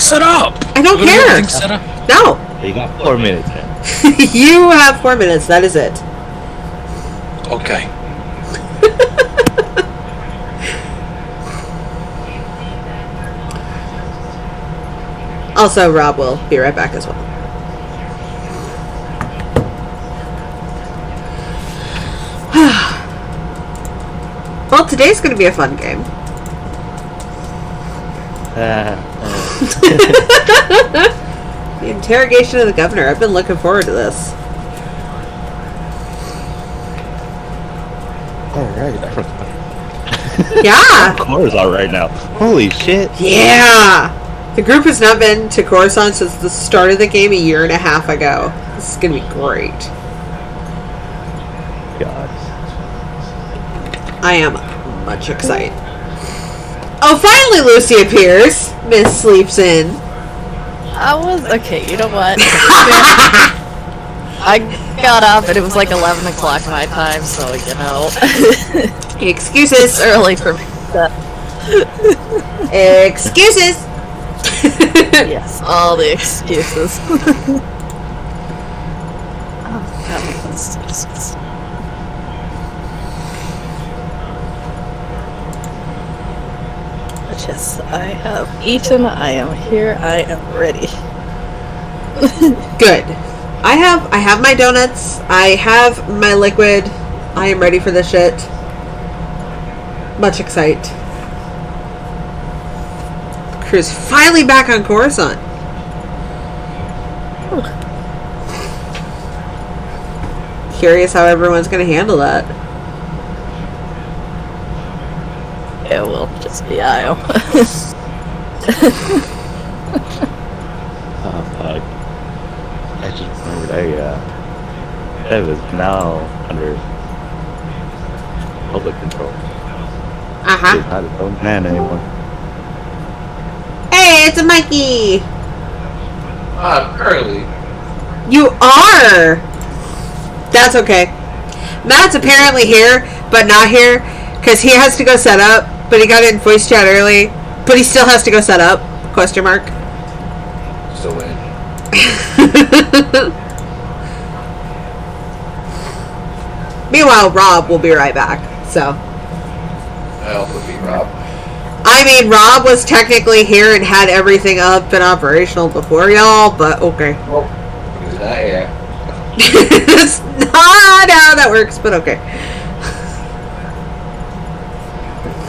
set up. I don't care. Set up. No. You got 4 minutes, man. You have 4 minutes. That is it. Okay. Also, Rob will be right back as well. Well, today's going to be a fun game. The interrogation of the governor. I've been looking forward to this. Alright. Yeah! Chores are right now. Holy shit. Yeah! The group has not been to Coruscant since the start of the game a year and a half ago. This is going to be great. God. I am much excited. Oh, finally Lucy appears. Miss sleeps in. Okay, you know what? I got up and it was like 11 o'clock my time, so, you know. Excuses. It's early for me. Excuses. Yes, all the excuses. Oh, God, excuses. But yes, I have eaten, I am here, I am ready. Good. I have my donuts. I have my liquid. I am ready for this shit. Much excited. The crew's finally back on Coruscant. Curious how everyone's going to handle that. It will just be Io. Oh, fuck. I just remembered that was now under public control. Uh-huh. He's not his own man anymore. Hey, it's a Mikey! Early. You are! That's okay. Matt's apparently here, but not here, because he has to go set up, but he got in voice chat early, but he still has to go set up, question mark. Still in. Meanwhile, Rob will be right back, so. I also beat Rob. I mean, Rob was technically here and had everything up and operational before y'all, but okay. Oh, he's not here. It's not how that works, but okay.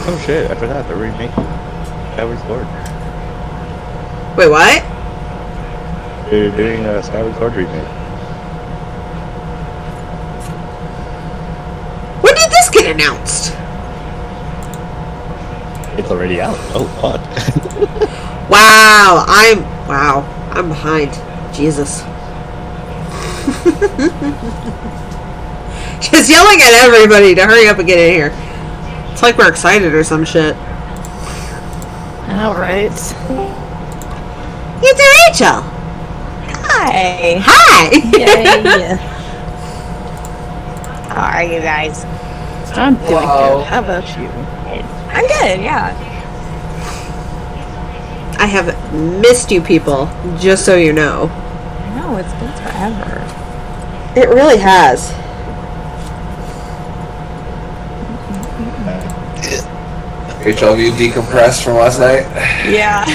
Oh shit, I forgot they're remaking Skyward Sword. Wait, what? They're doing a Skyward Sword remake. When did this get announced? It's already out. Oh fuck. Wow, I'm behind. Jesus. Just yelling at everybody to hurry up and get in here. It's like we're excited or some shit. Alright. It's Rachel! Hi! Hi! Yay! How are you guys? I'm doing good. How about you? I'm good, yeah. I have missed you people, just so you know. I know, it's been forever. It really has. Rachel, have you decompressed from last night? Yeah.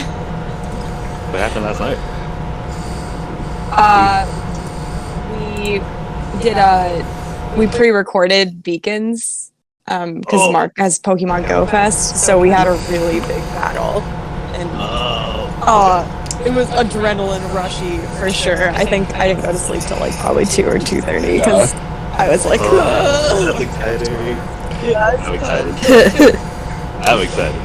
What happened last night? We pre-recorded beacons because Mark has Pokemon Go Fest, so we had a really big battle, and it was adrenaline rushy for sure. I think I didn't go to sleep till like probably 2 or 2:30 because I was like, that's exciting. yeah, I'm excited. I'm excited.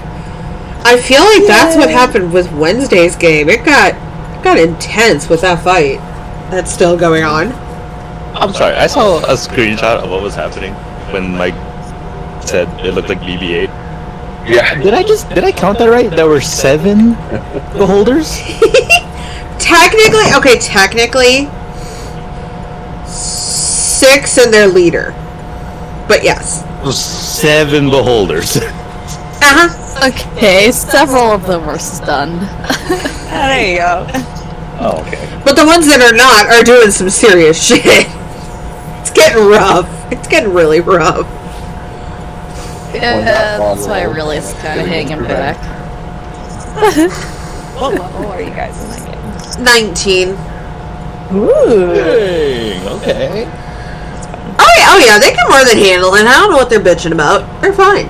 I feel like that's what happened with Wednesday's game. It got intense with that fight that's still going on. I'm sorry, I saw a screenshot of what was happening when Mike said it looked like BB-8. Yeah. Did I count that right? There were 7 beholders? Technically 6 and their leader. But yes. 7 beholders. Uh-huh. Okay, several of them were stunned. There you go. Oh, okay. But the ones that are not are doing some serious shit. It's getting rough. It's getting really rough. Yeah, that's why I really is kind of hanging back. What level are you guys in that game? 19. Ooh. Dang, okay. Oh yeah, they can more than handle it. I don't know what they're bitching about. They're fine.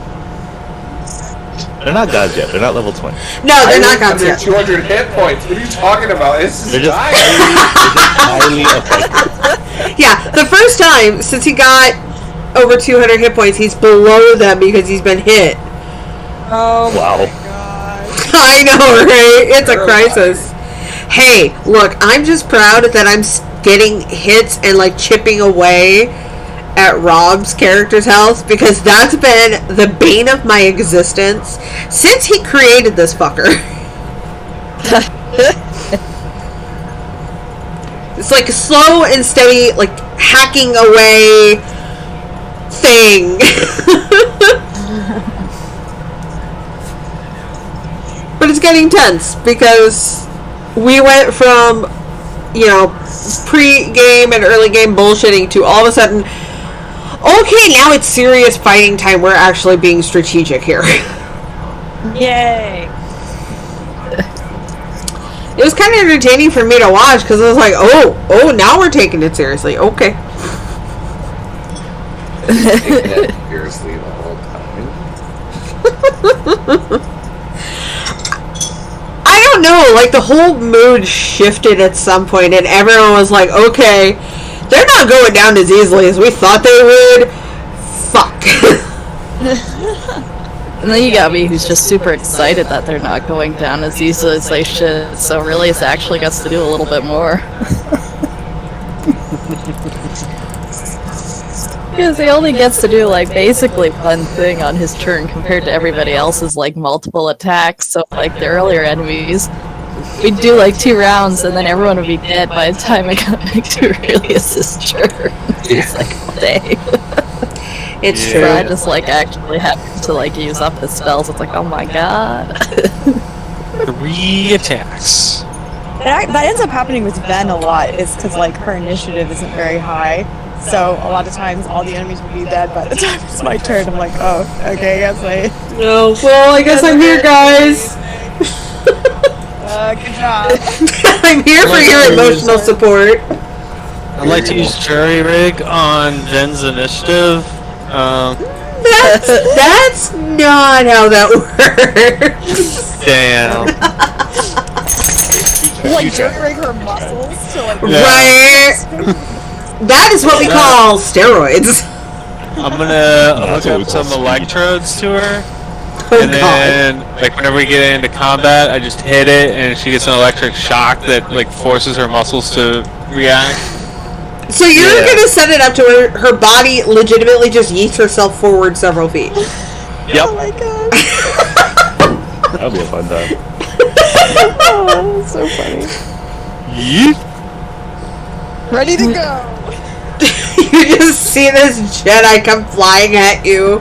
They're not gods yet. They're not level 20. No, they're not under gods yet. 200 hit points. What are you talking about? This is They're just dying. highly effective. Yeah, the first time since he got over 200 hit points, he's below them because he's been hit. Oh Wow. my god. I know, right? It's a crisis. Hey, look, I'm just proud that I'm getting hits and like chipping away at Rob's character's health because that's been the bane of my existence since he created this fucker. It's like a slow and steady, like hacking away thing. But it's getting tense because we went from, you know, pre-game and early game bullshitting to all of a sudden, okay, now it's serious fighting time. We're actually being strategic here. Yay. It was kind of entertaining for me to watch because I was like, oh, now we're taking it seriously. Okay. Taking it seriously the whole time. I don't know, like the whole mood shifted at some point and everyone was like, okay, they're not going down as easily as we thought they would. Fuck. And then you got me, who's just super excited that they're not going down as easily as they should. So really, it actually gets to do a little bit more. Because he only gets to do like basically one thing on his turn compared to everybody else's like multiple attacks. So like the earlier enemies, we'd do like 2 rounds and then everyone would be dead by the time it got back to Aurelius's turn. It's like all day. It's So true. I just like actually have to like use up his spells. It's like, oh my god. 3 attacks. That ends up happening with Ven a lot, is because like her initiative isn't very high. So a lot of times all the enemies will be dead by the time it's my turn. I'm like, oh, okay, I guess No, well, I guess I'm here, guys. good job. I'm here for your emotional support. I'd like to use Jury Rig on Ven's initiative. That's not how that works. Damn. Like jury her muscles to like. Right. That is what we call steroids. I'm gonna That's hook what we up call some electrodes to her, Oh and god. then like whenever we get into combat, I just hit it, and she gets an electric shock that like forces her muscles to react. So you're Yeah. gonna set it up to where her body legitimately just yeets herself forward several feet. Yep. Oh my god. That'll be a fun time. Oh, so funny. Yeet. Ready to go. You just see this Jedi come flying at you.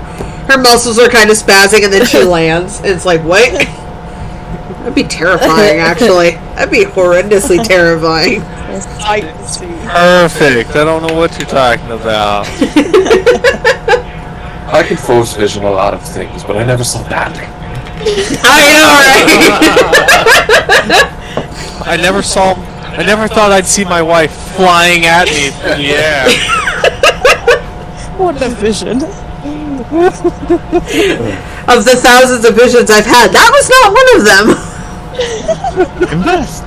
Her muscles are kind of spazzing, and then she lands. And it's like, what? That'd be terrifying, actually. That'd be horrendously terrifying. Sight and see. Perfect. I don't know what you're talking about. I can force vision a lot of things, but I never saw that. I know, right? I never thought I'd see my wife flying at me. Yeah. What a vision. Of the thousands of visions I've had, that was not one of them. Invest.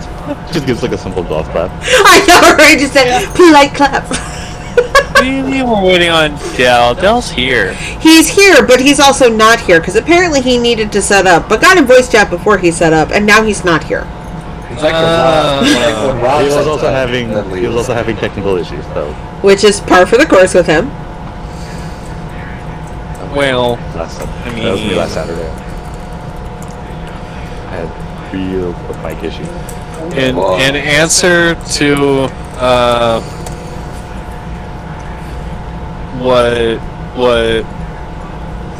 Just gives like a simple golf clap. I know, right? Just a polite clap. We were waiting on Del. Del's here. He's here, but he's also not here, because apparently he needed to set up, but got in voice chat before he set up, and now he's not here. It's like when Rob He was sets also up, having then he was leaves. also having technical issues though. Which is par for the course with him. Well, Last Saturday. That was me last Saturday. I had real mic issues. in answer to what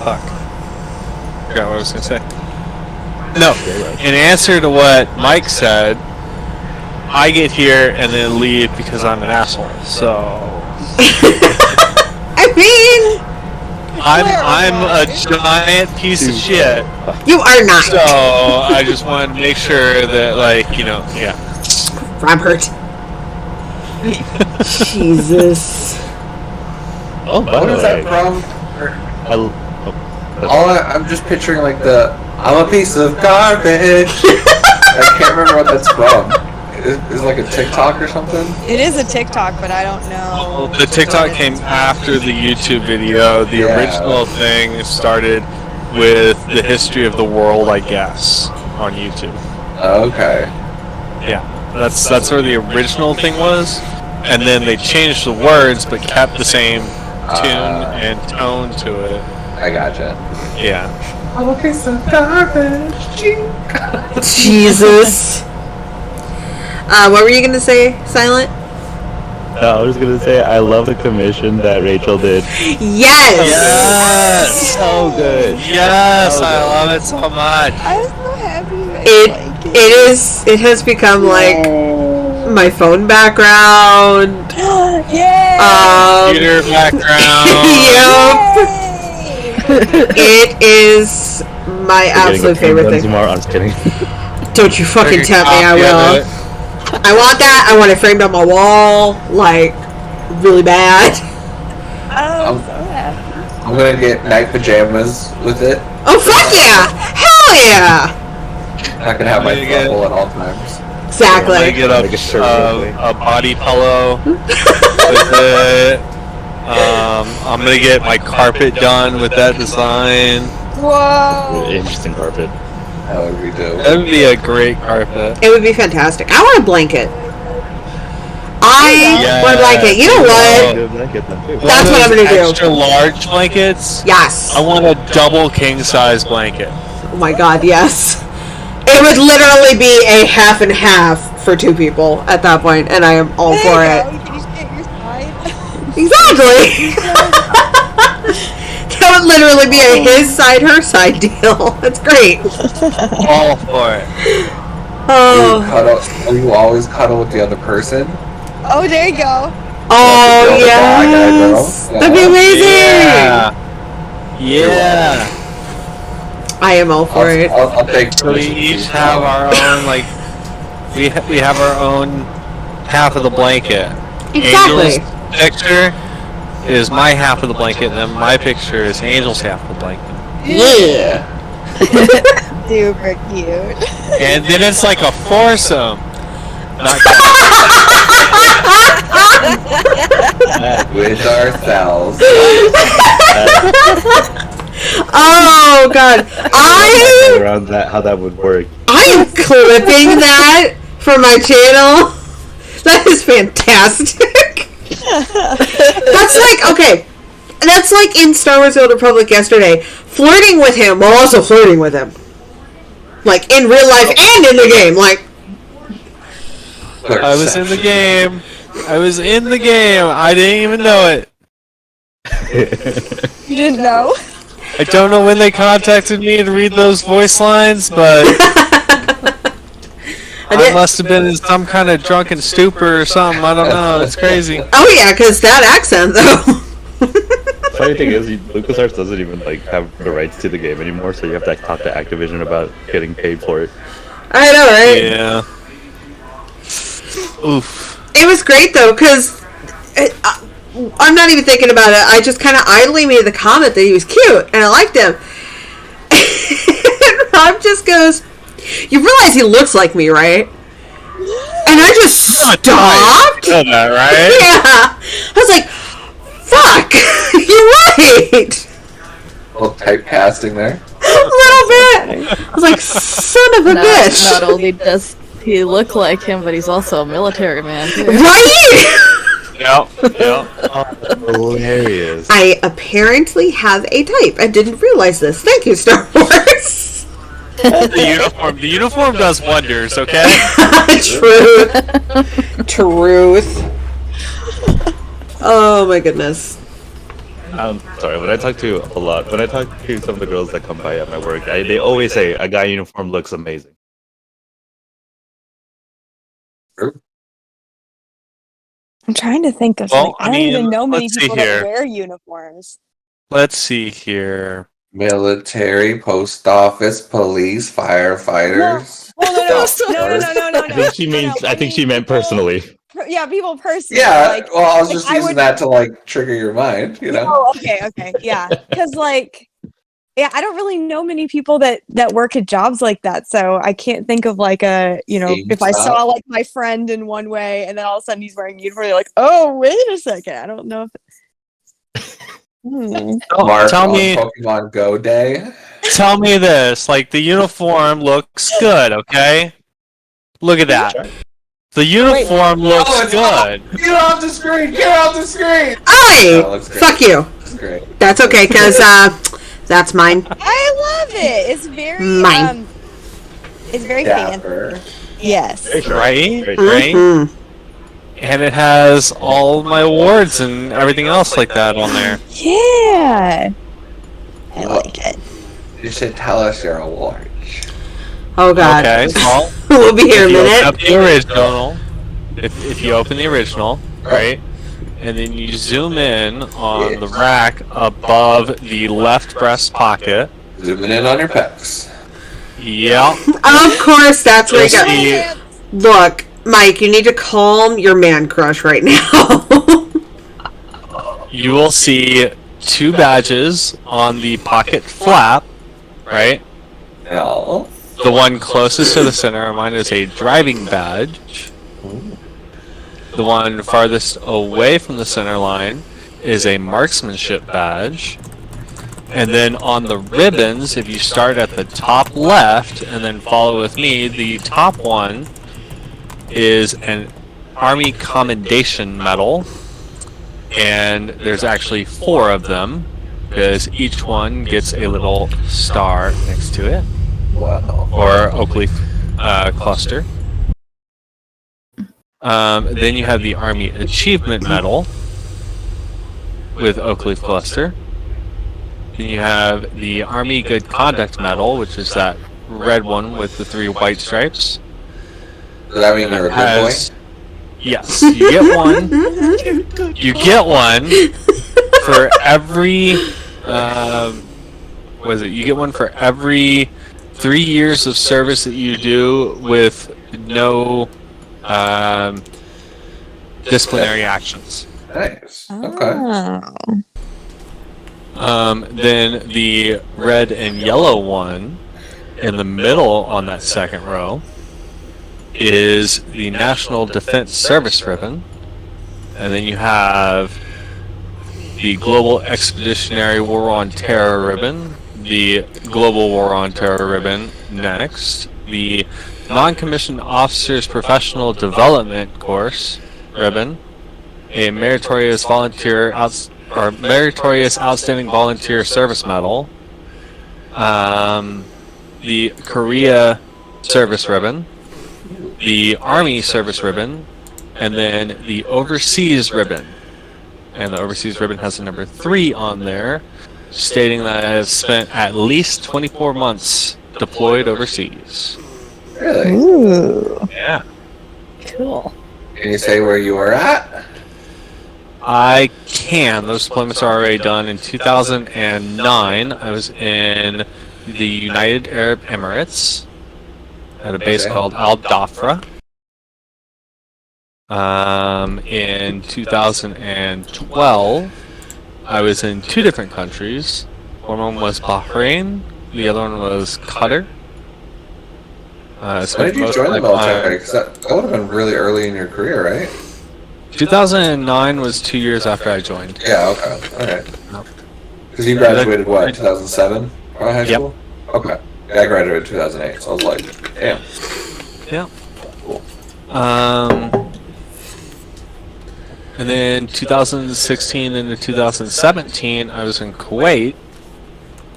fuck. Forgot what I was gonna say. No, in answer to what Mike said, I get here and then leave because I'm an asshole. So I mean, I'm a giant piece of shit. you are not. So I just wanted to make sure that, like, you know, yeah. I'm hurt. Jesus. Oh, by What the is way, that from? I'm just picturing like I'm a piece of garbage. I can't remember what that's from. Is it like a TikTok or something? It is a TikTok, but I don't know. The TikTok came after the YouTube video. The original thing started with the history of the world, I guess, on YouTube. Okay. Yeah, that's where the original thing was, and then they changed the words but kept the same tune and tone to it. I gotcha. Yeah. I'm a piece of garbage. Jesus. What were you gonna say, Silent? I was gonna say I love the commission that Rachel did. Yes. Yes. So good. Yes, I love it so much. I'm so happy that It has become like my phone background. Yeah. Computer background. Yep. It is my absolute favorite thing. Tomorrow, I'm just kidding. Don't you fucking tempt me, I will. I want that. I want it framed on my wall, like, really bad. I'm so happy. I'm gonna get night pajamas with it. Oh, fuck yeah! Hell yeah! I can have my full at all times. I'm gonna Exactly. get a body pillow with it. I'm gonna get my carpet done with that design. Whoa. Interesting carpet. That would be dope. That would be a great carpet. It would be fantastic. I want a blanket. I want a blanket. You know what? Good blanket then, too. That's what I'm gonna do. Extra large blankets. Yes. I want a double king size blanket. Oh my god, yes. It would literally be a half and half for two people at that point, and I am all for it. Can you get your side? Exactly. That would literally be a his side, her side deal. That's great. All for it. Oh, You always cuddle with the other person. Oh, there you go. oh Girl, yes. girl. That'd be amazing. Yeah. I am all for it. I'll take. So we each have our own, like, we have our own half of the blanket. Exactly. Angel's picture is my half of the blanket, and then my picture is Angel's half of the blanket. Yeah. Super cute. And then it's like a foursome. Not With ourselves. Oh god. Around that, how that would work. I am clipping that for my channel. That is fantastic. That's like, okay. That's like in Star Wars The Old Republic yesterday. Flirting with him while also flirting with him. Like in real life and in the game. Like, I was in the game. I was in the game. I didn't even know it. You didn't know? I don't know when they contacted me to read those voice lines, but I must have been in some kind of drunken stupor or something. I don't know. It's crazy. oh yeah, because that accent though. Funny thing is, LucasArts doesn't even like have the rights to the game anymore, so you have to talk to Activision about getting paid for it. I know, right? Yeah. Oof. It was great though, because I'm not even thinking about it. I just kind of idly made the comment that he was cute and I liked him. And Rob just goes, "You realize he looks like me, right?" And I just stopped. You know that, right? Yeah. I was like, "Fuck, you're right." A little typecasting there. A little bit. I was like, "Son of a bitch." Not only does he look like him, but he's also a military man too. Right? Yep. Hilarious. I apparently have a type. I didn't realize this. Thank you, Star Wars. The uniform does wonders, okay? Truth. Oh my goodness. I'm sorry. When I talk to some of the girls that come by at my work, they always say a guy in uniform looks amazing. I'm trying to think of Well, I don't even know many let's see people here. that wear uniforms. Let's see here. Military, post office, police, firefighters. Well, no. I think she means. I think she meant personally. Yeah, people personally. Yeah, Like, well, I was just I using would- that to like trigger your mind, you know. Oh, okay, yeah. Because I don't really know many people that work at jobs like that, so I can't think of like if I saw like my friend in one way and then all of a sudden he's wearing a uniform, you're like, oh, wait a second, I don't know if. Mark Tell on me, Pokemon Go Day. tell me this. Like the uniform looks good, okay? Look at that. The uniform looks good. Get off the screen! Get off the screen! Oi! Oh, looks great. Fuck you. That's great. That's okay, because that's mine. I love it. It's very Mine. It's very Dapper. fancy. Yes. Right? Right. Right? Mhm. And it has all my awards and everything else like that on there. Yeah. I like it. You should tell us your awards. Oh god. Okay, well, We'll be here a if you open minute. up the original, if you open the original, right, and then you zoom in on the rack above the left breast pocket. Zooming in on your pecs. Yep. Of course, that's where you You'll go. see- Look, Mike, you need to calm your man crush right now. You will see 2 badges on the pocket flap, right? No. The one closest to the center of mine is a driving badge. The one farthest away from the center line is a marksmanship badge. And then on the ribbons, if you start at the top left and then follow with me, the top one is an Army Commendation Medal. And there's actually 4 of them, because each one gets a little star next to it. Wow. Or oak leaf cluster. Then you have the Army Achievement Medal with oak leaf cluster. Then you have the Army Good Conduct Medal, which is that red one with the 3 white stripes. Does that mean you're a good boy? Yes, you get one. You get one for every. What is it? You get one for every 3 years of service that you do with no disciplinary actions. Nice. Okay. Oh. Then the red and yellow one in the middle on that second row is the National Defense Service Ribbon. And then you have the Global Expeditionary War on Terror Ribbon, the Global War on Terror Ribbon next, the Non-Commissioned Officers Professional Development Course Ribbon, a Meritorious Outstanding Volunteer Service Medal, the Korea Service Ribbon, the Army Service Ribbon, and then the Overseas Ribbon. And the Overseas Ribbon has the number 3 on there, stating that I have spent at least 24 months deployed overseas. Really? Ooh. Yeah. Cool. Can you say where you were at? I can. Those deployments are already done. In 2009, I was in the United Arab Emirates at a base Okay. called Al Dhafra. In 2012, I was in 2 different countries. One was Bahrain, the other one was Qatar. When did you join the military? Because that would have been really early in your career, right? 2009 was 2 years after I joined. Yeah, okay. Okay. Because you graduated, what, 2007 from high Yep. school? Okay. Yeah, I graduated in 2008, so I was like, damn. Yeah. Cool. And then 2016 into 2017, I was in Kuwait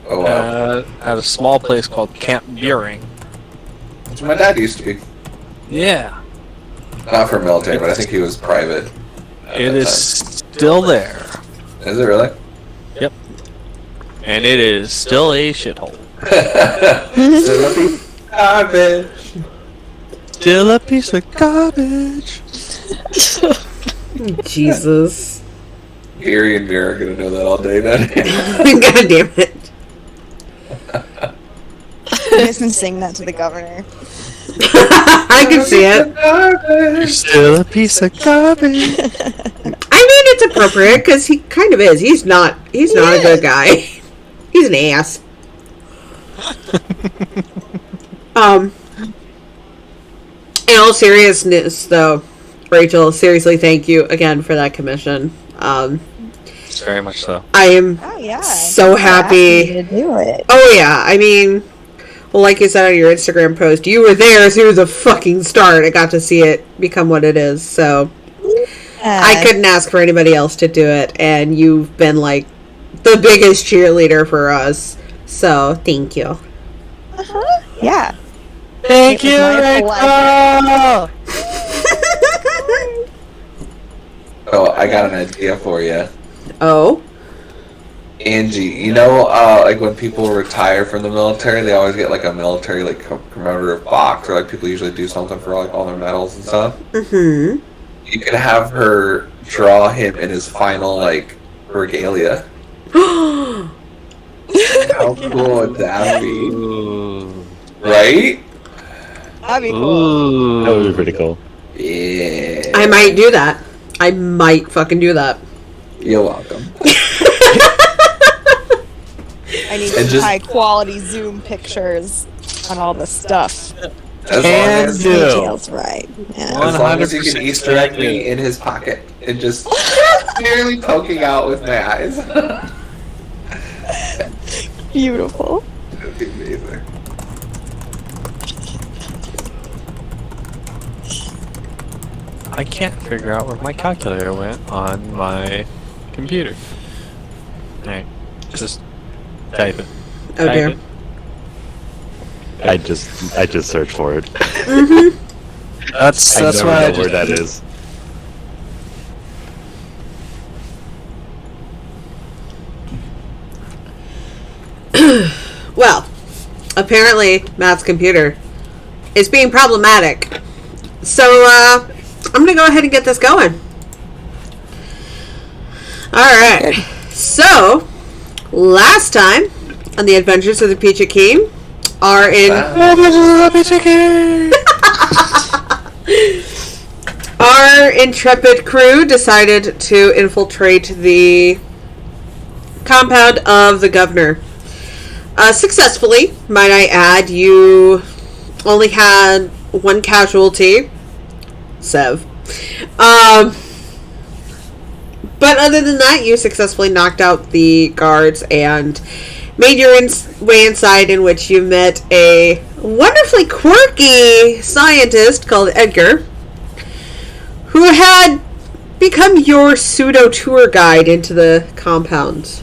Oh, wow. at a small place called Camp Buring. That's where my dad used to be. Yeah, Not for military, but I think he was private. at it that is still there. time. Is it really? and it is still a shithole. Still a piece of garbage. Still a piece of garbage. Jesus. Gary and Vera are gonna know that all day then. God damn it. You guys can sing that to the governor. I can see it. You're still a piece of garbage. I mean, it's appropriate because he kind of is. He's not a good guy. He's an ass. In all seriousness, though, Rachel, seriously, thank you again for that commission. Very much so. I am so happy to do it. Oh yeah, I mean, well, like you said on your Instagram post, you were there through the fucking start. I got to see it become what it is, so I couldn't ask for anybody else to do it, and you've been like the biggest cheerleader for us. So thank you. Yeah. Thank It was you, my Rachel. Oh, I got an idea for you. Oh, Angie, you know, like when people retire from the military, they always get like a military like commemorative box, or like people usually do something for like all their medals and stuff. mm-hmm. You could have her draw him in his final like regalia. How cool would that be? Ooh. Right? That'd be cool. Ooh. That would be pretty cool. Yeah. I might do that. I might fucking do that. You're welcome. I need And just- high quality Zoom pictures on all the stuff. As Can long do. Details right. Yeah. as long as you 100% can Easter egg me in his pocket and just barely poking out with my eyes. Beautiful. That'd be amazing. I can't figure out where my calculator went on my computer. Alright, just type it. Oh Type dear. it. I just searched for it. That's I that's never why I know where just, that is. Well, apparently Matt's computer is being problematic. So, I'm gonna go ahead and get this going. Alright. So, last time on the Adventures of the Peachy King, our our intrepid crew decided to infiltrate the compound of the governor. Successfully, might I add. You only had one casualty, Sev. But other than that, you successfully knocked out the guards and made your way inside, in which you met a wonderfully quirky scientist called Edgar, who had become your pseudo tour guide into the compound.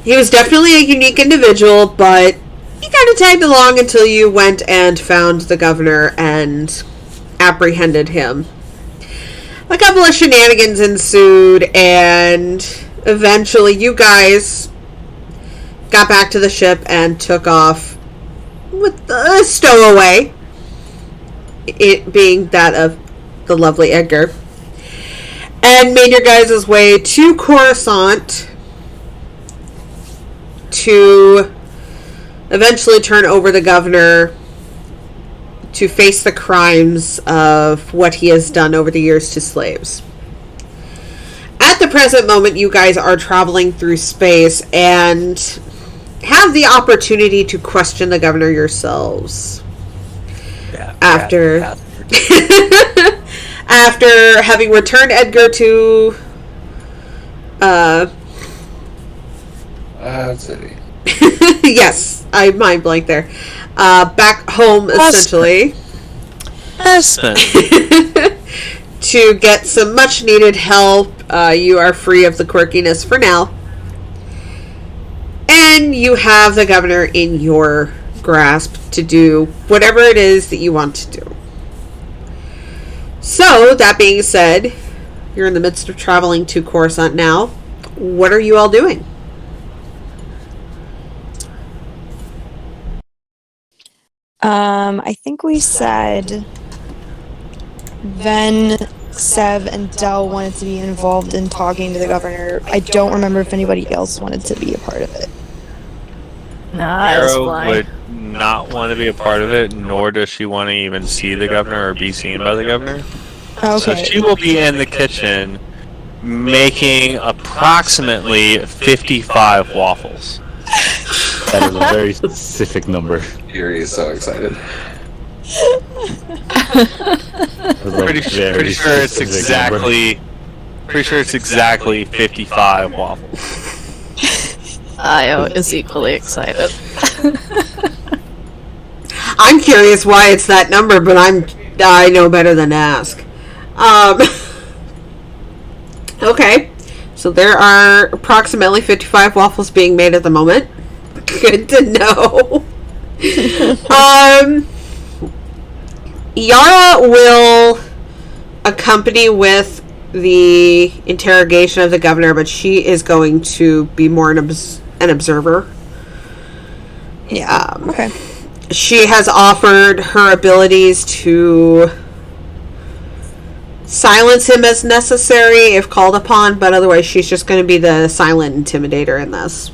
He was definitely a unique individual, but he kind of tagged along until you went and found the governor and apprehended him. A couple of shenanigans ensued, and eventually you guys got back to the ship and took off with a stowaway, it being that of the lovely Edgar, and made your guys' way to Coruscant to eventually turn over the governor to face the crimes of what he has done over the years to slaves. At the present moment, you guys are traveling through space and have the opportunity to question the governor yourselves. After after having returned Edgar to City. yes, I mind blank there. Back home, essentially, to get some much needed help. You are free of the quirkiness for now, and you have the governor in your grasp to do whatever it is that you want to do. So, that being said, you're in the midst of traveling to Coruscant now. What are you all doing? I think we said Ven, Sev, and Del wanted to be involved in talking to the governor. I don't remember if anybody else wanted to be a part of it. Nah, it's Arrow fine. would not want to be a part of it, nor does she want to even see the governor or be seen by the governor. So Okay. she will be in the kitchen making approximately 55 waffles. That is a very specific number. Fury is so excited. Pretty sure it's exactly 55 waffles. Io is equally excited. I'm curious why it's that number, but I know better than to ask. Okay, so there are approximately 55 waffles being made at the moment. Good to know. Yara will accompany with the interrogation of the governor, but she is going to be more an observer. Yeah. Okay. She has offered her abilities to silence him as necessary if called upon, but otherwise she's just going to be the silent intimidator in this.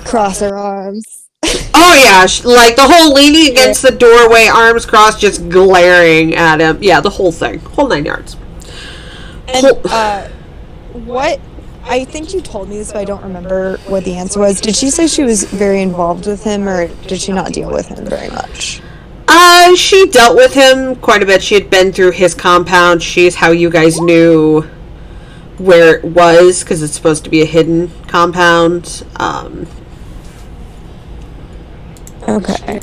Cross her arms. Oh yeah, like the whole leaning against the doorway, arms crossed, just glaring at him. Yeah, the whole thing. Whole 9 yards. And what? I think you told me this, but I don't remember what the answer was. Did she say she was very involved with him, or did she not deal with him very much? She dealt with him quite a bit. She had been through his compound. She's how you guys knew where it was, because it's supposed to be a hidden compound. Okay.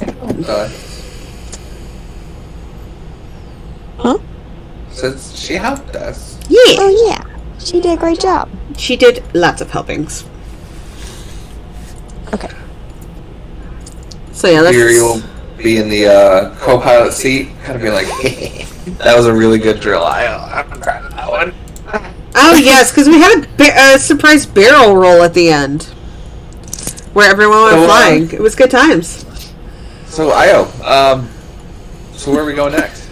Huh? Since she helped us. Yeah. Oh yeah, she did a great job. She did lots of helpings. Okay. So yeah, Fury that's... will be in the co-pilot seat, kind of be like, that was a really good drill. I'm proud of that one. Oh yes, because we had a surprise barrel roll at the end, where everyone went flying. It was good times. So Io, so where are we going next?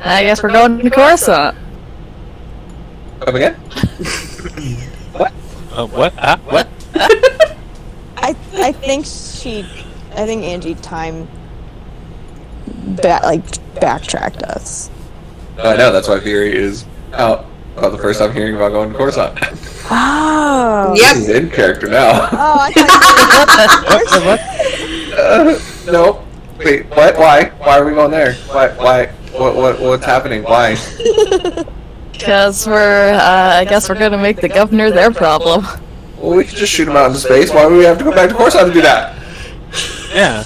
I guess we're going to Coruscant. Come again? What? What? What? I think Angie backtracked us. I know, that's why Fury is out about the first time hearing about going to Coruscant. Oh. Yep. He's in character now. Oh, I thought. No. Wait, what? Why? Why are we going there? Why? What's happening? Why? Because I guess we're gonna make the governor their problem. Well, we could just shoot him out into space. Why would we have to go back to Coruscant to do that? Yeah.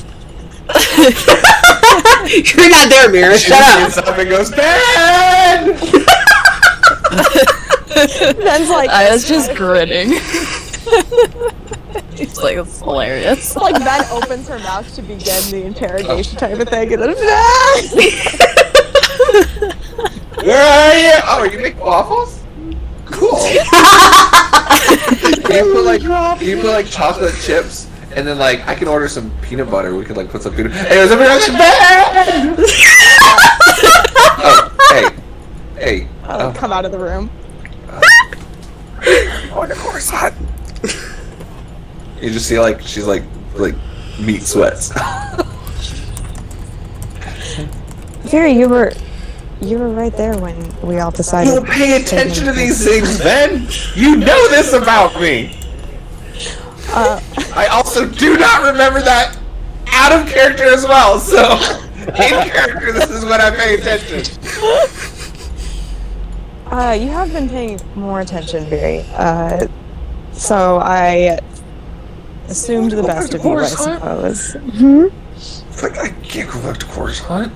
You're not there, Mira. Shut up. Something goes bad. Ben's like. I was just grinning. It's like, it's hilarious. Like Ben opens her mouth to begin the interrogation type of thing, and then Where are you? Oh, you make waffles? Cool. Can you put like chocolate chips, and then like I can order some peanut butter. We could like put some peanut. Hey, was everything bad? Oh, hey. I'll come out of the room. Going to Coruscant. You just see like she's like meat sweats. Fury, you were right there when we all decided. You don't pay attention to these things, Ben. You know this about me. I also do not remember that out of character as well. So in character, this is when I pay attention. You have been paying more attention, Fury. So I assumed the best of you, I suppose. It's like I can't go back to Coruscant.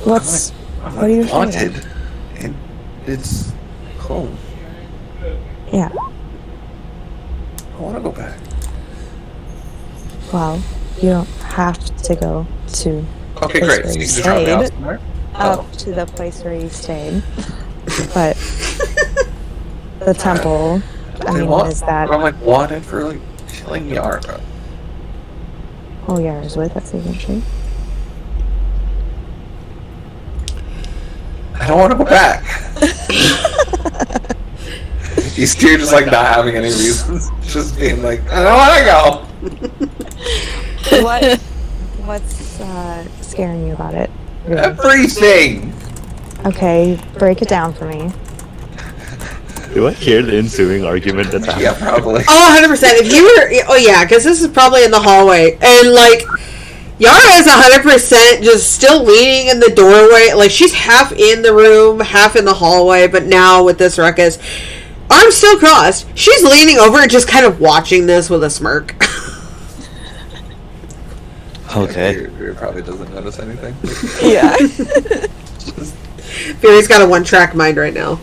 What are you wanted, saying? and it's home. Yeah. I want to go back. Well, you don't have to go to. Okay, the place great. where So you you can drop me off stayed. somewhere. Up to the place where you stayed. But the temple, I mean, what is that? I'm like wanted for like killing Yara. Oh, Yara's with us, isn't she? I don't want to go back. You're just like not having any reasons, just being like, I don't want to go. What's scaring you about it? Really? Everything. Okay, break it down for me. Do I hear the ensuing argument that's happening? Yeah, probably. Oh, 100%. If you were, oh yeah, because this is probably in the hallway, and like Yara is 100% just still leaning in the doorway, like she's half in the room, half in the hallway, but now with this ruckus, arms still crossed, she's leaning over and just kind of watching this with a smirk. Okay. Fury probably doesn't notice anything. Yeah. Fury's got a one-track mind right now.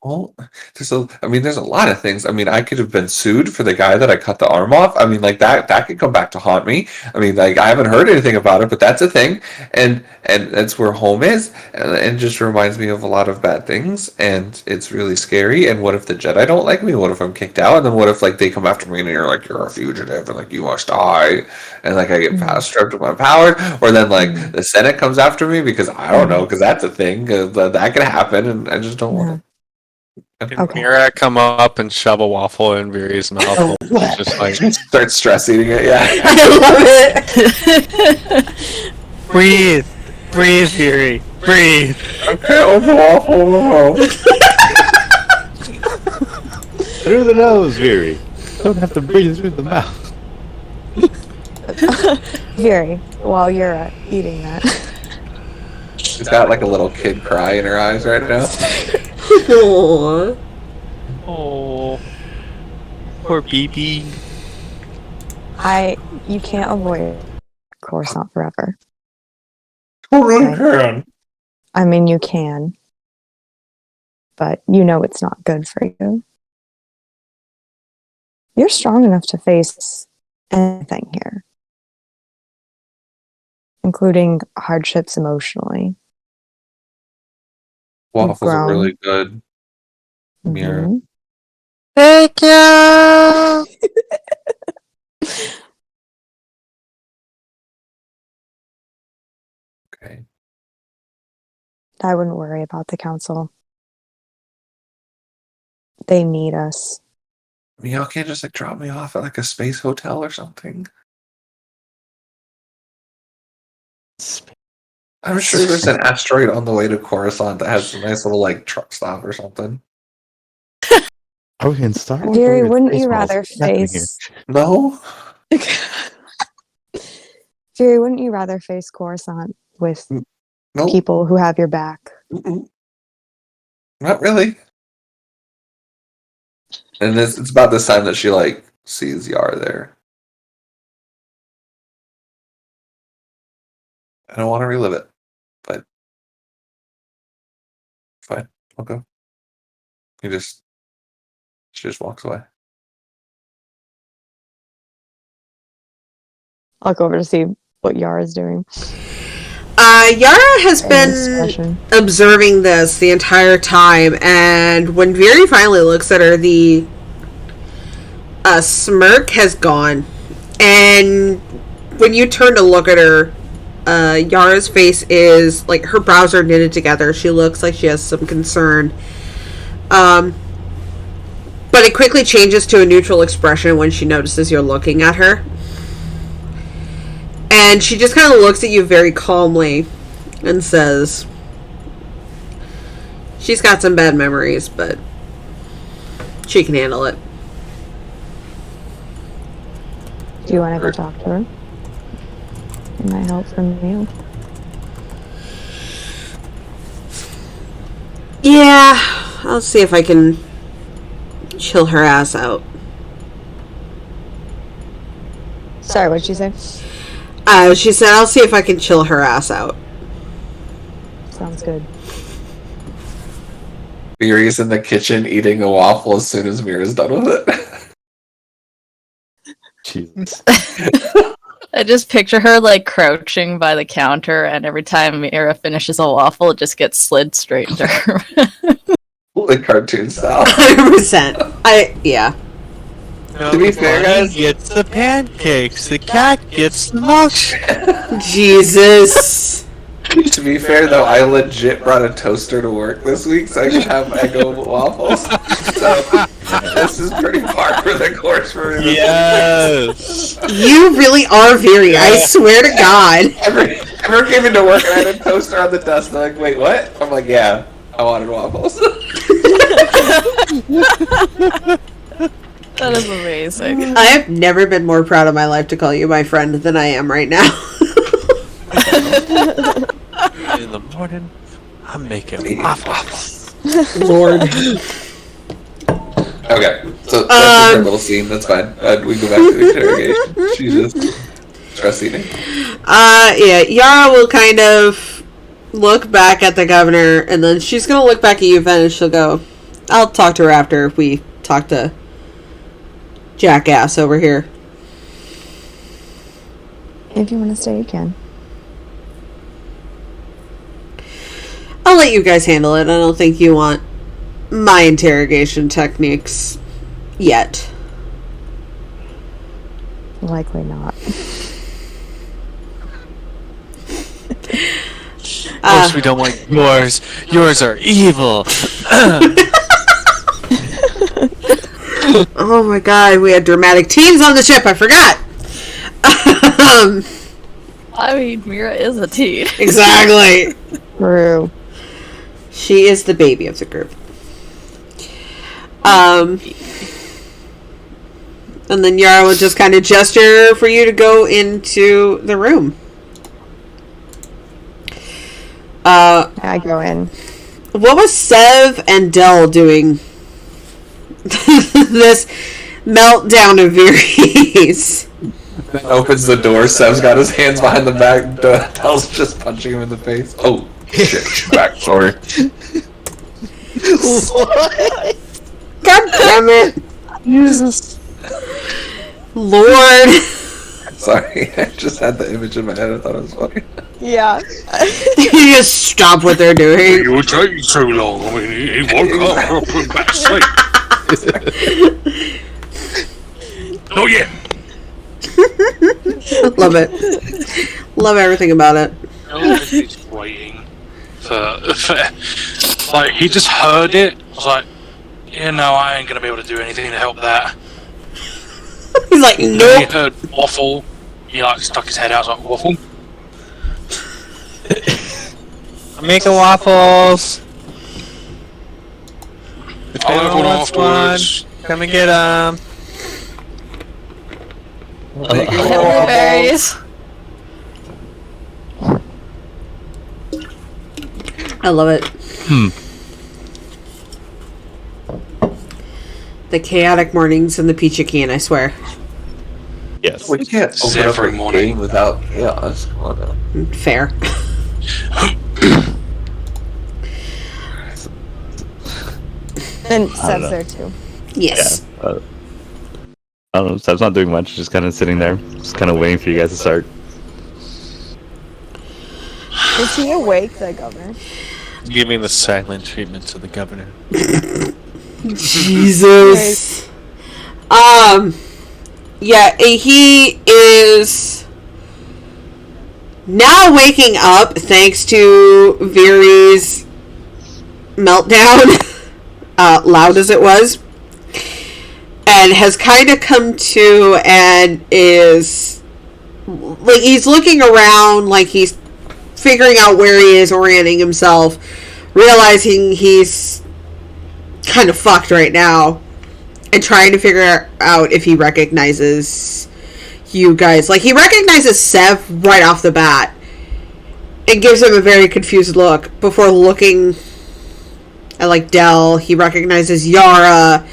Well, there's a lot of things. I mean, I could have been sued for the guy that I cut the arm off. I mean, like that could come back to haunt me. I mean, like I haven't heard anything about it, but that's a thing, and that's where home is, and it just reminds me of a lot of bad things, and it's really scary. And what if the Jedi don't like me? What if I'm kicked out? And then what if like they come after me and you're like, you're a fugitive, and like you must die, and like I get stripped of my power, or then like the Senate comes after me because I don't know, because that's a thing that could happen, and I just don't want to. Can Okay. Mira come up and shove a waffle in Viri's mouth? Just like, Start stress eating it, yeah. I love it. breathe, Viri, breathe. Okay, awful. Through the nose, Viri. Don't have to breathe through the mouth. Fury, while you're eating that. She's got like a little kid cry in her eyes right now. Aww. Oh, poor BB. You can't avoid Coruscant forever. Who really can? I mean, you can. But you know it's not good for you. You're strong enough to face anything here. Including hardships emotionally. Waffles are grown. really good. Mira. Mhm. Thank you. Okay. I wouldn't worry about the council. They need us. I mean, y'all can't just like drop me off at like a space hotel or something. I'm sure there's an asteroid on the way to Coruscant that has a nice little like truck stop or something. Are we in Star Wars? Fury, or in wouldn't Space you Models? rather What's happening here? face... No? Fury, wouldn't you rather face Coruscant with Nope. people who have your back? Mm-mm. Not really. And it's about this time that she like sees Yara there. I don't want to relive it, but fine, I'll go. She just walks away. I'll go over to see what Yara's doing. Yara has been Expression. observing this the entire time, and when Viri finally looks at her, the smirk has gone. And when you turn to look at her, Yara's face is like her brows are knitted together. She looks like she has some concern. But it quickly changes to a neutral expression when she notices you're looking at her. And she just kind of looks at you very calmly and says, she's got some bad memories, but she can handle it. Do you want to go talk to her? Can I help from you? Yeah, I'll see if I can chill her ass out. Sorry, what'd you say? She said, I'll see if I can chill her ass out. Sounds good. Viri's in the kitchen eating a waffle as soon as Mira's done with it. Jesus. I just picture her like crouching by the counter, and every time Mira finishes a waffle, it just gets slid straight into her. Like cartoon style. 100%. Yeah. To be fair, guys, gets the pancakes. The cat gets the milkshake. Jesus. to be fair though, I legit brought a toaster to work this week so I could have Eggo waffles. So this is pretty par for the course for me. Yes. You really are very, I swear to God. Ever came into work and I had a toaster on the desk. They're like, wait, what? I'm like, yeah, I wanted waffles. That is amazing. I have never been more proud of my life to call you my friend than I am right now. In the morning, I'm making waffles. Lord. Okay, so that's her little scene. That's fine. We go back to the interrogation. She's just stress eating. Yeah, Yara will kind of look back at the governor, and then she's gonna look back at you, Ven, and she'll go, I'll talk to her after we talk to Jackass over here. If you want to stay, you can. I'll let you guys handle it. I don't think you want my interrogation techniques yet. Likely not. Of course, we don't want yours. Yours are evil. Oh my god, we had dramatic teens on the ship, I forgot! I mean, Mira is a teen. Exactly! True. She is the baby of the group. And then Yara will just kind of gesture for you to go into the room. I go in. What was Sev and Del doing? This meltdown of Viries. Opens the door. Sev's got his hands behind the back. Dell's just punching him in the face. Oh shit! Back. Sorry. God damn it! Jesus. Lord. Sorry, I just had the image in my head. I thought it was funny. Yeah. You just stop what they're doing. You were taking so long. I mean, he woke up and put back to sleep. Not yet. Love it. Love everything about it. He's waiting for, like, he just heard it. I was like, yeah, no, I ain't gonna be able to do anything to help that. He's like, He nope. heard waffle. He like stuck his head out. I was like, waffle. I'm making waffles. If I'll have anyone one wants one, afterwards. come and get them. Berries. I love it. The chaotic mornings in the Peachy can, I swear. Yes. We can't This is open up every a morning. game without chaos. Come on now. Fair. And Seb's there too. Yes. I don't know. Seb's not doing much. Just kind of sitting there, just kind of waiting for you guys to start. Is he awake, the governor? Giving the silent treatment to the governor. Jesus. Yeah, he is now waking up thanks to Viri's meltdown, loud as it was, and has kind of come to and is like he's looking around like he's figuring out where he is, orienting himself, realizing he's kind of fucked right now, and trying to figure out if he recognizes you guys. Like, he recognizes Sev right off the bat and gives him a very confused look before looking at, like, Del. He recognizes Yara.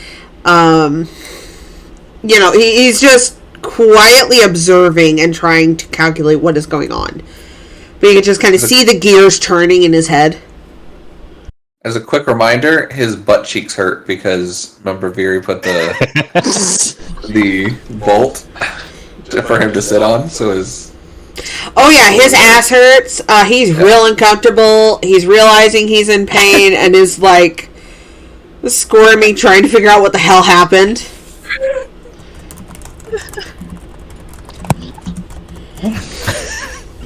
You know, he's just quietly observing and trying to calculate what is going on. But you can just kind of see the gears turning in his head. As a quick reminder, his butt cheeks hurt because remember Viri put the the bolt for him to sit on. So his. Oh yeah, his ass hurts. He's real uncomfortable. He's realizing he's in pain and is like squirming, trying to figure out what the hell happened.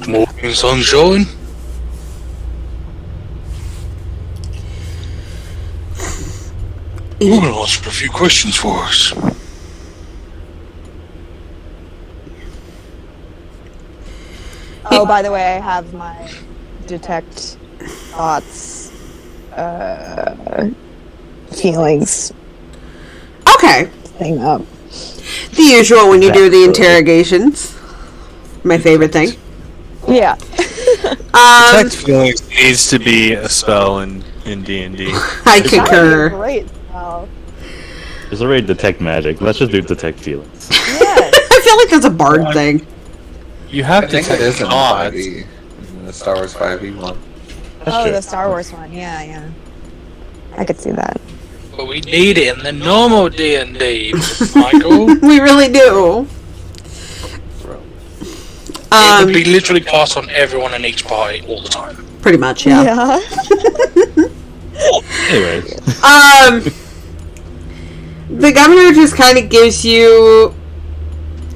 Morning sunshine. We're going to answer a few questions for us. Oh, by the way, I have my detect thoughts, feelings Okay, thing up. the usual when you do the interrogations. My favorite thing. Yeah. Detect feelings needs to be a spell in D&D. I concur. Great. Wow. There's already detect magic. Let's just do detect feelings. Yeah. I feel like that's a bard thing. You have I to think it detect is in the thoughts. 5e, in the Star Wars 5e one. That's Oh, true. the Star Wars one. Yeah, yeah. I could see that. But we need it in the normal D&D, Michael. We really do. It would be literally passed on everyone in each party all the time. Pretty much, yeah. Anyway, The governor just kind of gives you...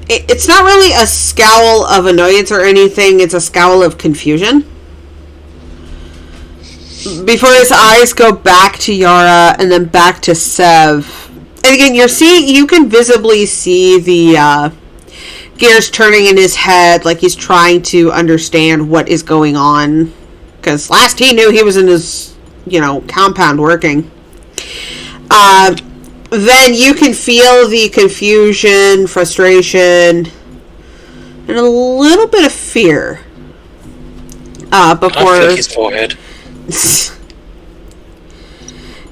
It's not really a scowl of annoyance or anything, it's a scowl of confusion. Before his eyes go back to Yara and then back to Sev. And again, you can visibly see the gears turning in his head, like he's trying to understand what is going on. Because last he knew, he was in his, compound working. Then you can feel the confusion, frustration, and a little bit of fear. Before... I flick his forehead.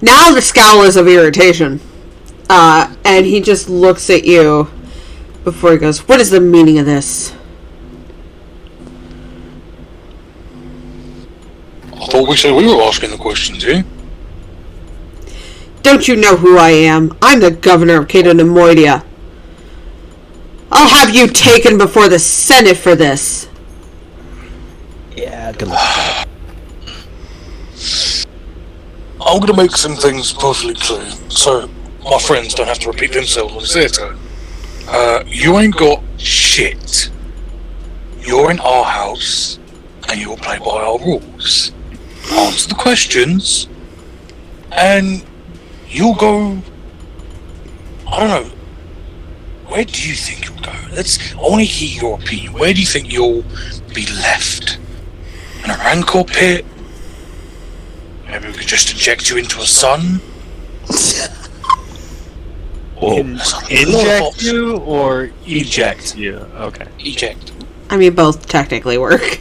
Now the scowl is of irritation. And he just looks at you before he goes, "What is the meaning of this?" I thought we said we were asking the questions, eh? Don't you know who I am? I'm the governor of Cato Nemoidia. I'll have you taken before the Senate for this. yeah, good luck. I'm going to make some things perfectly clear, so my friends don't have to repeat themselves on their turn. You ain't got shit. You're in our house, and you'll play by our rules. Answer the questions, and you'll go... I don't know. Where do you think you'll go? I want to hear your opinion. Where do you think you'll be left? In a rancor pit? Maybe we could just inject you into a sun? Inject you or eject you? Okay. Eject. I mean, both technically work.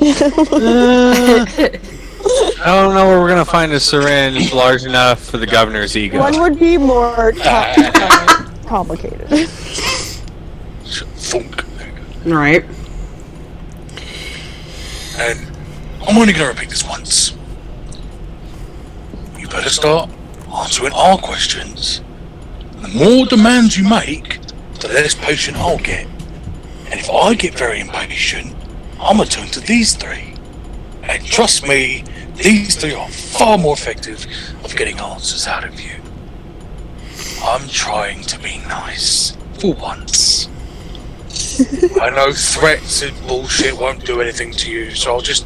I don't know where we're gonna find a syringe large enough for the governor's ego. One would be more complicated. Thunk. Right. And I'm only going to repeat this once. You better start answering our questions. The more demands you make, the less patient I'll get. And if I get very impatient, I'm going to turn to these three. And trust me, these three are far more effective of getting answers out of you. I'm trying to be nice, for once. I know threats and bullshit won't do anything to you, so I'll just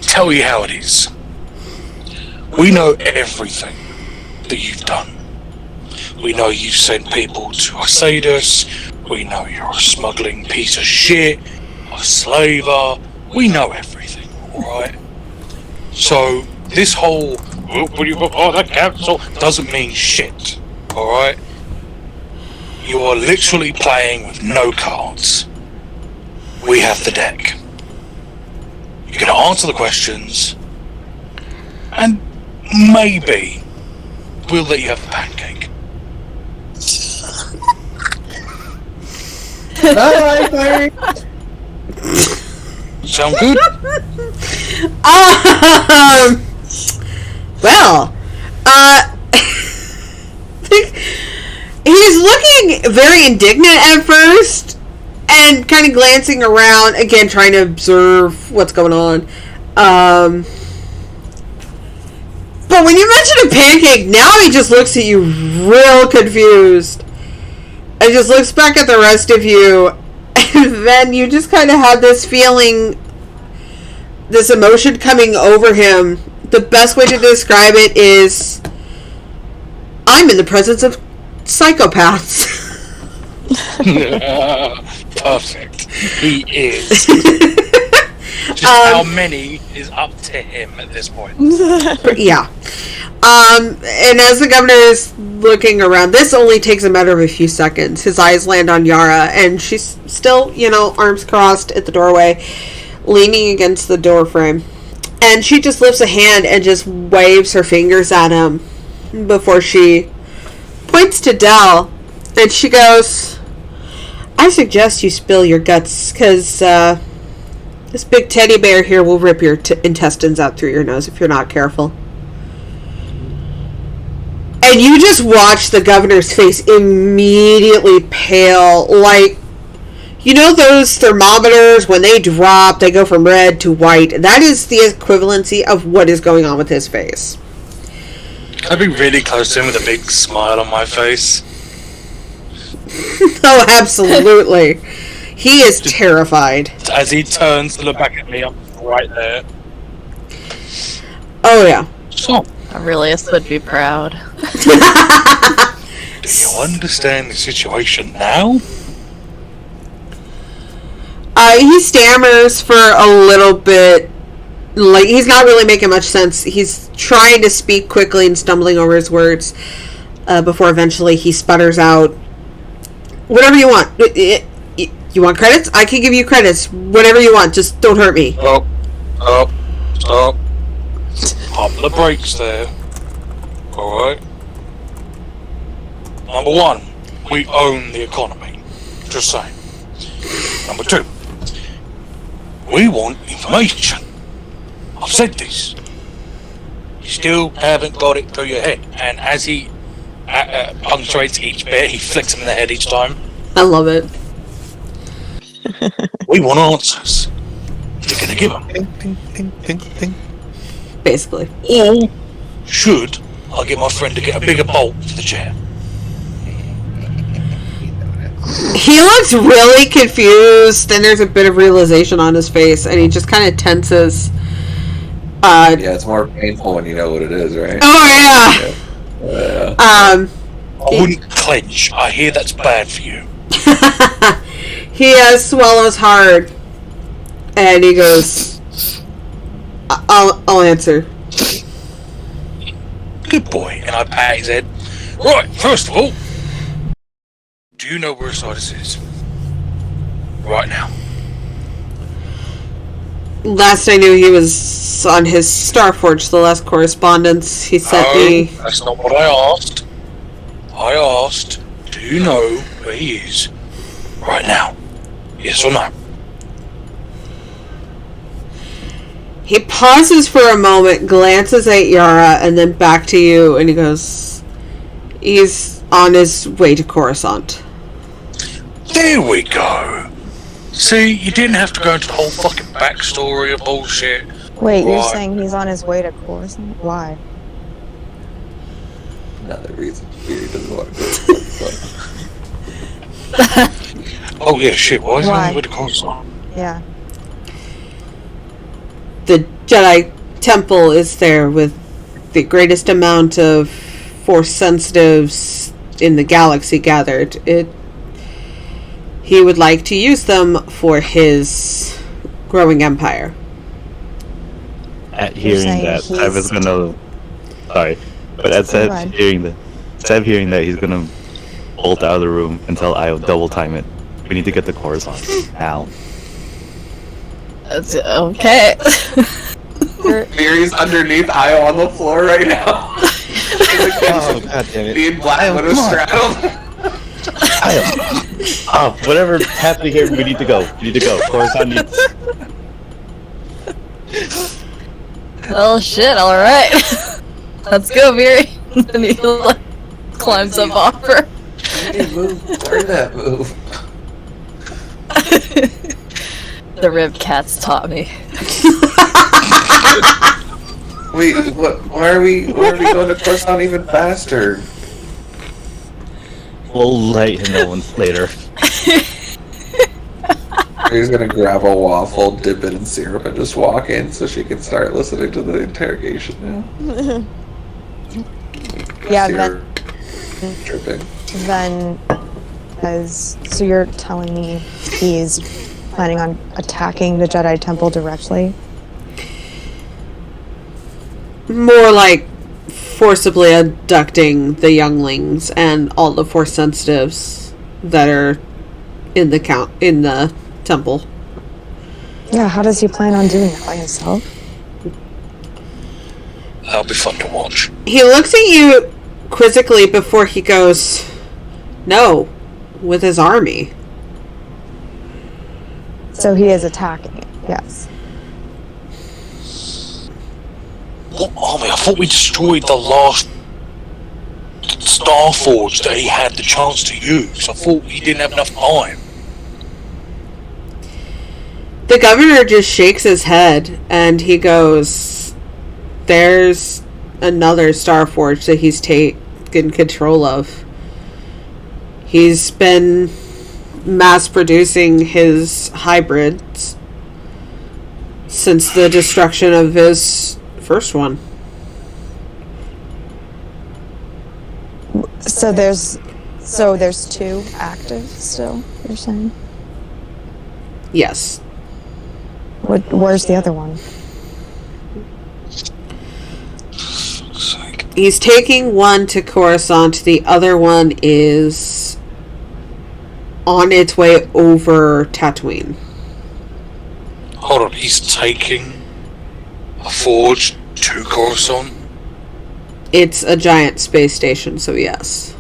tell you how it is. We know everything that you've done. We know you've sent people to Isaidus. We know you're a smuggling piece of shit, a slaver. We know everything, alright? So, this whole, we'll put you before the council, doesn't mean shit, alright? You are literally playing with no cards. We have the deck. You're going to answer the questions, and maybe we'll let you have the pancake. Alright, Larry. Sound good? Well, he's looking very indignant at first, and kind of glancing around, again, trying to observe what's going on. But when you mention a pancake, now he just looks at you real confused. And just looks back at the rest of you. And then you just kind of have this feeling, this emotion coming over him. The best way to describe it is, I'm in the presence of psychopaths. Perfect. He is. Just how many is up to him at this point? Yeah. And as the governor is looking around, this only takes a matter of a few seconds. His eyes land on Yara, and she's still, arms crossed at the doorway, leaning against the door frame. And she just lifts a hand and just waves her fingers at him before she points to Del, and she goes, I suggest you spill your guts, because this big teddy bear here will rip your intestines out through your nose if you're not careful. And you just watch the governor's face immediately pale, like, those thermometers, when they drop, they go from red to white. That is the equivalency of what is going on with his face. I'd be really close to him with a big smile on my face. Oh, absolutely. He is terrified. As he turns to look back at me, I'm right there. Oh, yeah. So, Aurelius would be proud. do you understand the situation now? He stammers for a little bit. Like, he's not really making much sense. He's trying to speak quickly and stumbling over his words before eventually he sputters out, whatever you want. You want credits? I can give you credits. Whatever you want. Just don't hurt me. Stop. Pump the brakes there. Alright. Number one, we own the economy. Just saying. Number two, we want information. I've said this. You still haven't got it through your head. And as he punctuates each bit, he flicks him in the head each time. I love it. We want answers. You're gonna give them. Ding, ding, ding, ding. Basically. Or should I get my friend to get a bigger bolt for the chair? He looks really confused, then there's a bit of realization on his face, and he just kind of tenses. Yeah, it's more painful when you know what it is, right? Oh, yeah. Yeah. I wouldn't clench. I hear that's bad for you. He swallows hard, and he goes, I'll answer. Good boy. And I pat his head. Right, first of all, do you know where Isaidus is? Right now. Last I knew, he was on his Starforge, the last correspondence he sent me. That's not what I asked. I asked, do you know where he is? Right now. Yes or no? He pauses for a moment, glances at Yara, and then back to you, and he goes, he's on his way to Coruscant. There we go. See, you didn't have to go into the whole fucking backstory of bullshit. Wait, you're Right. saying he's on his way to Coruscant? Why? Another reason Fury doesn't want to go to Coruscant. Oh yeah, shit, why is he on Why? his way to Coruscant? Yeah. The Jedi Temple is there with the greatest amount of Force sensitives in the galaxy gathered. He would like to use them for his growing empire. At You're hearing saying that, I he's- was gonna. Sorry, but at Go ahead. instead of hearing that, he's gonna bolt out of the room until I'll double time it. We need to get the Coruscant now. That's okay. Fury's underneath Io on the floor right now. Oh god damn it! Me and Black Widow straddled. Oh, whatever's happening here, we need to go. We need to go. Coruscant needs. Oh shit, alright. Let's go, Viri. And he like, climbs up off her. Hey, move. Learn that move. The rib cats taught me. Wait, what? Why are we going to Coruscant even faster? We'll let him know later. He's gonna grab a waffle, dip it in syrup, and just walk in so she can start listening to the interrogation now. Yeah, Syrup dripping. then so you're telling me he's planning on attacking the Jedi Temple directly? More like forcibly abducting the younglings and all the Force sensitives that are in the temple. Yeah, how does he plan on doing it by himself? That'll be fun to watch. He looks at you quizzically before he goes, "No," with his army. So he is attacking it, yes. What army? I thought we destroyed the last Starforge that he had the chance to use. I thought he didn't have enough time. The governor just shakes his head and he goes, "There's another Starforge that he's taken control of. He's been mass producing his hybrids since the destruction of his first one." So there's two active still, you're saying? Yes. Where's the other one? He's taking one to Coruscant. The other one is on its way over Tatooine. Hold on, he's taking a forge to Coruscant? It's a giant space station, so yes.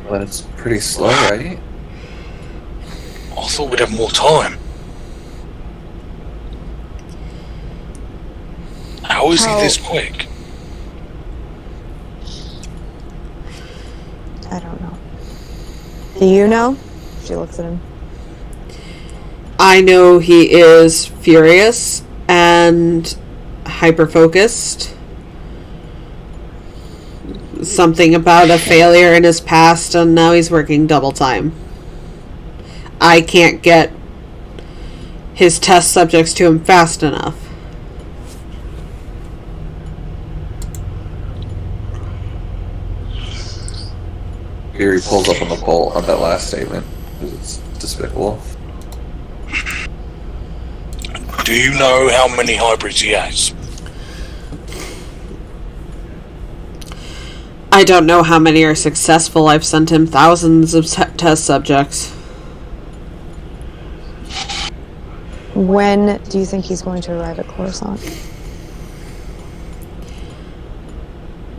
Well, that's pretty slow, right? I thought we'd have more time. How is he this quick? I don't know. Do you know? She looks at him. I know he is furious and hyper-focused. Something about a failure in his past, and now he's working double time. I can't get his test subjects to him fast enough. Gary pulls up on the poll on that last statement. It's despicable. Do you know how many hybrids he has? I don't know how many are successful. I've sent him thousands of test subjects. When do you think he's going to arrive at Coruscant?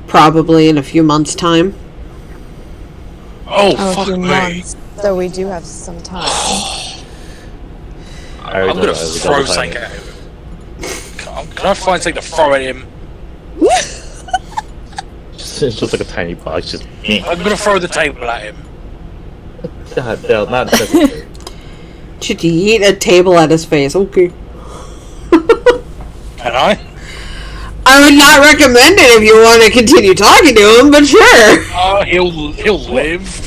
Probably in a few months' time. Oh, A fuck few me. months. So we do have some time. I'm gonna throw something at him. Can I find something to throw at him? It's just like a tiny box. Just. I'm gonna throw the table at him. God, no, not necessary. Should you eat a table at his face? Okay. Can I? I would not recommend it if you want to continue talking to him, but sure. Oh, he'll live.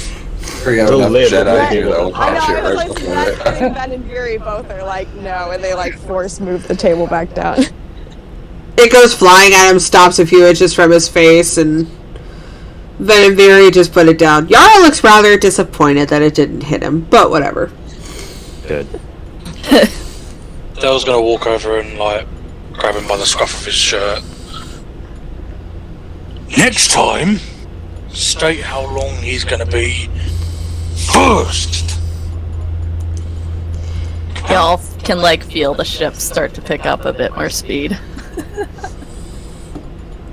We got enough live. Jedi here that will I catch it know, I right was before like, it. Ben and Fury both are like, no, and they like force move the table back down. It goes flying at him, stops a few inches from his face, and Ben and Veery just put it down. Yara looks rather disappointed that it didn't hit him, but whatever. Good. Dell's gonna walk over and like grab him by the scruff of his shirt. Next time, state how long he's gonna be first. Y'all can like feel the ship start to pick up a bit more speed.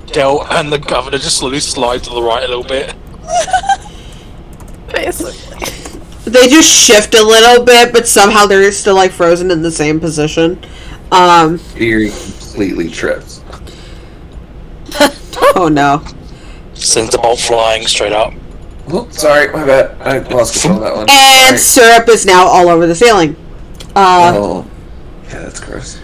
Dell and the governor just slowly slide to the right a little bit. Basically. They just shift a little bit, but somehow they're still like frozen in the same position. Gary completely trips. Oh no. Sends the bolt flying straight up. Oh, sorry, my bad. I lost control of that one. And Sorry. syrup is now all over the ceiling. Oh, yeah, that's gross.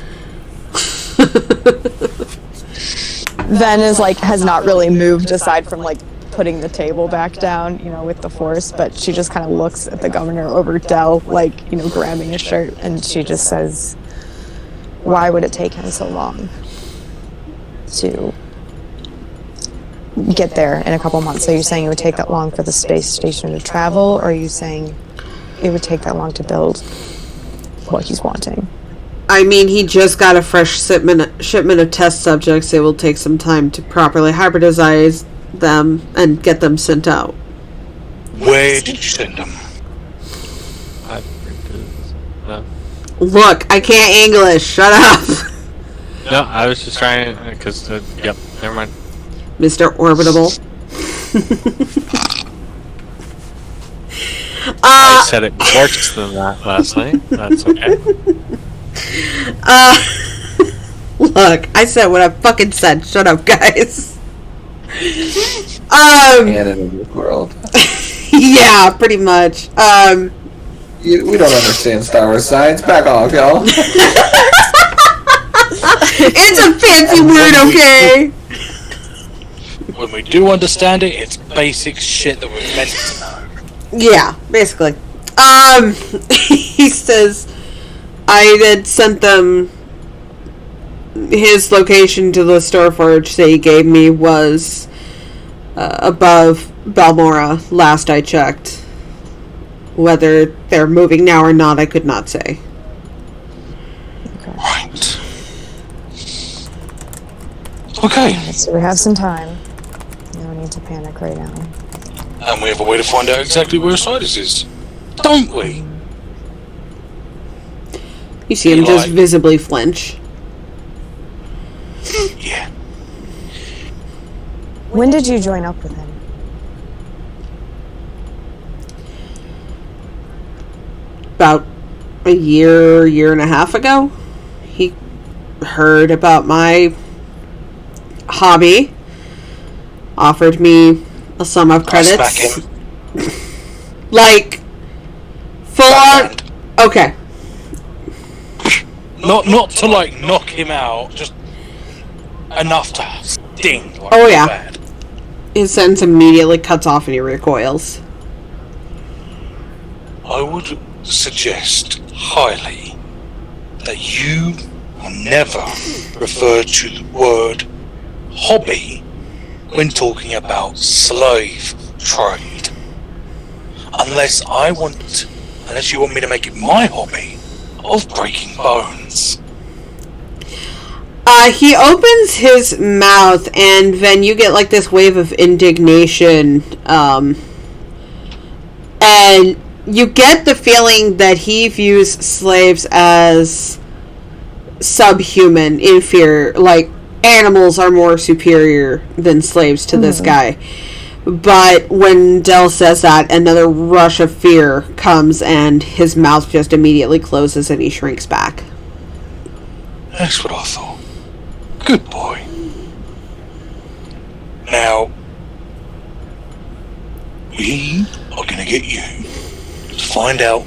Ven is like has not really moved aside from like putting the table back down, you know, with the force, but she just kind of looks at the governor over Dell, like, you know, grabbing his shirt, and she just says, "Why would it take him so long to get there in a couple months? Are you saying it would take that long for the space station to travel, or are you saying it would take that long to build what he's wanting?" I mean, he just got a fresh shipment of test subjects. It will take some time to properly hybridize them and get them sent out. Where did you send them? No. Look, I can't English. Shut up. No, I was just trying because yep, never mind. Mr. Orbitable. I said it worse than that last night. That's okay. Look, I said what I fucking said. Shut up, guys. And in a new world. Yeah, pretty much. We don't understand Star Wars science. Back off, y'all. It's a fancy word, okay? When we do understand it, it's basic shit that we're meant to know. Yeah, basically. He says I had sent them his location to the Storeforge that he gave me was above Balmora last I checked. Whether they're moving now or not, I could not say. Right. Okay. So we have some time. No need to panic right now. And we have a way to find out exactly where Isaidus is. Don't we? You see him just visibly flinch. Yeah. When did you join up with him? About a year and a half ago. He heard about my hobby, offered me a sum of credits. Like, full on. Okay. Not to like knock him out, just enough to sting. Like, Oh, yeah. bad. His sentence immediately cuts off and he recoils. I would suggest highly that you never refer to the word hobby when talking about slave trade. Unless you want me to make it my hobby of breaking bones. He opens his mouth, and then you get like this wave of indignation, and you get the feeling that he views slaves as subhuman, inferior, like animals are more superior than slaves to this guy. But when Dell says that, another rush of fear comes, and his mouth just immediately closes and he shrinks back. That's what I thought. Good boy. Now, we are going to get you to find out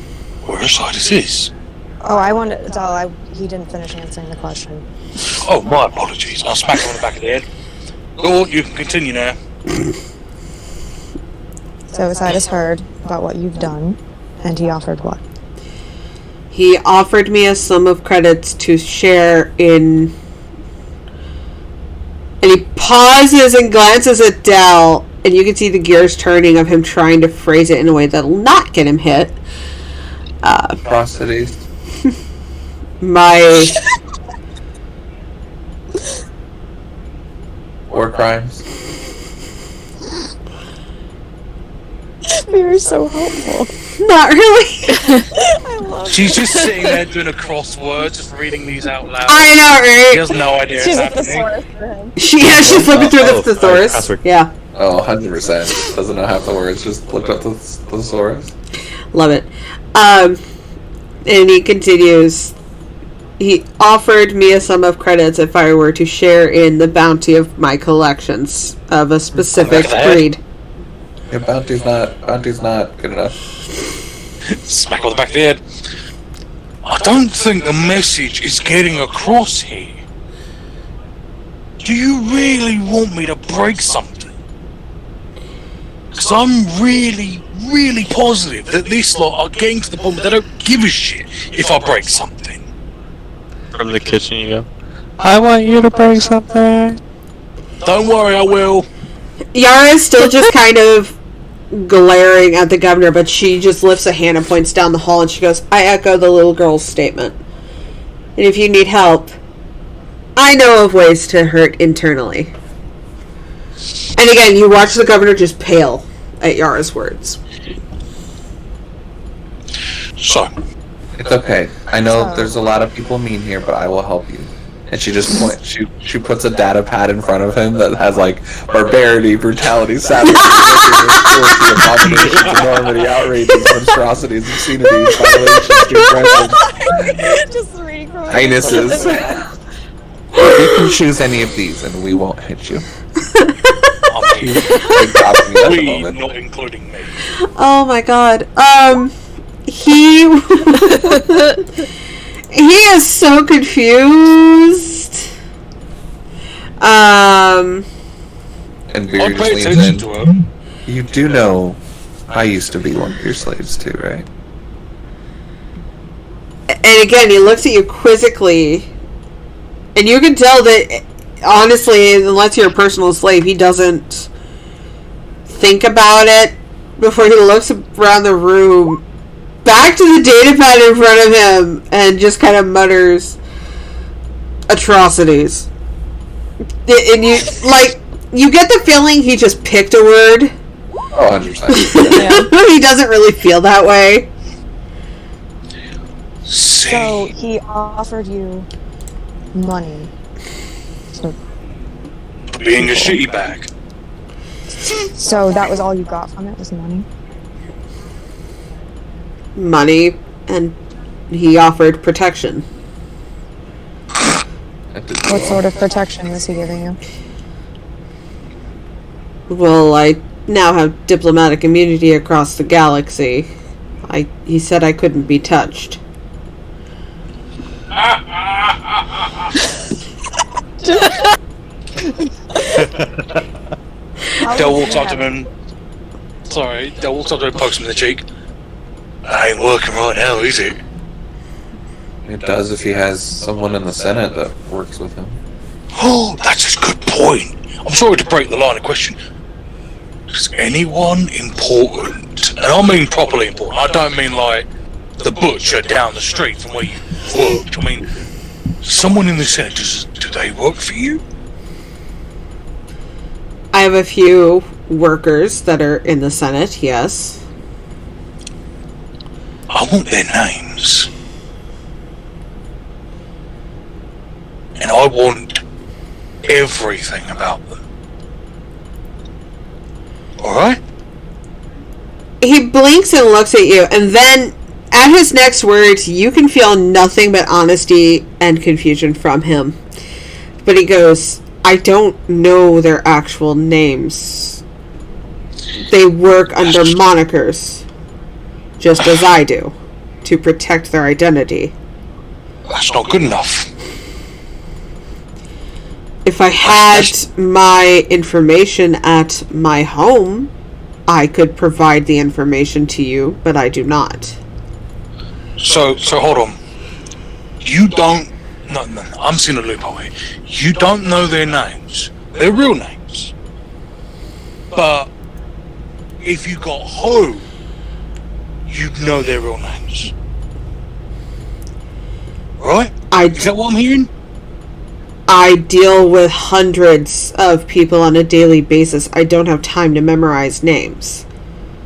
where Isaidus is. Oh, I wanted. He didn't finish answering the question. Oh, my apologies. I'll smack him on the back of the head. Go on, you can continue now. So Isaidus heard about what you've done, and he offered what? He offered me a sum of credits to share in... And he pauses and glances at Dell, and you can see the gears turning of him trying to phrase it in a way that'll not get him hit. Atrocities. My... War crimes. We were so hopeful. Not really. I love She's just sitting there doing a crossword, just reading these out loud. I know, She right? has no idea She's what's like the happening. source for him. She's flipping through the thesaurus. crossword. Yeah, Oh, 100%. Doesn't know half the words. Just looked up the thesaurus. love it. And he continues. He offered me a sum of credits if I were to share in the bounty of my collections of a specific Back of the head. breed. Your bounty's not good enough. Smack on the back of the head. I don't think the message is getting across here. Do you really want me to break something? Because I'm really, really positive that this lot are getting to the point where they don't give a shit if I break something. From the kitchen you go, I want you to break something. Don't worry, I will. Yara's still just kind of glaring at the governor, but she just lifts a hand and points down the hall and she goes, I echo the little girl's statement. And if you need help, I know of ways to hurt internally. And again, you watch the governor just pale at Yara's words. So, It's okay. I know there's a lot of people mean here, but I will help you. And she just points. She puts a data pad in front of him that has like barbarity, brutality, savagery, cruelty, abominations, enormity, outrages, monstrosities, obscenities, violations, transgressions, Just reading from it. highnesses. You can choose any of these, and we won't hit you. I mean, Big top of me at the we, moment. not including me. Oh my god. He he is so confused. And Beer I'd just pay leans attention in. to her. You do know, I used to be one of your slaves too, right? And again, he looks at you quizzically. And you can tell that, honestly, unless you're a personal slave, he doesn't think about it before he looks around the room, back to the data pad in front of him, and just kind of mutters atrocities. And you, like, you get the feeling he just picked a word. Oh, 100%. He doesn't really feel that way. See, So he offered you money. So, being a shitty bag. so that was all you got from it, was money? Money, and he offered protection. What sort of protection was he giving you? Well, I now have diplomatic immunity across the galaxy. He said I couldn't be touched. Del walks up to him. Sorry, Del walks up to him and pokes him in the cheek. That ain't working right now, is it? It does if he has someone in the Senate that works with him. Oh, that's a good point. I'm sorry to break the line of question. Is anyone important? And I mean properly important. I don't mean like the butcher down the street from where you worked. I mean, someone in the Senate, do they work for you? I have a few workers that are in the Senate, yes. I want their names. And I want everything about them. Alright? He blinks and looks at you, and then at his next words, you can feel nothing but honesty and confusion from him. But he goes, I don't know their actual names. They work under monikers, just as I do, to protect their identity. That's not good enough. If I had my information at my home, I could provide the information to you, but I do not. So hold on. You don't... No, I'm seeing a loophole here. You don't know their names. Their real names. But if you got home, you'd know their real names. Right? Is that what I'm hearing? I deal with hundreds of people on a daily basis. I don't have time to memorize names.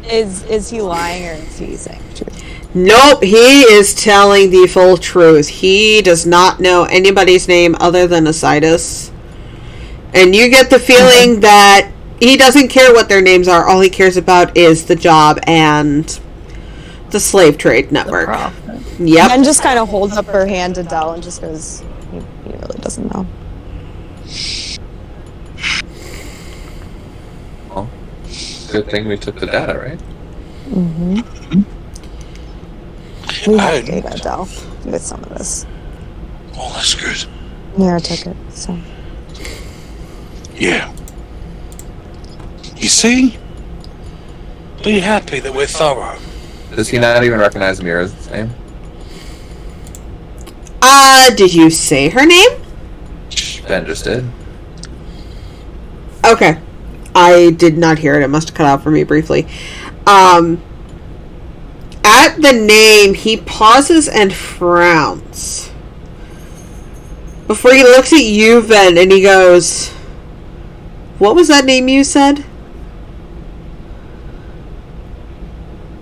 Is he lying or is he saying the truth? Nope, he is telling the full truth. He does not know anybody's name other than Isaidus. And you get the feeling that he doesn't care what their names are. All he cares about is the job and the slave trade network. Yep. And just kind of holds up her hand to Dell and just goes, he really doesn't know. Well, good thing we took the data, right? We have And- data, though, with some of this. Oh, that's good. Mira took it, so. Yeah. You see? Be happy that we're thorough. Does he not even recognize Mira's name? Did you say her name? Ben just did. Okay. I did not hear it. It must have cut out for me briefly. At the name, he pauses and frowns. Before he looks at you, Ven, and he goes, "What was that name you said?"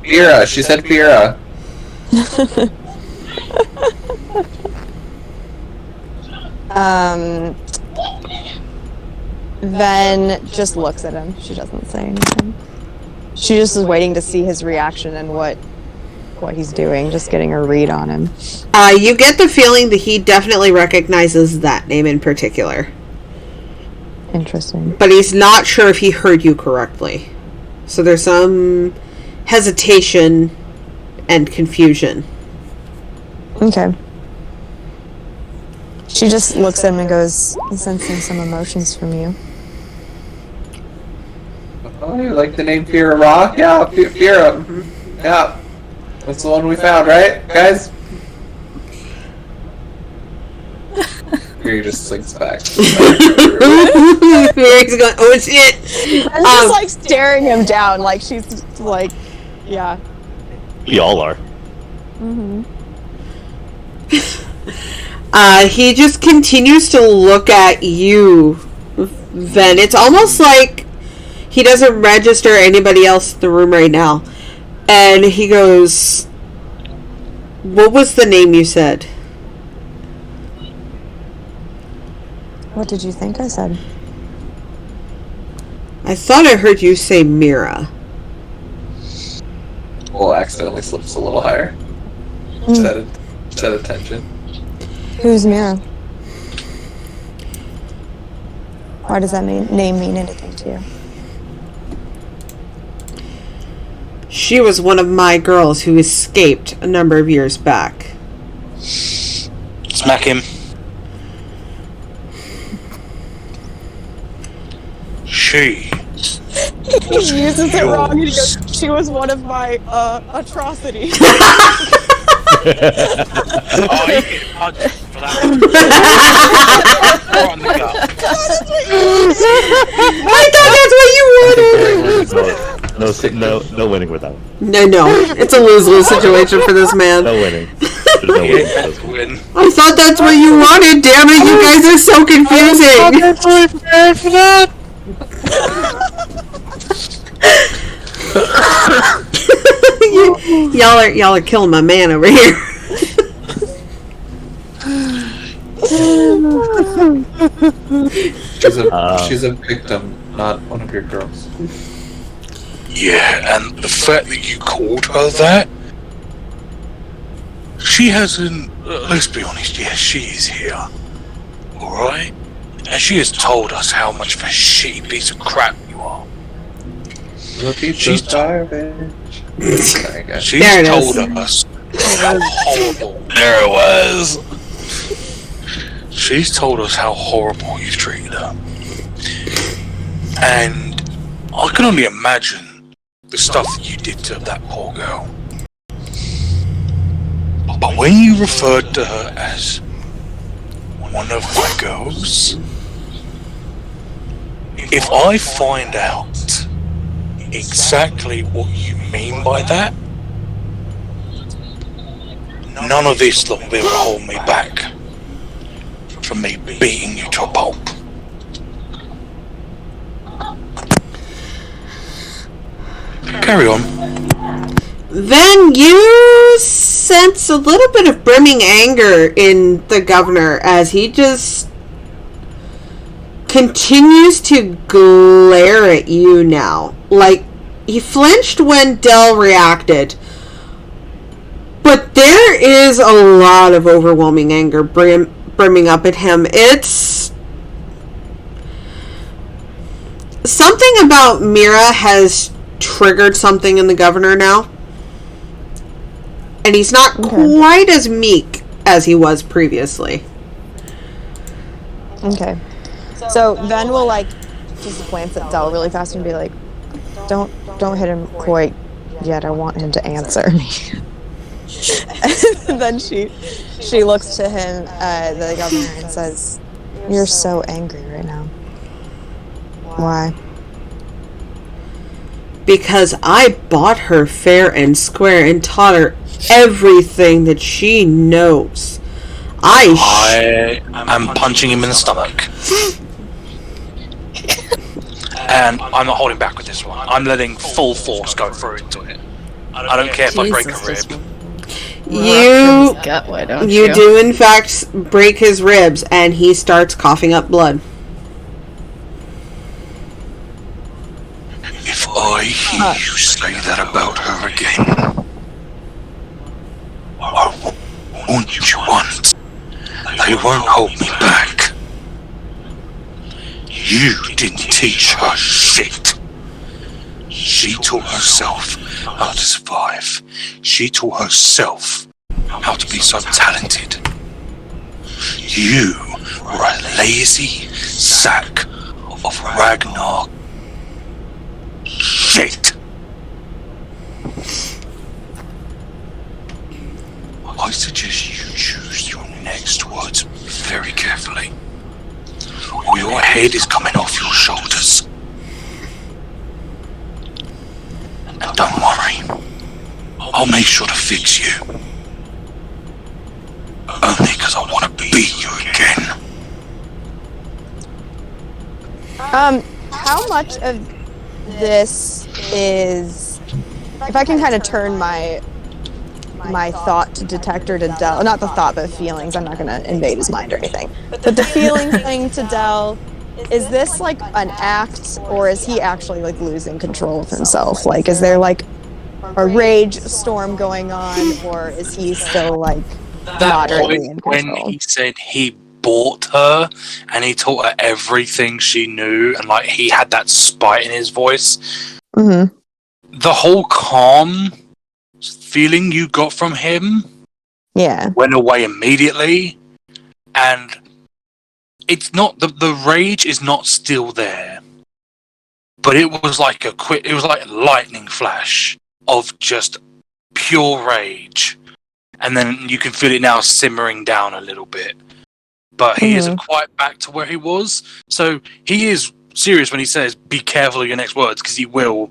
Fira. She said Fira. Ven just looks at him. She doesn't say anything. She just is waiting to see his reaction and what he's doing, just getting a read on him. You get the feeling that he definitely recognizes that name in particular. Interesting. But he's not sure if he heard you correctly. So there's some hesitation and confusion. Okay. She just looks at him and goes, "I'm sensing some emotions from you." Oh, you like the name Fira Rock? Yeah, Fira. Yeah. That's the one we found, right, guys? Fira just slinks back. He's going, "Oh shit!" I'm just like staring him down, like she's like, yeah. We all are. He just continues to look at you, Ven. It's almost like he doesn't register anybody else in the room right now. And he goes, "What was the name you said?" What did you think I said? "I thought I heard you say Mira." Well, accidentally slips a little higher. Set attention. Who's Mira? Why does that name mean anything to you? "She was one of my girls who escaped a number of years back." Smack him. She. He uses it wrong and he goes, "She was one of my atrocities." Oh, you get punched for that. Right on the gut. I thought that's what you wanted! No winning with that one. No. It's a lose-lose situation for this man. No winning. There's no winning with Yeah, this one. win. I thought that's what you wanted, damn it! You guys are so confusing! Y'all are killing my man over here. She's a victim, not one of your girls. Yeah, and the fact that you called her that, she hasn't. Let's be honest. Yes, she is here. All right, and she has told us how much of a shitty piece of crap you are. She's garbage. Sorry, guys. She's There it told is. us how horrible. There it was. She's told us how horrible you've treated her, and I can only imagine the stuff that you did to that poor girl. But when you referred to her as one of my girls, if I find out exactly what you mean by that, none of this will be able to hold me back from me beating you to a pulp. Carry on. Then you sense a little bit of brimming anger in the governor as he just continues to glare at you now. Like, he flinched when Del reacted, but there is a lot of overwhelming anger brimming up at him. It's something about Mira has triggered something in the governor now. And he's not quite as meek as he was previously. Okay. So Ven will like just glance at Del really fast and be like, Don't hit him quite yet. I want him to answer me." And then she looks to him, the governor, and says, "You're so angry right now. Why?" Because I bought her fair and square and taught her everything that she knows. I am punching him in the stomach. And I'm not holding back with this one. I'm letting full force go through into it. I don't care if I break a rib. You do in fact break his ribs, and he starts coughing up blood. If I hear you say that about her again, I want you once. They won't hold me back. You didn't teach her shit. She taught herself how to survive. She taught herself how to be so talented. You were a lazy sack of Ragnar shit. I suggest you choose your next words very carefully, or your head is coming off your shoulders. And don't worry, I'll make sure to fix you. Only because I want to beat you again. How much of this is, if I can kind of turn my thought detector to Del, not the thought but feelings, I'm not going to invade his mind or anything, but the feelings thing to Del, is this like an act, or is he actually like losing control of himself? Like, is there like a rage storm going on, or is he still like moderately in control? When he said he bought her and he taught her everything she knew, and like he had that spite in his voice, the whole calm feeling you got from him went away immediately. And it's not, the rage is not still there, but it was like a lightning flash of just pure rage, and then you can feel it now simmering down a little bit, but he isn't quite back to where he was. So he is serious when he says be careful of your next words, because he will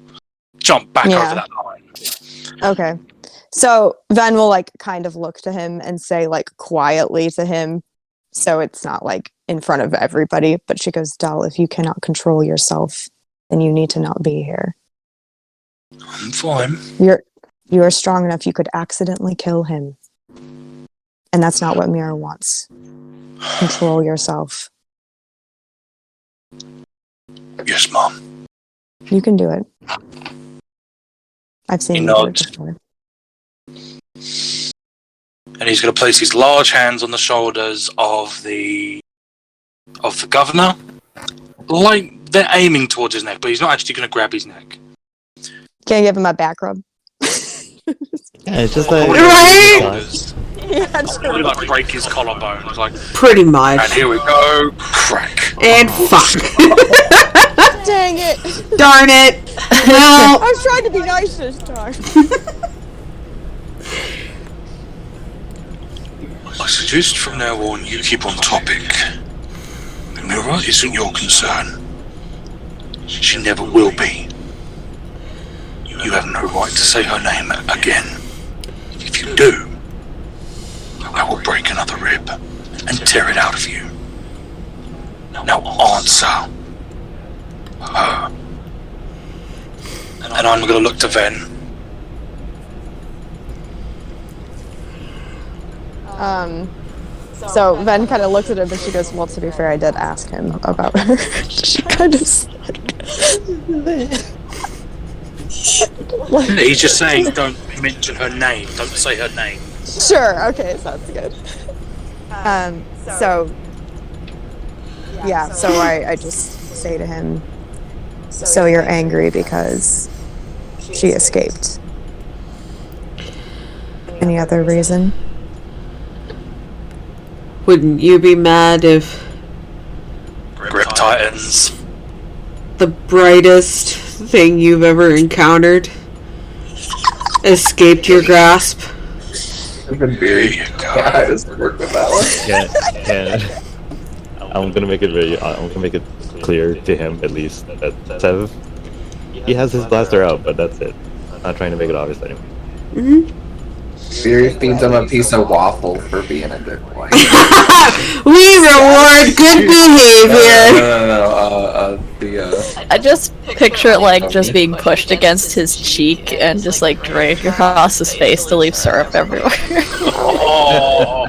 jump back over that line. Okay, so Ven will like kind of look to him and say like quietly to him, so it's not like in front of everybody, but she goes, "Del, if you cannot control yourself, then you need to not be here. I'm fine. You're strong enough, you could accidentally kill him. And that's not what Mira wants. Control yourself." Yes, Mom. You can do it. I've seen you do it before. And he's going to place his large hands on the shoulders of the governor, like they're aiming towards his neck, but he's not actually going to grab his neck. Can you give him a back rub? It's just like Probably like break his collarbone. It's like pretty much. And here we go, crack. And fuck. Dang it! Darn it! Well, I was trying to be nice this time. I suggest from now on you keep on topic. Mira isn't your concern. She never will be. You have no right to say her name again. If you do, I will break another rib and tear it out of you. Now answer her. And I'm going to look to Ven. So Ven kind of looks at him and she goes, "Well, to be fair, I did ask him about her." She kind of He's just saying don't mention her name. Don't say her name. Sure, okay, sounds good. So I just say to him, "So you're angry because she escaped. Any other reason? Wouldn't you be mad if Grip Titans. the brightest thing you've ever encountered escaped your grasp? I've been very. Yeah, I just worked with that one. Yeah. I'm gonna make it clear to him at least that Sev, he has his blaster out, but that's it. I'm not trying to make it obvious anymore. Fury feeds him a piece of waffle for being a good boy. We reward good behavior. No. I just picture it like just being pushed against his cheek and just like draped across his face to leave syrup everywhere. Oh,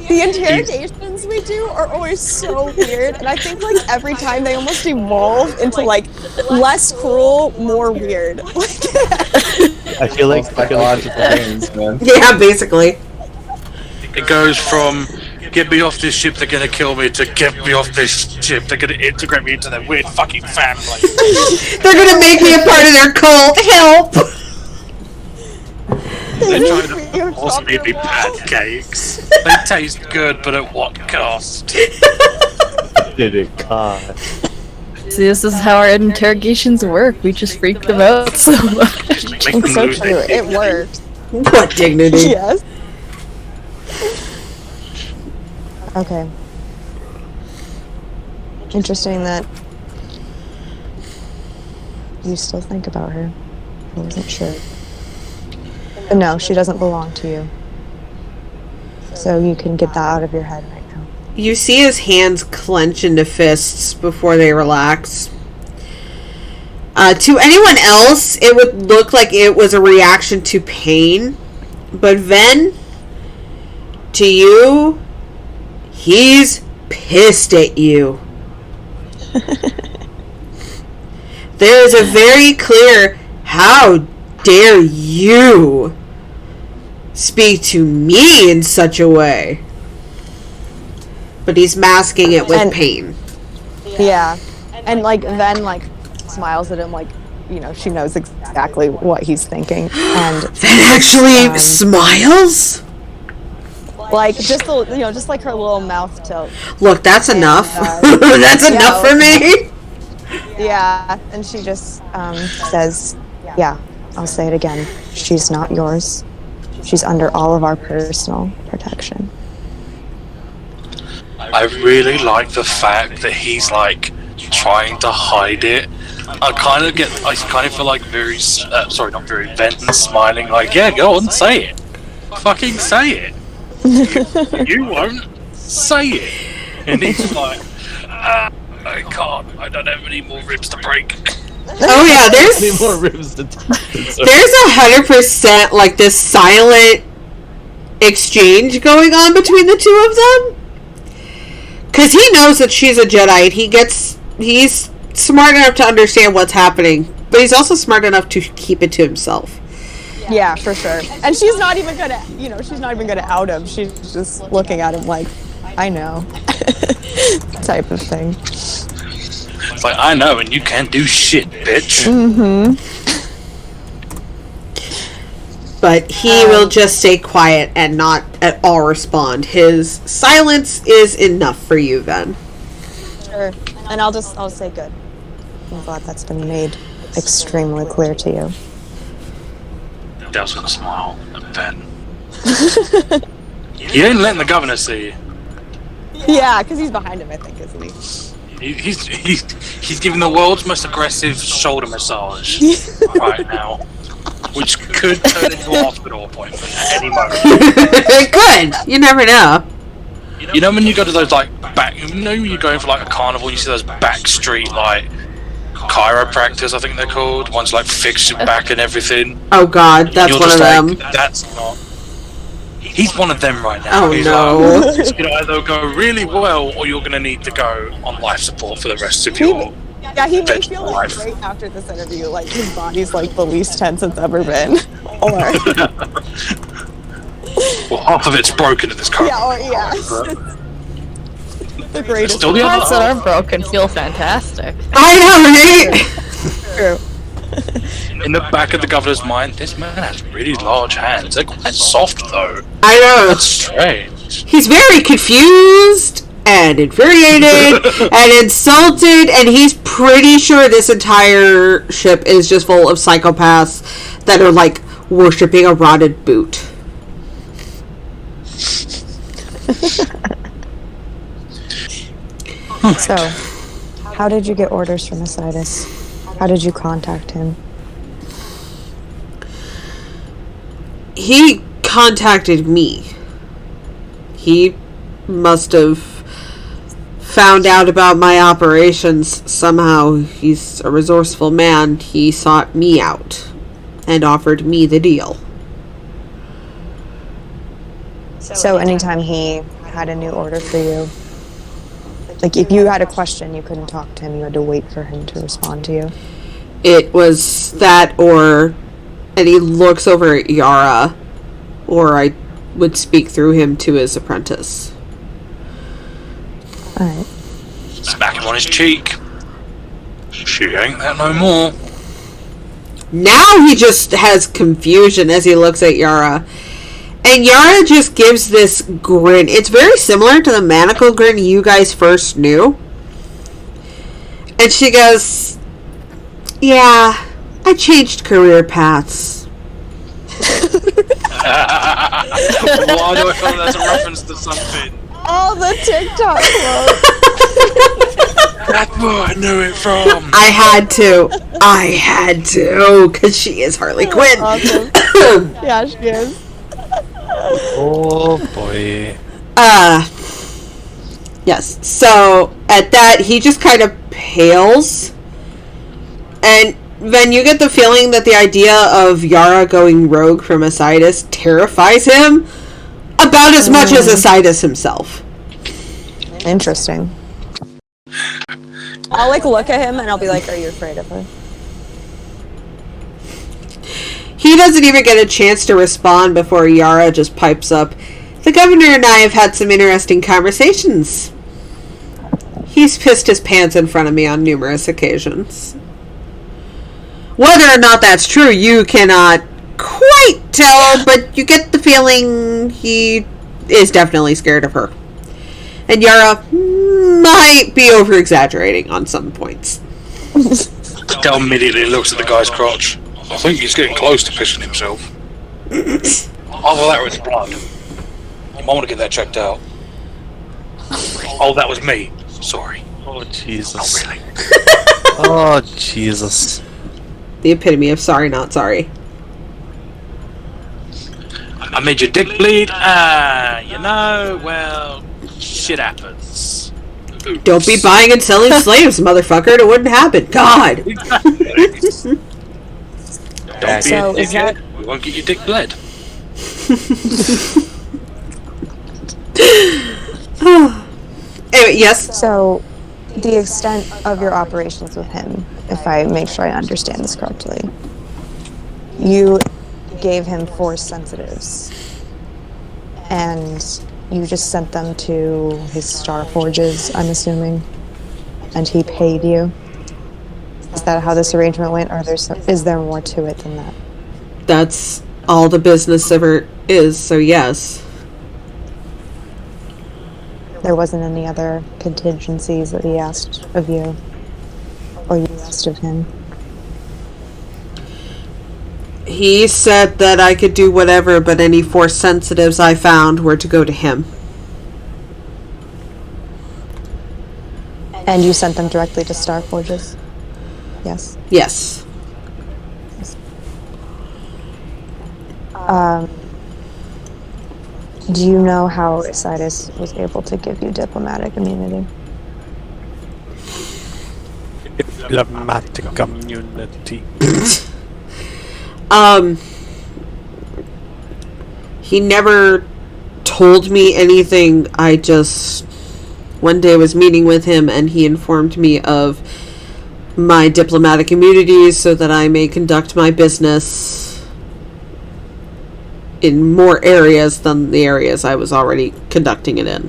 The interrogations we do are always so weird, and I think like every time they almost evolve into like less cruel, more weird. I feel like Psychological things, man. Yeah, basically. it goes from get me off this ship, they're gonna kill me, to get me off this ship, they're gonna integrate me into their weird fucking family. They're gonna make me a part of their cult. Help! They're trying to force me to be pancakes. They taste good, but at what cost? did it cost? See, this is how our interrogations work. We just freak them out so much. Make them It's so lose true. their It dignity. worked. What dignity? Yes. Okay. Interesting that you still think about her. I wasn't sure. But no, she doesn't belong to you. So you can get that out of your head right now. You see his hands clench into fists before they relax. To anyone else, it would look like it was a reaction to pain. But Ven, to you, he's pissed at you. There is a very clear, how dare you speak to me in such a way? But he's masking it with pain. Yeah. And like then like smiles at him like, you know, she knows exactly what he's thinking. And That actually smiles? like just the, you know, just like her little mouth tilt. Look, that's enough. That's enough for me. Yeah, and she just says, yeah, I'll say it again. She's not yours. She's under all of our personal protection. I really like the fact that he's like trying to hide it. I kind of feel like Ven smiling like, yeah, go on, say it. Fucking say it. You won't say it. And he's like, I can't. I don't have any more ribs to break. Oh yeah, Need more ribs to there's 100% like this silent exchange going on between the two of them. Because he knows that she's a Jedi and he's smart enough to understand what's happening, but he's also smart enough to keep it to himself. Yeah, for sure. And she's not even gonna, you know, she's not even gonna out him. She's just looking at him like, I know. Type of thing. It's like, I know, and you can't do shit, bitch. Mm-hmm. But he will just stay quiet and not at all respond. His silence is enough for you, then. Sure. And I'll say good. I'm glad that's been made extremely clear to you. Dale's gonna smile at Ben. You ain't letting the governor see you. Yeah, because he's behind him, I think, isn't he? He's giving the world's most aggressive shoulder massage right now, which could turn into a hospital appointment at any moment. It could. You never know. You know when you go to those like when you're going for like a carnival, and you see those back street like chiropractors, I think they're called, ones like fix your back and everything. Oh God, that's You're one of just them. like, that's not. He's one of them right now. Oh, He's no. like, it's gonna either go really well, or you're gonna need to go on life support for the rest of your. Yeah, he may vegetable feel like life. great after this interview. Like his body's like the least tense it's ever been. Or Well, half of it's broken at this current. yeah. The greatest. Still the other Parts that half. are broken feel fantastic. I know, right? True. in the back of the governor's mind, this man has really large hands. They're quite soft, though. I know. That's strange. He's very confused and infuriated and insulted, and he's pretty sure this entire ship is just full of psychopaths that are like worshipping a rotted boot. So, how did you get orders from Isaidus? How did you contact him? He contacted me. He must have found out about my operations somehow. He's a resourceful man. He sought me out and offered me the deal. So anytime he had a new order for you, like if you had a question, you couldn't talk to him, you had to wait for him to respond to you? It was that, or... And he looks over at Yara, or I would speak through him to his apprentice. Alright. Smack him on his cheek. She ain't that no more. Now he just has confusion as he looks at Yara. And Yara just gives this grin. It's very similar to the manacle grin you guys first knew. And she goes, yeah, I changed career paths. Why do I feel that's a reference to something? Oh, the TikTok quote! That's where I knew it from. I had to, because she is Harley Quinn. Awesome. Yeah, she is. Oh boy. Yes. So at that, he just kind of pales, and then you get the feeling that the idea of Yara going rogue from Isaidus terrifies him about as much as Isaidus himself. Interesting. I'll like look at him and I'll be like, are you afraid of her? He doesn't even get a chance to respond before Yara just pipes up, the governor and I have had some interesting conversations. He's pissed his pants in front of me on numerous occasions. Whether or not that's true, you cannot quite tell, but you get the feeling he is definitely scared of her. And Yara might be over-exaggerating on some points. Del immediately looks at the guy's crotch. I think he's getting close to pissing himself. Either that or it's blood. You might want to get that checked out. Oh, that was me. Sorry. Oh Jesus. Oh, really? Oh Jesus. The epitome of sorry, not sorry. I made your dick bleed. Well, shit happens. Don't be buying and selling slaves, motherfucker. It wouldn't happen. God. Don't be So a is that- dickhead. We won't get your dick bled. Anyway, yes. So, the extent of your operations with him, if I make sure I understand this correctly, you gave him force sensitives, and you just sent them to his star forges, I'm assuming, and he paid you. Is that how this arrangement went, or is there more to it than that? That's all the business ever is, so yes. There wasn't any other contingencies that he asked of you, or you asked of him? He said that I could do whatever, but any force sensitives I found were to go to him. And you sent them directly to star forges? Yes. Yes. Do you know how Isaidus was able to give you diplomatic immunity? Diplomatic community. He never told me anything. I just one day was meeting with him and he informed me of my diplomatic immunities so that I may conduct my business in more areas than the areas I was already conducting it in.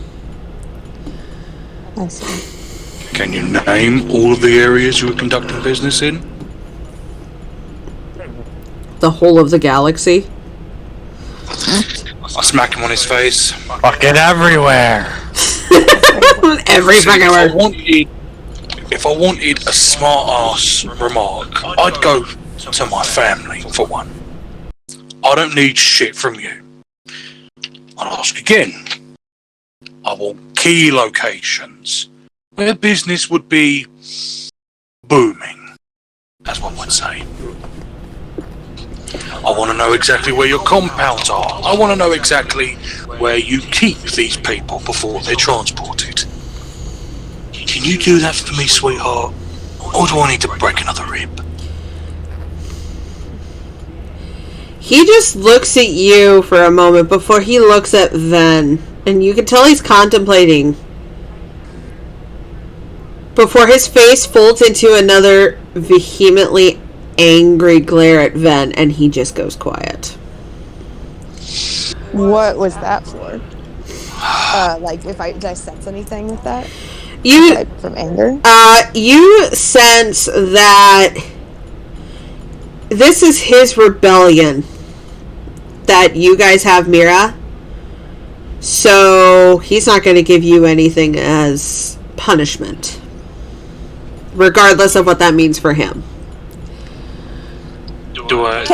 I see. Can you name all of the areas you were conducting business in? the whole of the galaxy? I smack him on his face. Fucking everywhere. Every fucking word. If I wanted a smart ass remark, I'd go to my family for one. I don't need shit from you. I'd ask again. I want key locations where business would be booming. That's what I'd say. I want to know exactly where your compounds are. I want to know exactly where you keep these people before they're transported. Can you do that for me, sweetheart? Or do I need to break another rib? He just looks at you for a moment before he looks at Ven. And you can tell he's contemplating. Before his face folds into another vehemently angry glare at Ven, and he just goes quiet. What was that for? Like, did I sense anything with that? You, Aside from anger? you sense that this is his rebellion. That you guys have Mira. So he's not going to give you anything as punishment. Regardless of what that means for him. Do I?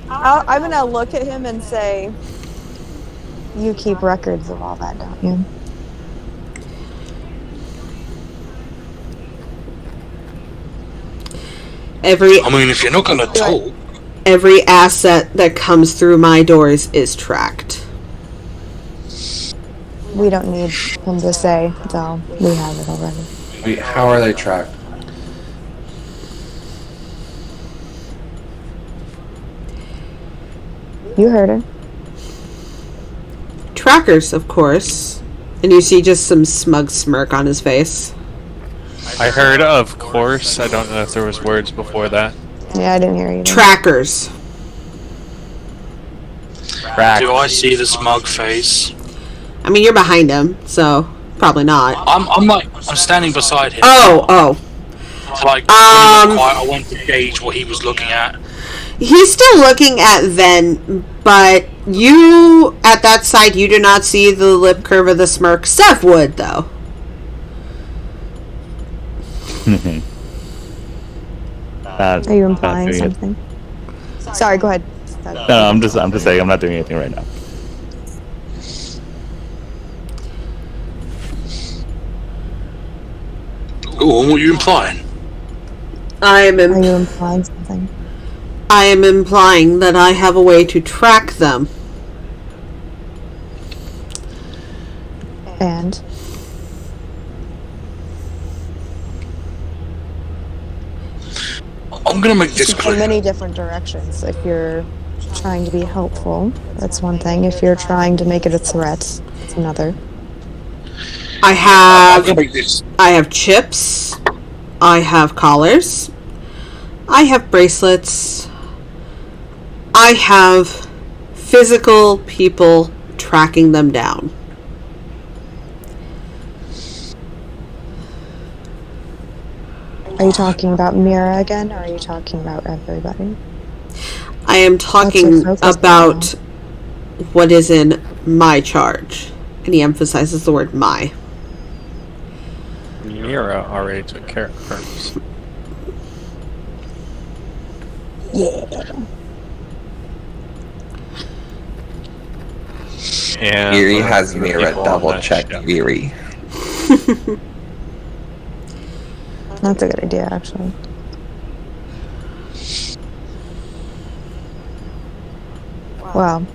I'm gonna look at him and say, you keep records of all that, don't you? I mean, if you're not gonna talk. Every asset that comes through my doors is tracked. We don't need him to say, though. We have it already. Wait, how are they tracked? You heard her. Trackers, of course. And you see just some smug smirk on his face. I heard of course. I don't know if there was words before that. Yeah, I didn't hear you. Trackers. Do I see the smug face? I mean, you're behind him, so probably not. I'm standing beside him. Oh. Like, when he went quiet, I went to gauge what he was looking at. He's still looking at Ven, but you, at that side, you do not see the lip curve of the smirk. Seth would, though. Are you implying something? Sorry, go ahead. No, I'm just saying I'm not doing anything right now. Oh, what are you implying? Are you implying something? I am implying that I have a way to track them. And? I'm gonna make this In clear. many different directions. If you're trying to be helpful, that's one thing. If you're trying to make it a threat, it's another. I I'm gonna make this. have chips. I have collars. I have bracelets. I have physical people tracking them down. Are you talking about Mira again, or are you talking about everybody? I am talking about what is in my charge. And he emphasizes the word my. Mira already took care of hers. Yeah. And Erie has Mira people on double that check ship. Erie. That's a good idea, actually. Well,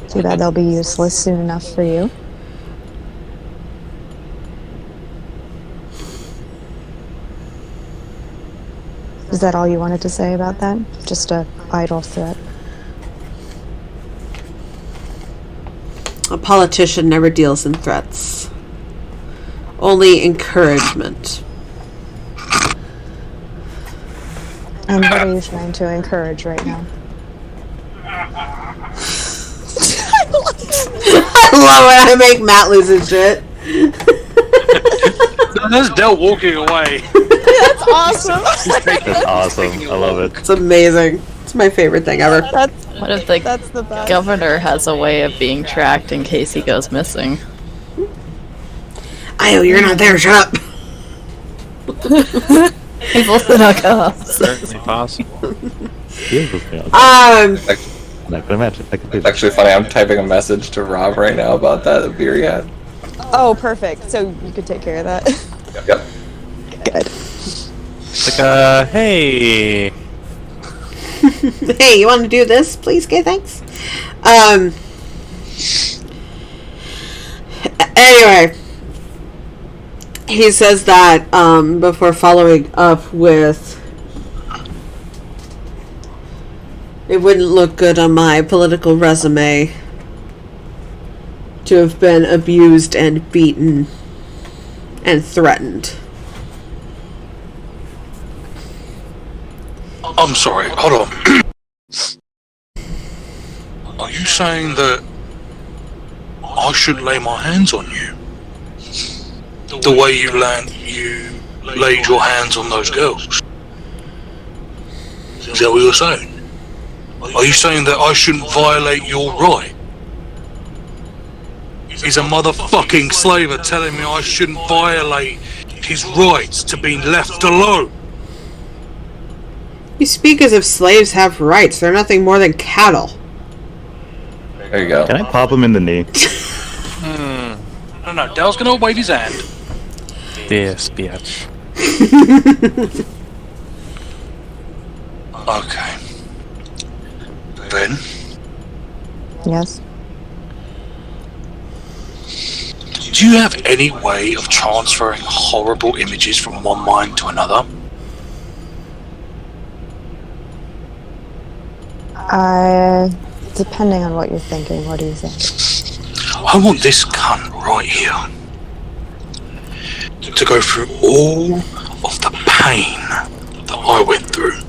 too bad they'll be useless soon enough for you. Is that all you wanted to say about that? Just a idle threat? A politician never deals in threats. Only encouragement. And what are you trying to encourage right now? I love when I make Matt lose his shit. There's Del walking away. That's awesome! That's awesome. I love it. It's amazing. It's my favorite thing ever. What if the That's the best. governor has a way of being tracked in case he goes missing? Io, you're not there. Shut up. People still not come. Certainly possible. He is listening. I'm not gonna match it. I can It's actually funny. I'm typing a message to Rob right now about that beer he had. Oh, perfect. So you could take care of that. Yep. Good. It's like, hey. Hey, you want to do this, please? Okay, thanks. Anyway, he says that before following up with, it wouldn't look good on my political resume to have been abused and beaten and threatened. I'm sorry, hold on. Are you saying that I should lay my hands on you? The way you laid your hands on those girls? Is that what you're saying? Are you saying that I shouldn't violate your right? Is a motherfucking slaver telling me I shouldn't violate his rights to be left alone? You speak as if slaves have rights. They're nothing more than cattle. There you go. Can I pop him in the knee? No, Dell's gonna wave his hand. This bitch. Okay. Then, Yes. do you have any way of transferring horrible images from one mind to another? Depending on what you're thinking, what do you think? I want this cunt right here to go through all of the pain that I went through.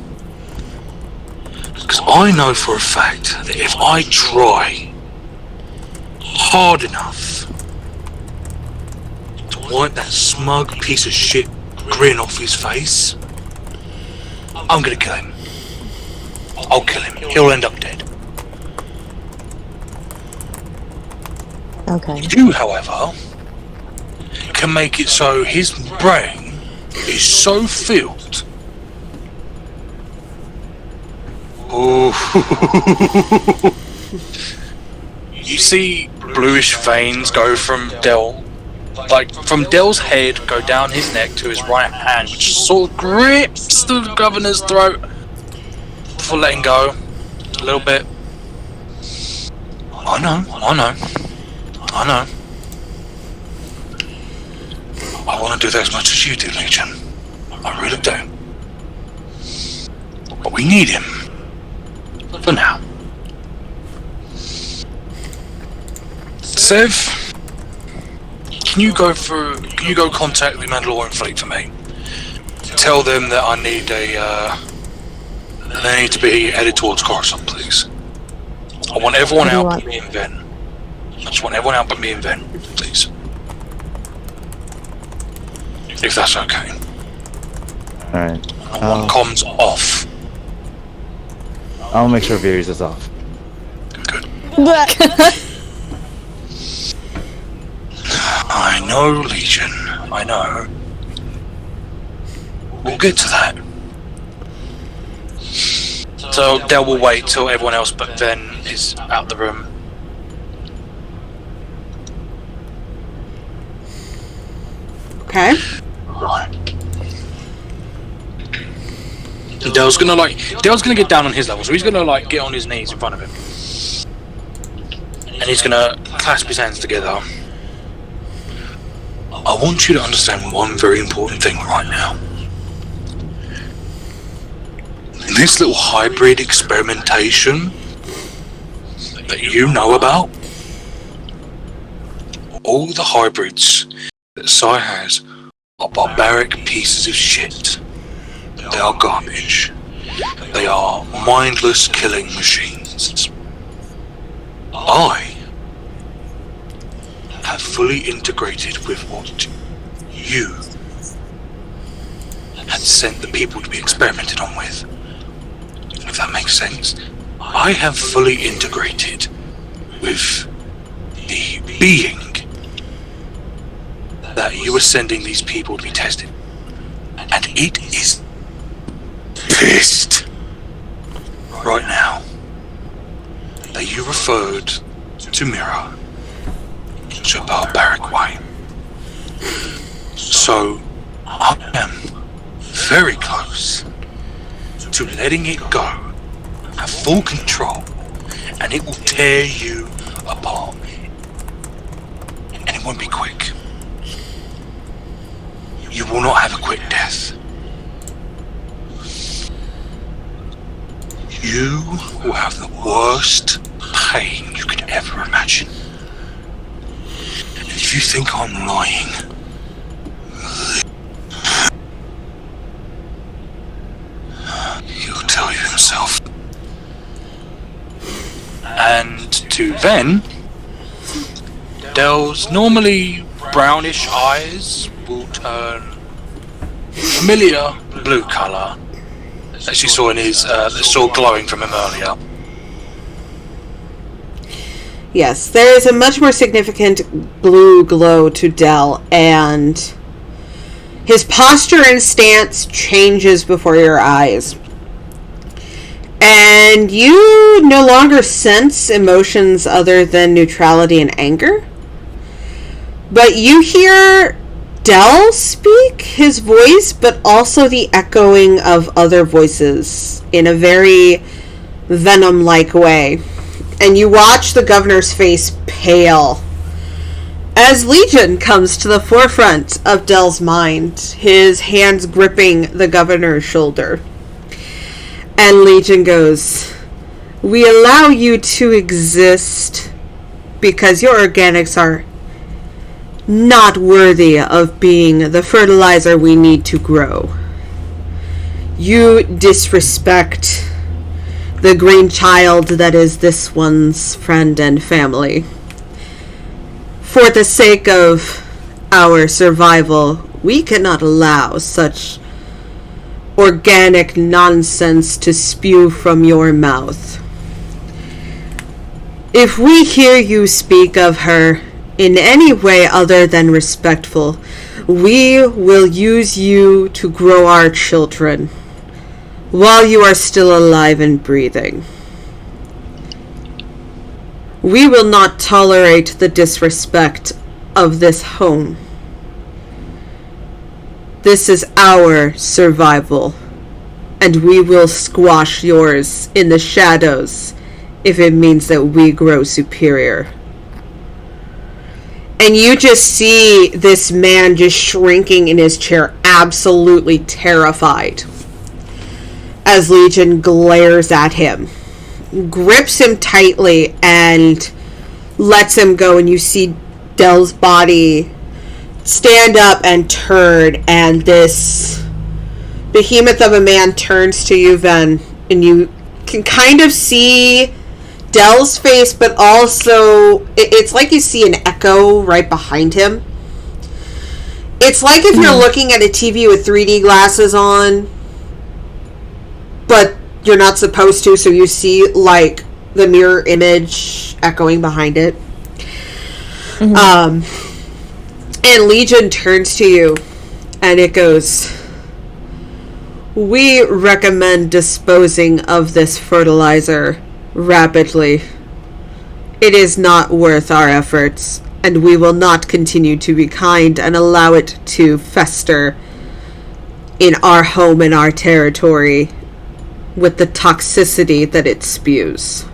Because I know for a fact that if I try hard enough to wipe that smug piece of shit grin off his face, I'm gonna kill him. I'll kill him. He'll end up dead. Okay. You, however, can make it so his brain is so filled. Oh. You see bluish veins go from Dell, like from Dell's head, go down his neck to his right hand, which sort of grips the governor's throat before letting go a little bit. I know. I want to do that as much as you do, Legion. I really do. But we need him. For now. Sev, can you go contact the Mandalorian fleet for me? Tell them that I need they need to be headed towards Coruscant, please. I want everyone out but me and Ven. I just want everyone out but me and Ven, please. If that's okay. Alright. I want comms off. I'll make sure Varys is off. Good. I know, Legion. I know. We'll get to that. So Del will wait till everyone else but Ven is out the room. Okay. Right. Dell's gonna get down on his level, so he's gonna get on his knees in front of him. And he's gonna clasp his hands together. I want you to understand one very important thing right now. This little hybrid experimentation that you know about, all the hybrids that Sai has are barbaric pieces of shit. They are garbage. They are mindless killing machines. I have fully integrated with what you had sent the people to be experimented on with. if that makes sense. I have fully integrated with the being that you are sending these people to be tested. And it is pissed right now that you referred to Mira in a barbaric way. So I am very close to letting it go, have full control, and it will tear you apart. And it won't be quick. You will not have a quick death. You will have the worst pain you could ever imagine. And if you think I'm lying, he'll tell you himself. And to then, Dell's normally brownish eyes will turn familiar blue colour, as you saw in his, that saw glowing from him earlier. Yes, there is a much more significant blue glow to Dell, and his posture and stance changes before your eyes. And you no longer sense emotions other than neutrality and anger. But you hear Dell speak, his voice, but also the echoing of other voices in a very venom-like way. And you watch the governor's face pale as Legion comes to the forefront of Dell's mind, his hands gripping the governor's shoulder. And Legion goes, "We allow you to exist because your organics are not worthy of being the fertilizer we need to grow. You disrespect the green child that is this one's friend and family. For the sake of our survival, we cannot allow such organic nonsense to spew from your mouth. If we hear you speak of her in any way other than respectful, we will use you to grow our children while you are still alive and breathing. We will not tolerate the disrespect of this home. This is our survival, and we will squash yours in the shadows if it means that we grow superior." And you just see this man just shrinking in his chair, absolutely terrified, as Legion glares at him, grips him tightly, and lets him go. And you see Dell's body stand up and turn, and this behemoth of a man turns to you, Ven, and you can kind of see Dell's face, but also it's like you see an echo right behind him. It's like if you're looking at a TV with 3D glasses on, but you're not supposed to, so you see like the mirror image echoing behind it. And Legion turns to you and it goes, "We recommend disposing of this fertilizer rapidly. It is not worth our efforts, and we will not continue to be kind and allow it to fester in our home and our territory with the toxicity that it spews."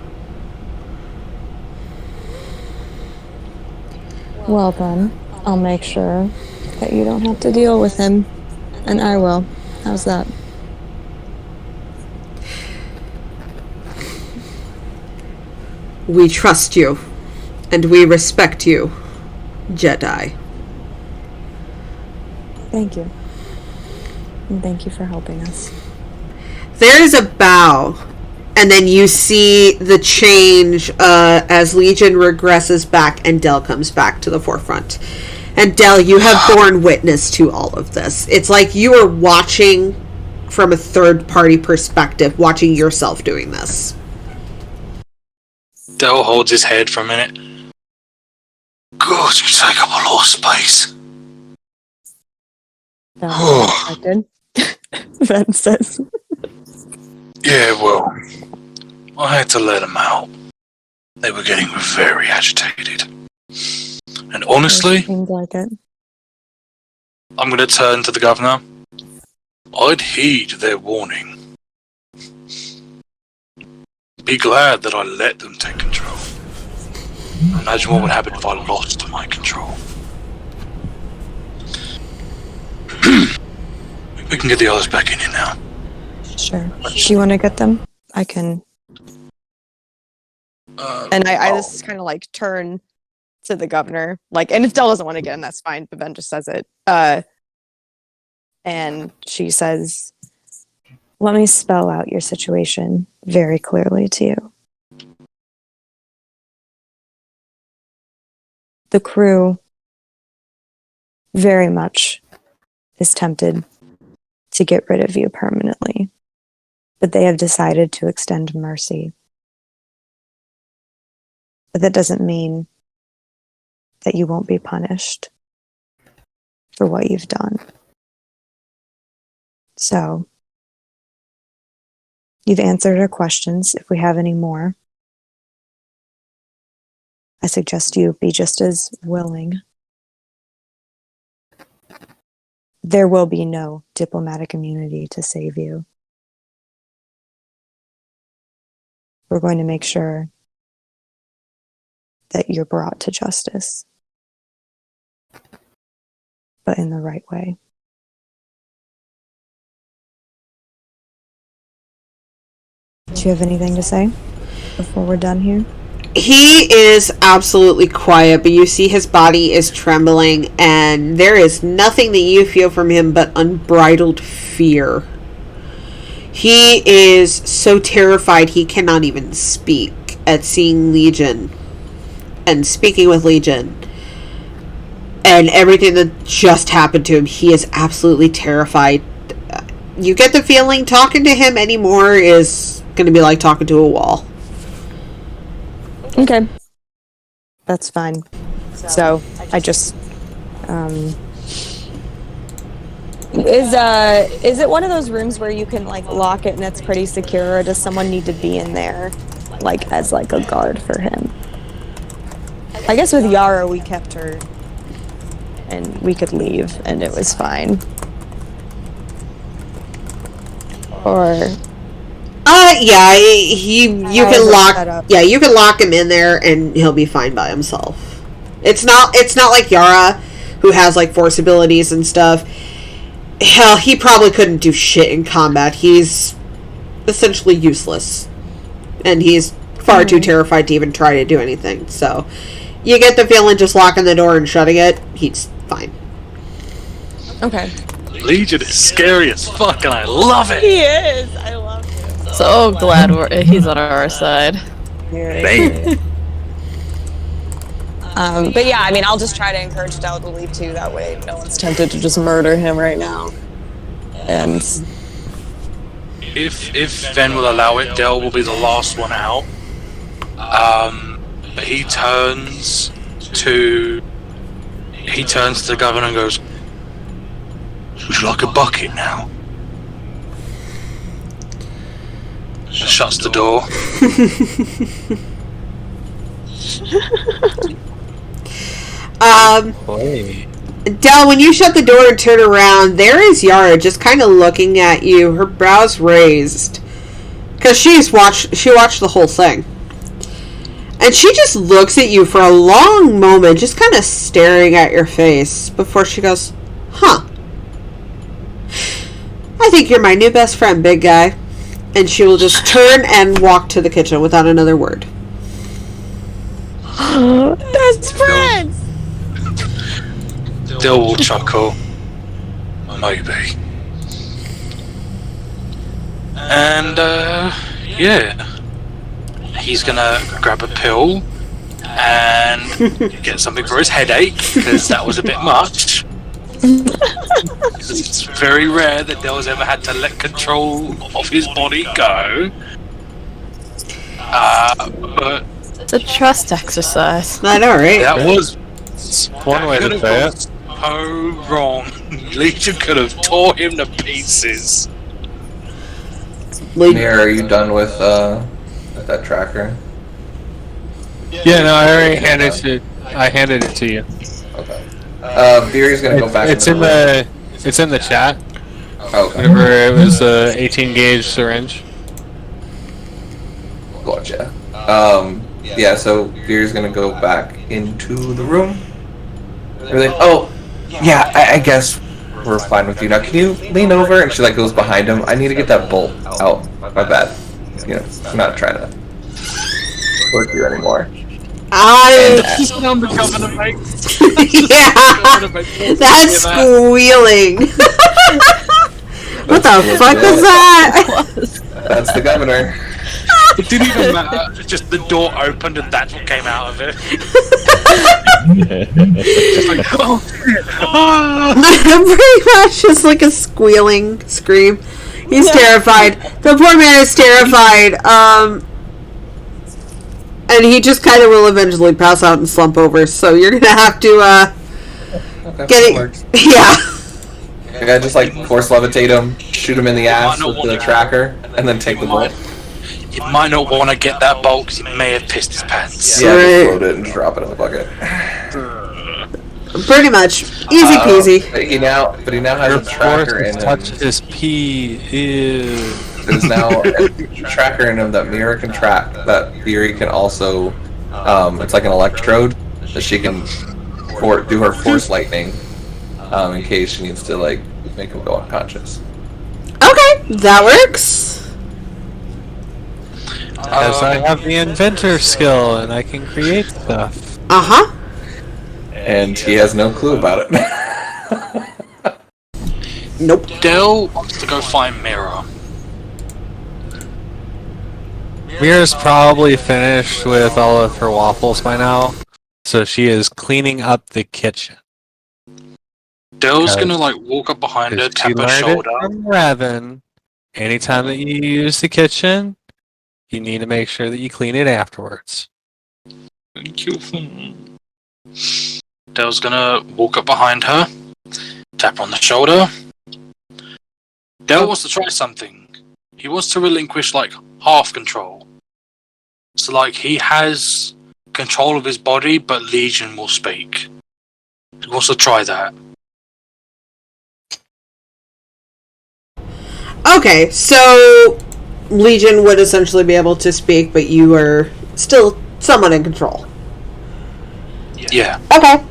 Well then, I'll make sure that you don't have to deal with him. And I will. How's that? We trust you, and we respect you, Jedi. Thank you. And thank you for helping us. There is a bow, and then you see the change as Legion regresses back and Dell comes back to the forefront. And Dell, you have borne witness to all of this. It's like you are watching from a third party perspective, watching yourself doing this. Dell holds his head for a minute. God, you take up a lot of space. Good. That says. Yeah, well, I had to let them out. They were getting very agitated. And honestly, Seems like it. I'm going to turn to the governor. I'd heed their warning. Be glad that I let them take control. Imagine what would happen if I lost my control. We can get the others back in here now. Sure. Do you want to get them? I can. And I just kind of like turn to the governor, like, and if Dell doesn't want to get in, that's fine. But Ben just says it. And she says, "Let me spell out your situation very clearly to you. The crew very much is tempted to get rid of you permanently, but they have decided to extend mercy. But that doesn't mean that you won't be punished for what you've done. So, you've answered our questions. If we have any more, I suggest you be just as willing. There will be no diplomatic immunity to save you. We're going to make sure that you're brought to justice, but in the right way." Do you have anything to say before we're done here? He is absolutely quiet, but you see his body is trembling, and there is nothing that you feel from him but unbridled fear. He is so terrified he cannot even speak at seeing Legion and speaking with Legion and everything that just happened to him. He is absolutely terrified. You get the feeling talking to him anymore is going to be like talking to a wall. Okay. That's fine. So, I just, is it one of those rooms where you can, like, lock it and it's pretty secure, or does someone need to be in there, like, as, like, a guard for him? I guess with Yara, we kept her, and we could leave, and it was fine. Or... yeah, you can lock. Yeah, you can lock him in there, and he'll be fine by himself. It's not like Yara, who has like force abilities and stuff. Hell, he probably couldn't do shit in combat. He's essentially useless, and he's far too terrified to even try to do anything. So, you get the feeling just locking the door and shutting it, he's fine. Okay. Legion is scary as fuck, and I love it. He is. I love it. So glad he's on our side. Damn. But yeah, I mean, I'll just try to encourage Dell to leave too. That way, no one's tempted to just murder him right now. And If Ven will allow it, Dell will be the last one out. But he turns to the governor and goes, "Would you like a bucket now?" Shuts the door. Del, when you shut the door and turn around, there is Yara just kind of looking at you, her brows raised, because she watched the whole thing, and she just looks at you for a long moment, just kind of staring at your face before she goes, "Huh? I think you're my new best friend, big guy." And she will just turn and walk to the kitchen without another word. best friends. Dell will chuckle. Maybe. And, yeah. He's gonna grab a pill and get something for his headache, because that was a bit much. It's very rare that Dell's ever had to let control of his body go. But It's a trust exercise. I know, right? that was One way could to have say gone it. so wrong. Legion could have tore him to pieces. Mir, are you done with that tracker? Yeah, no, I already handed it to you. Okay. Beery's gonna go back. It's into in it's in the chat. Okay. Whenever it was the 18 gauge syringe. Gotcha. Yeah, so Beer's gonna go back into the room. They're like, oh, yeah, I guess we're fine with you. Now, can you lean over? And she, like, goes behind him. I need to get that bolt out. My bad. You know, I'm not trying to work you anymore. He's on the governor, mate. Yeah, that's squealing. What the fuck was that? That's the governor. It didn't even matter. Just the door opened and that's what came out of it. Just like, oh shit! Pretty much just like a squealing scream. He's terrified. The poor man is terrified. And he just kind of will eventually pass out and slump over. So you're gonna have to Okay, get it. works. Yeah. I gotta just, like, force levitate him, shoot him in the ass with the tracker, and then take the bolt. You might not want to get that bolt because he may have pissed his pants. Yeah, just Right. float it and drop it in the bucket. Pretty much. Easy peasy. But he now has a tracker in him. Touch his pee. Ew. There's now a tracker in him that Mira can track. That Beery can also. It's like an electrode that she can do her force lightning. In case she needs to, like, make him go unconscious. Okay, that works. Because I have the inventor skill and I can create stuff. Uh-huh. And he has no clue about it. Nope. Dell wants to go find Mira. Mira's probably finished with all of her waffles by now, so she is cleaning up the kitchen. Dell's gonna like walk up behind her, Because she tap her learned it shoulder. from Revan. Anytime that you use the kitchen, you need to make sure that you clean it afterwards. Thank you. Dell's gonna walk up behind her, tap her on the shoulder. Dell wants to try something. He wants to relinquish like half control. So like he has control of his body, but Legion will speak. He wants to try that. Okay, so Legion would essentially be able to speak, but you are still somewhat in control. Yeah. Okay.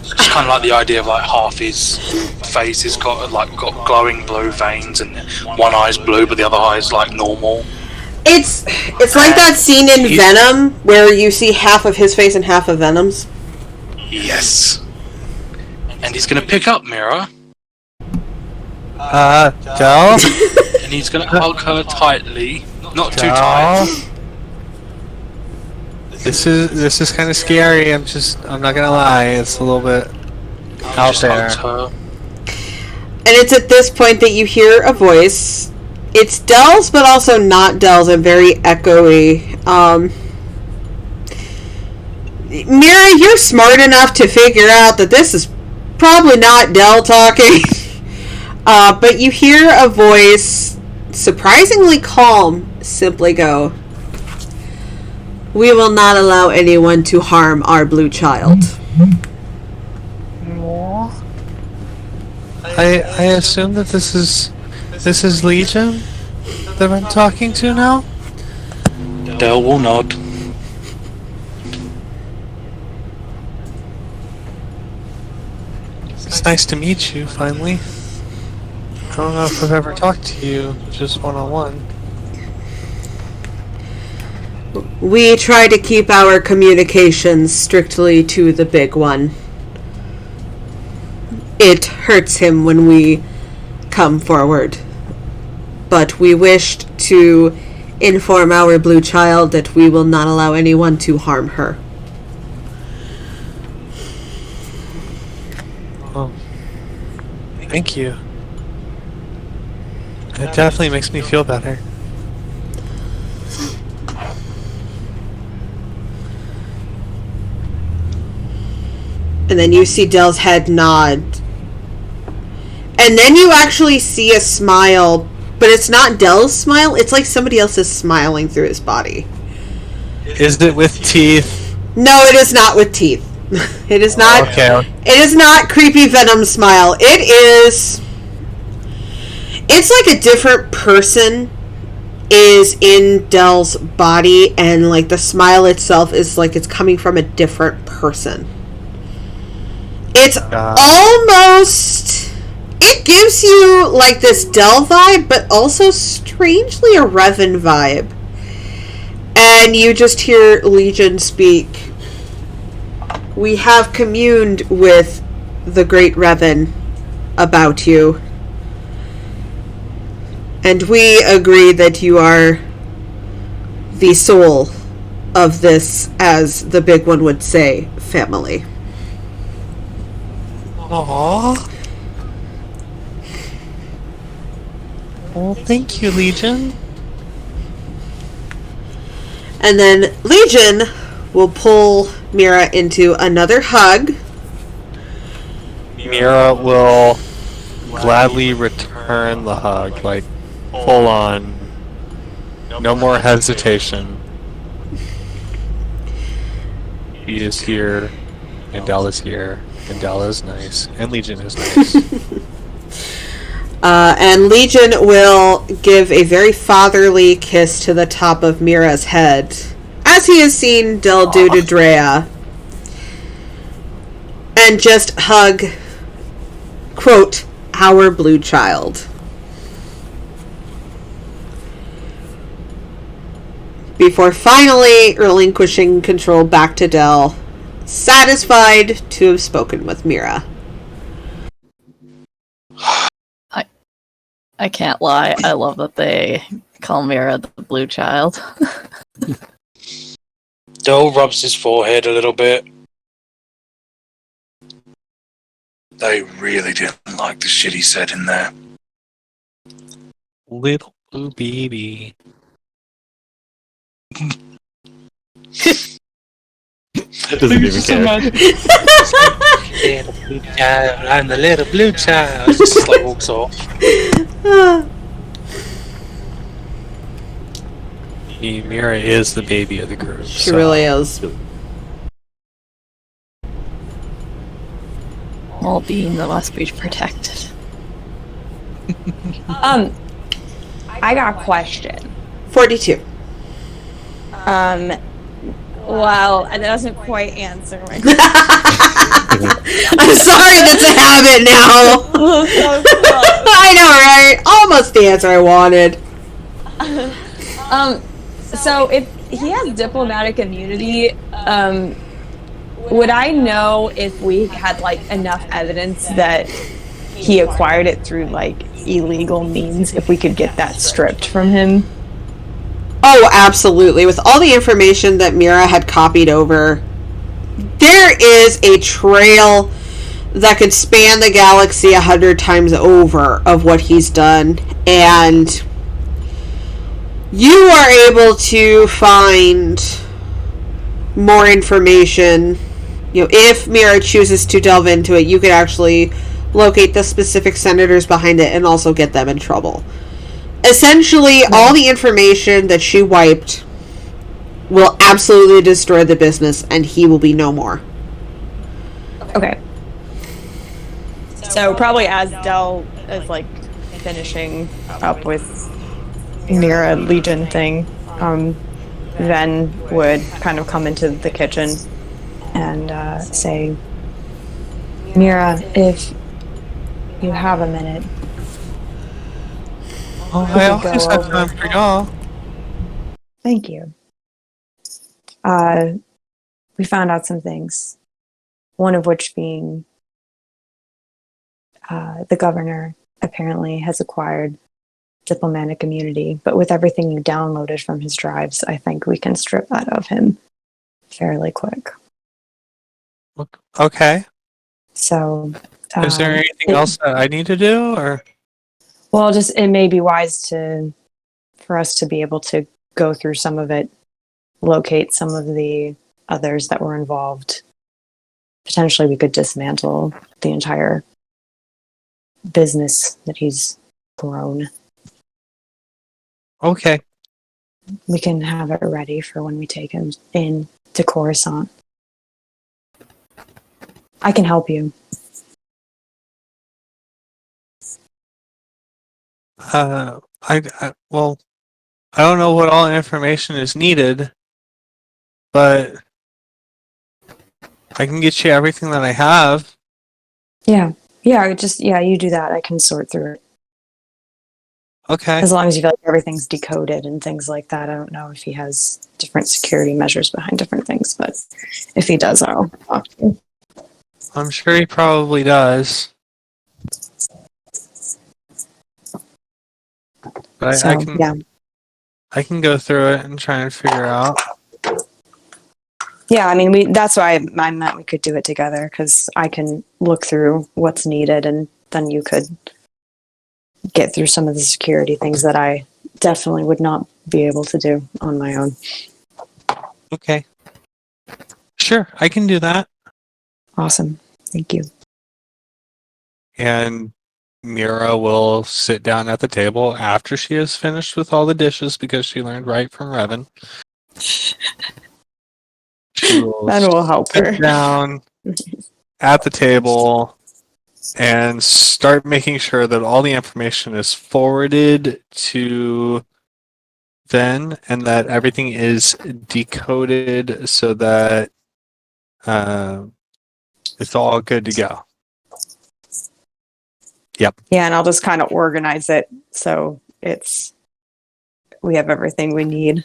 It's kind of like the idea of like half his face has got glowing blue veins and one eye's blue but the other eye's like normal. It's like that scene in Venom where you see half of his face and half of Venom's. Yes. And he's gonna pick up Mira Del? and he's gonna hug her tightly, not too Del? tight. This is kind of scary. I'm not gonna lie. It's a little bit out Just there. hugs her. And it's at this point that you hear a voice. It's Dell's, but also not Dell's, and very echoey. Mira, you're smart enough to figure out that this is probably not Dell talking. But you hear a voice, surprisingly calm, simply go, "We will not allow anyone to harm our blue child." I assume that this is Legion that I'm talking to now. Dell will nod. It's nice to meet you finally. I don't know if I've ever talked to you just one-on-one. We try to keep our communications strictly to the big one. It hurts him when we come forward. But we wished to inform our blue child that we will not allow anyone to harm her. Thank you. It definitely makes me feel better. And then you see Dell's head nod. And then you actually see a smile, but it's not Dell's smile, it's like somebody else is smiling through his body. Is it with teeth? No, it is not with teeth. It is not. Okay. It is not creepy Venom smile. It is. It's like a different person is in Dell's body, and like the smile itself is like it's coming from a different person. It's almost. It gives you like this Dell vibe, but also strangely a Revan vibe. And you just hear Legion speak. We have communed with the great Revan about you. And we agree that you are the soul of this, as the big one would say, family. Aww. Well, thank you, Legion. And then Legion will pull Mira into another hug. Mira will gladly return the hug, like full on. No more hesitation. He is here, and Dell is here, and Dell is nice, and Legion is nice. And Legion will give a very fatherly kiss to the top of Mira's head, as he has seen Dell do to Drea. And just hug, quote, our blue child. Before finally relinquishing control back to Dell, satisfied to have spoken with Mira. I can't lie. I love that they call Mira the blue child. Dell rubs his forehead a little bit. They really didn't like the shit he said in there. Little blue baby. Doesn't even care. Little blue child, I'm the little blue child. Just like walks off. Mira is the baby of the group. She really is. All being that must be protected. I got a question. 42. Well, that doesn't quite answer my question. I'm sorry, that's a habit now. So close. I know, right? Almost the answer I wanted. So if he has diplomatic immunity, would I know if we had like enough evidence that he acquired it through like illegal means, if we could get that stripped from him? Oh, absolutely. With all the information that Mira had copied over, there is a trail that could span the galaxy 100 times over of what he's done, and you are able to find more information. You know, if Mira chooses to delve into it, you could actually locate the specific senators behind it and also get them in trouble. Essentially, all the information that she wiped will absolutely destroy the business, and he will be no more. Okay. So probably as Dell is like finishing up with Mira Legion thing, Ven would kind of come into the kitchen and say, Mira, if you have a minute. Oh, I always have time for y'all. Thank you. We found out some things. One of which being the governor apparently has acquired diplomatic immunity, but with everything you downloaded from his drives, I think we can strip that of him fairly quick. Okay. So Is there anything else that I need to do, or? Well, just it may be wise for us to be able to go through some of it, locate some of the others that were involved. Potentially, we could dismantle the entire business that he's grown. Okay. We can have it ready for when we take him in to Coruscant. I can help you. Well, I don't know what all information is needed, but I can get you everything that I have. Yeah, you do that. I can sort through it. Okay. As long as you feel like everything's decoded and things like that. I don't know if he has different security measures behind different things, but if he does, I'll talk to you. I'm sure he probably does. But So, I can go through it and try and figure out. Yeah, I mean, that's why I meant we could do it together, because I can look through what's needed and then you could get through some of the security things that I definitely would not be able to do on my own. Okay. Sure, I can do that. Awesome. Thank you. And Mira will sit down at the table after she has finished with all the dishes because she learned right from Revan. She will That will help her. sit down at the table and start making sure that all the information is forwarded to Ven and that everything is decoded so that it's all good to go. Yep. Yeah, and I'll just kind of organize it so we have everything we need.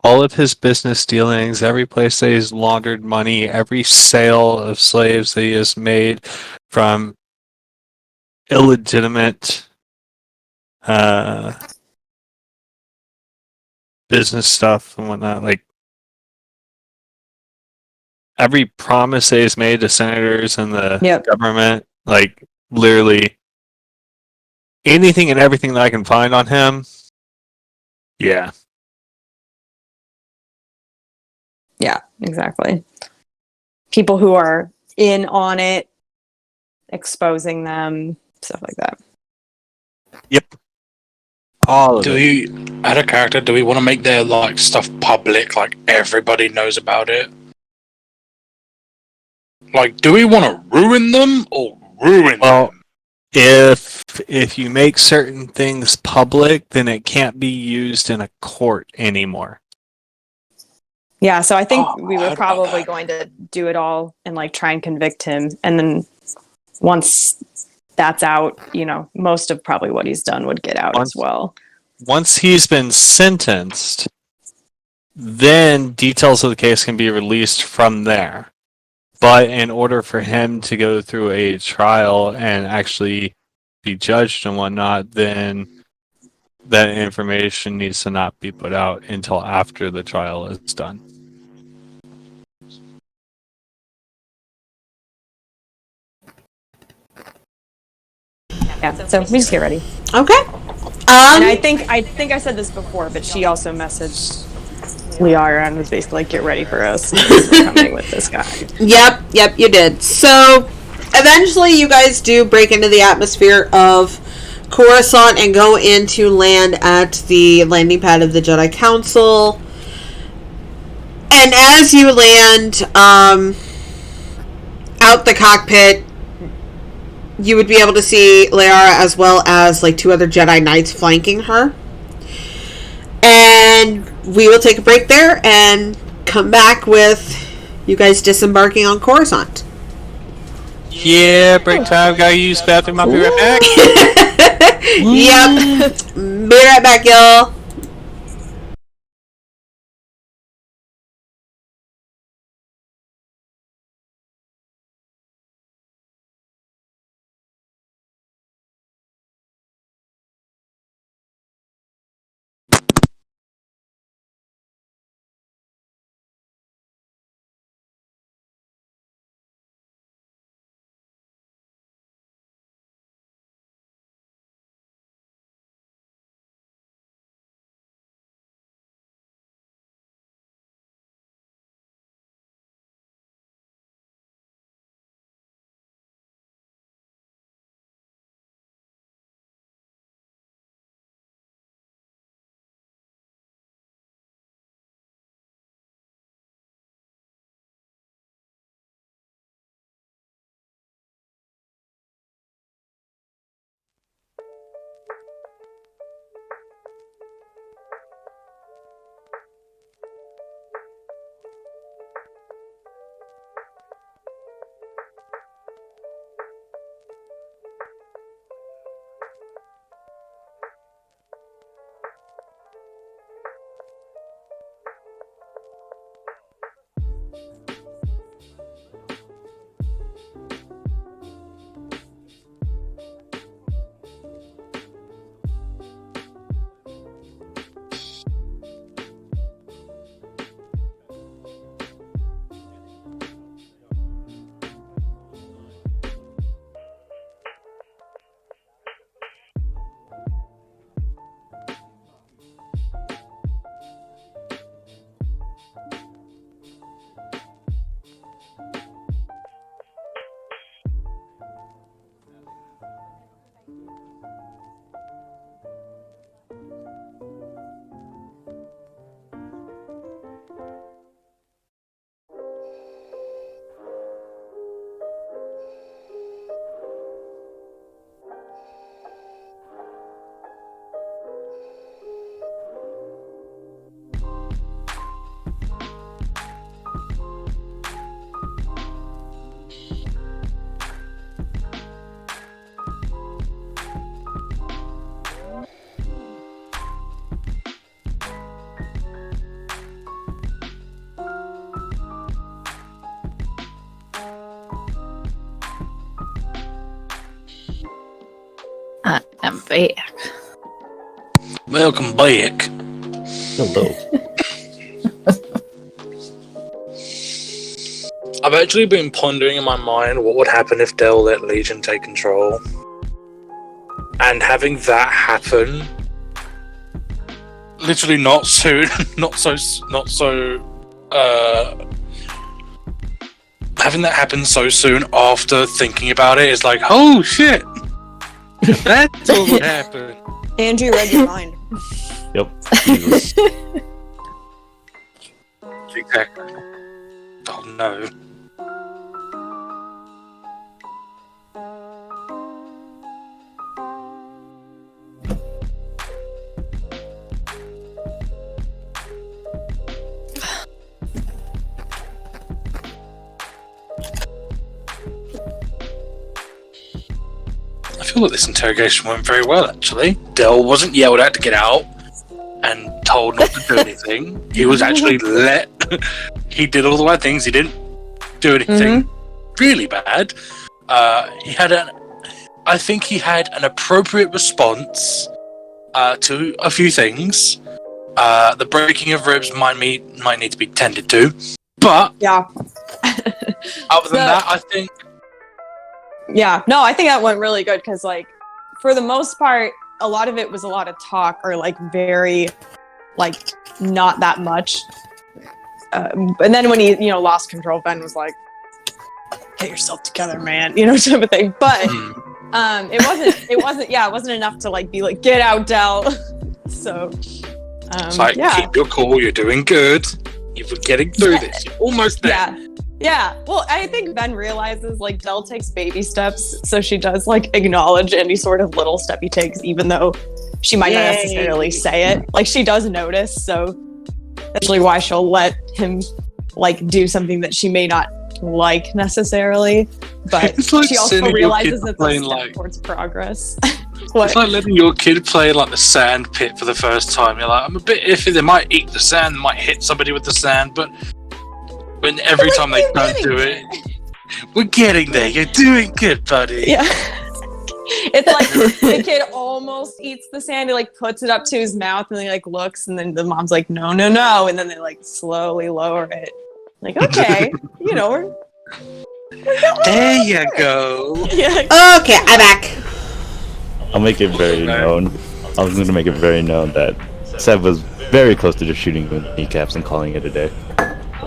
All of his business dealings, every place that he's laundered money, every sale of slaves that he has made from illegitimate business stuff and whatnot, like every promise that he's made to senators and the government, like literally anything and everything that I can find on him. Yeah. Yeah, exactly. People who are in on it, exposing them, stuff like that. Yep. All of Do it. we, out of character, do we want to make their like stuff public, like everybody knows about it? Like, do we want to ruin them or ruin them? If you make certain things public, then it can't be used in a court anymore. Yeah, so I think we were probably going to do it all and like try and convict him, and then once that's out, most of probably what he's done would get out as well. Once he's been sentenced, then details of the case can be released from there. But in order for him to go through a trial and actually be judged and whatnot, then that information needs to not be put out until after the trial is done. Yeah, so we just get ready. Okay. And I think I said this before, but she also messaged Leyara and was basically like, "Get ready for us. We're coming with this guy." Yep, you did. So, eventually you guys do break into the atmosphere of Coruscant and go into land at the landing pad of the Jedi Council. And as you land out the cockpit, you would be able to see Leyara as well as like two other Jedi Knights flanking her. And we will take a break there and come back with you guys disembarking on Coruscant. Yeah, break time. Gotta use bathroom. I'll be right back. Yep. Be right back, y'all. I'm back. Welcome back. Hello. I've actually been pondering in my mind what would happen if Del let Legion take control. And having that happen, literally not soon, having that happen so soon after thinking about it is like, oh shit! That's what would happen. Andrew read your mind. Yep. Exactly. Oh no. I feel like this interrogation went very well, actually. Del wasn't yelled at to get out and told not to do anything. He was actually let. He did all the right things. He didn't do anything really bad. I think he had an appropriate response to a few things. The breaking of ribs might need to be tended to, but Yeah. other than that, I think. Yeah, no, I think that went really good because, like, for the most part, a lot of it was a lot of talk or, like, very, like, not that much. And then when he, lost control, Ben was like, "Get yourself together, man," type of thing. But it wasn't enough to like be like, "Get out, Del." So, it's like, keep your cool. You're doing good. You're getting through this. You're almost there. Yeah. Well, I think Ben realizes like Del takes baby steps, so she does like acknowledge any sort of little step he takes, even though she might not necessarily say it. Like she does notice, so that's really why she'll let him like do something that she may not like necessarily, but like she also realizes it's a step towards progress. What? It's like letting your kid play like the sand pit for the first time. You're like, I'm a bit iffy. They might eat the sand, they might hit somebody with the sand, but when every time they don't do it, we're getting there. You're doing good, buddy. Yeah. It's like the kid almost eats the sand. He like puts it up to his mouth and he like looks, and then the mom's like, no, and then they like slowly lower it. Like, okay, we're there you go. Yeah. Okay, I'm back. I'll make it very known. I was going to make it very known that Sev was very close to just shooting him in the kneecaps and calling it a day.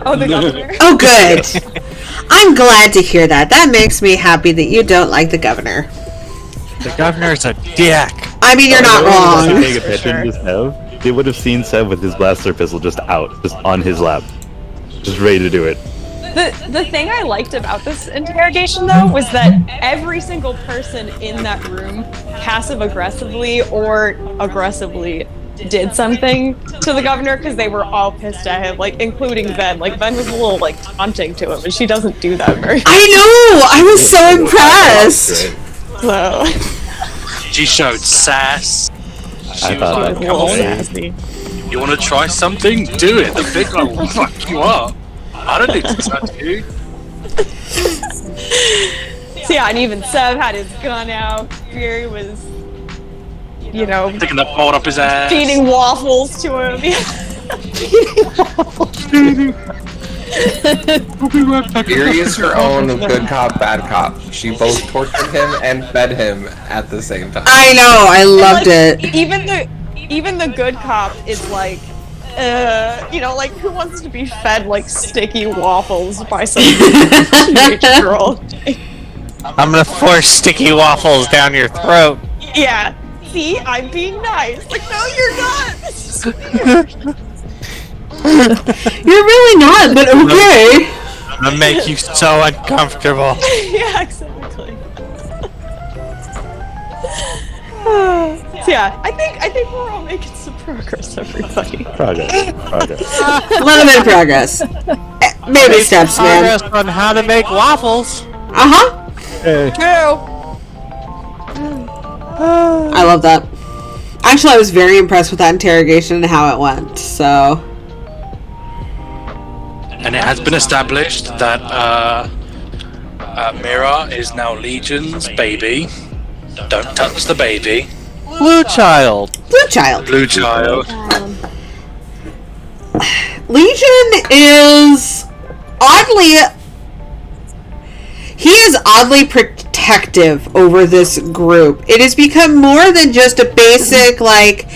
Oh, the governor. Oh, good. I'm glad to hear that. That makes me happy that you don't like the governor. The governor's a dick. I mean, you're not wrong. Paying attention to Sev, they would have seen Sev with his blaster pistol just out, just on his lap, just ready to do it. The thing I liked about this interrogation, though, was that every single person in that room, passive-aggressively or aggressively, did something to the governor because they were all pissed at him, like, including Ben. Like, Ben was a little, like, taunting to him, and she doesn't do that very much. I know! I was so impressed! So... She showed sass. I thought that come on, nasty. You want to try something? Do it. The big guy will fuck you up. I don't need to touch you. So yeah, and even Sev had his gun out. Fury was, Sticking that bolt up his ass. feeding waffles to him. Fury is her own good cop, bad cop. She both tortured him and fed him at the same time. I know, I loved it. Even the good cop is like, like who wants to be fed like sticky waffles by some teenage girl? I'm gonna force sticky waffles down your throat. Yeah. See, I'm being nice. Like, no, you're not. This is weird. You're really not, but okay. I'm gonna make you so uncomfortable. Yeah, exactly. So yeah, I think we're all making some progress, everybody. Progress. A little bit of progress. Baby steps, man. Progress on how to make waffles. Uh-huh. True. I love that. Actually, I was very impressed with that interrogation and how it went, so... And it has been established that Mira is now Legion's baby. Don't touch the baby. Blue child. Blue child. Blue child. Legion is oddly... He is oddly protective over this group. It has become more than just a basic, like,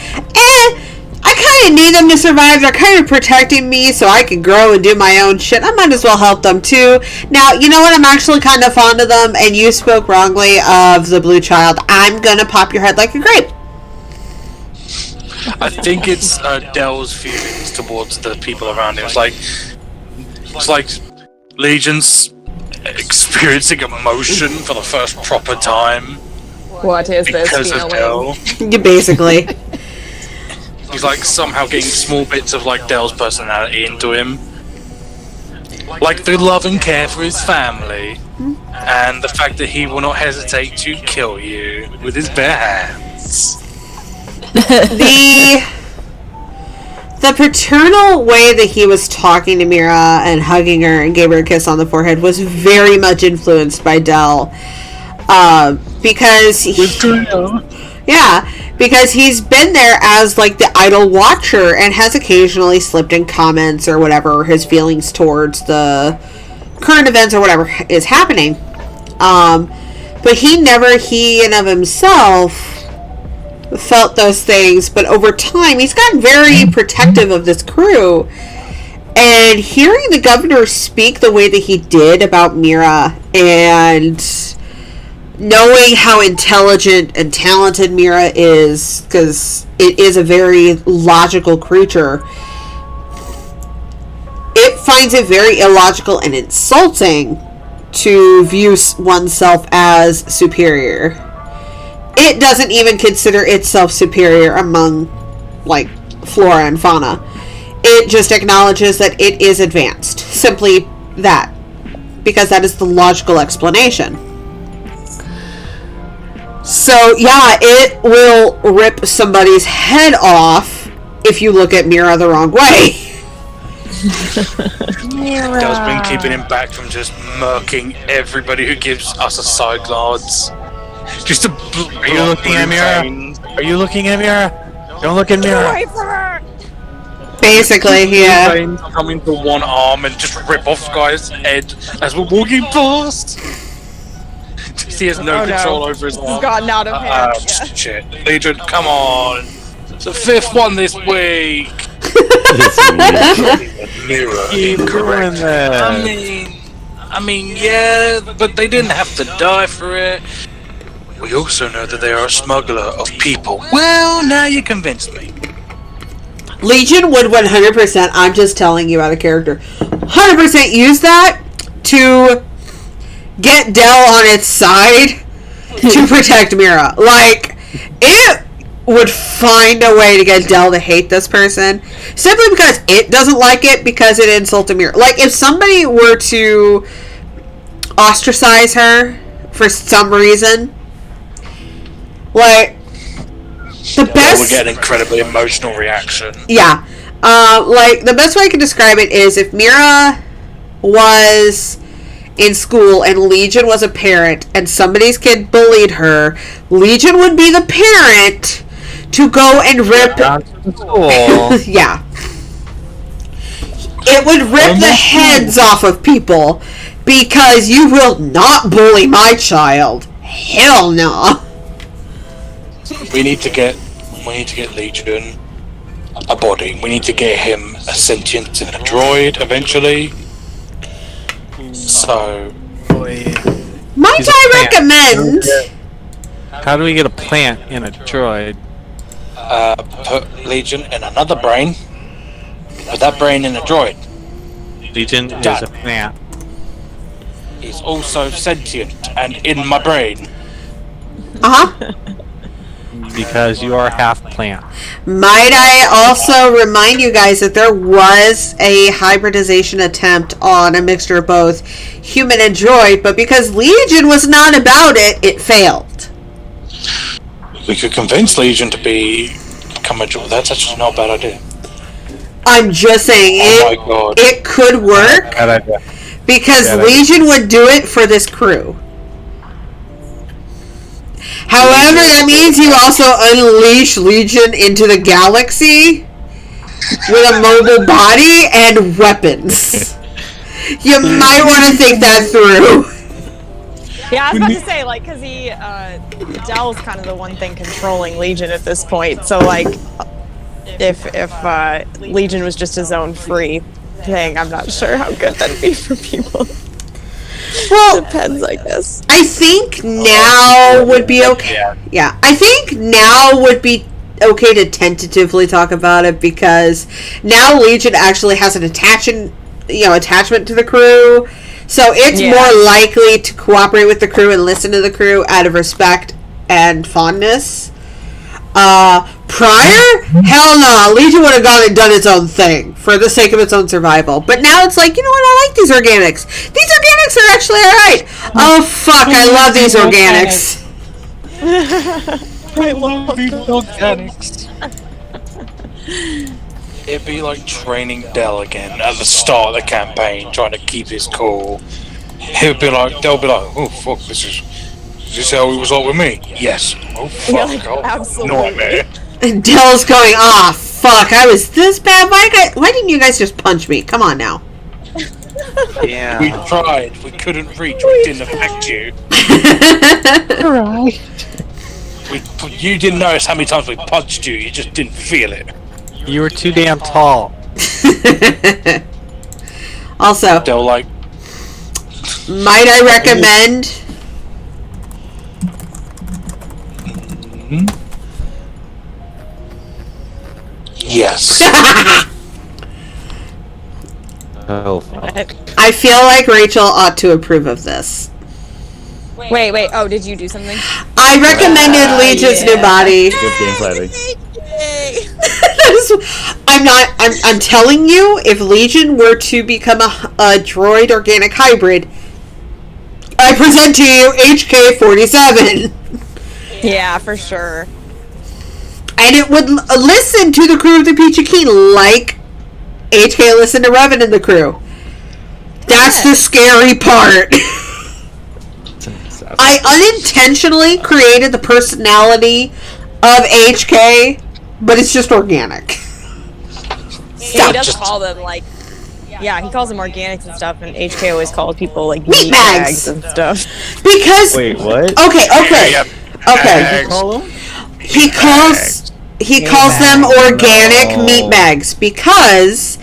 I kind of need them to survive. They're kind of protecting me so I can grow and do my own shit. I might as well help them too. Now, you know what? I'm actually kind of fond of them, and you spoke wrongly of the blue child. I'm gonna pop your head like a grape. I think it's Dell's feelings towards the people around him. It's like Legion's experiencing emotion for the first proper time What is this because of feeling? Dell. You basically. He's like somehow getting small bits of like Dell's personality into him, like the love and care for his family, and the fact that he will not hesitate to kill you with his bare hands. The paternal way that he was talking to Mira and hugging her and gave her a kiss on the forehead was very much influenced by Dell. Because he's been there as like the idle watcher and has occasionally slipped in comments or whatever, his feelings towards the current events or whatever is happening. But he in of himself felt those things, but over time he's gotten very protective of this crew, and hearing the governor speak the way that he did about Mira and knowing how intelligent and talented Mira is, because it is a very logical creature, it finds it very illogical and insulting to view oneself as superior. It doesn't even consider itself superior among, like, flora and fauna. It just acknowledges that it is advanced. Simply that. Because that is the logical explanation. So, yeah, it will rip somebody's head off if you look at Mira the wrong way. Dell's been keeping him back from just murking everybody who gives us a side glance. Just a Are you looking at Mira? Are you looking at Mira? Don't look at Mira. Basically, yeah. Coming to one arm and just rip off guys' head as we're walking past. He has no control over his arm. It's gotten out of hand. Shit. Legion, come on. It's the 5th one this week. Mirror incorrect. I mean, yeah, but they didn't have to die for it. We also know that they are a smuggler of people. Well, now you convinced me. Legion would 100%, I'm just telling you out of character, 100% use that to get Dell on its side to protect Mira. Like, it would find a way to get Dell to hate this person simply because it doesn't like it because it insulted Mira. Like, if somebody were to ostracize her for some reason, like, the best... would get an incredibly emotional reaction. Yeah. Like, the best way I can describe it is if Mira was in school and Legion was a parent and somebody's kid bullied her, Legion would be the parent to go and rip... Yeah. It would rip the heads off of people because you will not bully my child. Hell no. We need to get Legion a body. We need to get him a sentient in a droid eventually. So, Might I recommend... How do we get a plant in a droid? put Legion in another brain. Put that brain in a droid. Legion is a plant. He's also sentient and in my brain. Uh-huh. Because you are half plant. Might I also remind you guys that there was a hybridization attempt on a mixture of both human and droid, but because Legion was not about it, it failed. We could convince Legion to become a droid. That's actually not a bad idea. I'm just saying, it could work, Bad idea. because Legion would do it for this crew. However, that means you also unleash Legion into the galaxy with a mobile body and weapons. You might want to think that through. Yeah, I was about to say, like, because Dell's kind of the one thing controlling Legion at this point. So, like, if Legion was just a zone-free thing, I'm not sure how good that'd be for people. Well, Depends, I guess. I think now would be okay. Yeah, I think now would be okay to tentatively talk about it because now Legion actually has an attachment to the crew. So it's more likely to cooperate with the crew and listen to the crew out of respect and fondness. Prior, hell no, Legion would have gone and done its own thing for the sake of its own survival. But now it's like, you know what, I like these organics. These organics are actually alright. Oh fuck, I love these organics. I love these organics. It'd be like training Dell again at the start of the campaign, trying to keep his cool. They'll be like, oh fuck, this is how it was like with me. Yes. Oh fuck, absolutely. Nightmare. And Dell's going, fuck, I was this bad. Why didn't you guys just punch me? Come on now. Yeah. We tried, we couldn't reach, we didn't affect you. Alright. You didn't notice how many times we punched you, you just didn't feel it. You were too damn tall. Also, Dell like, might I recommend... yes. Oh, fuck. I feel like Rachel ought to approve of this. Wait. Oh, did you do something? I recommended Legion's new body. Good game planning. I'm telling you, if Legion were to become a droid organic hybrid, I present to you HK-47. Yeah, for sure. And it would listen to the crew of the Peachy Keen like HK listened to Revan and the crew. That's the scary part. I unintentionally created the personality of HK, but it's just organic. Yeah, he does call them like, yeah, he calls them organics and stuff, and HK always calls people like Meat bags and stuff. Because Wait, what? okay. Call him? He calls them organic meat bags because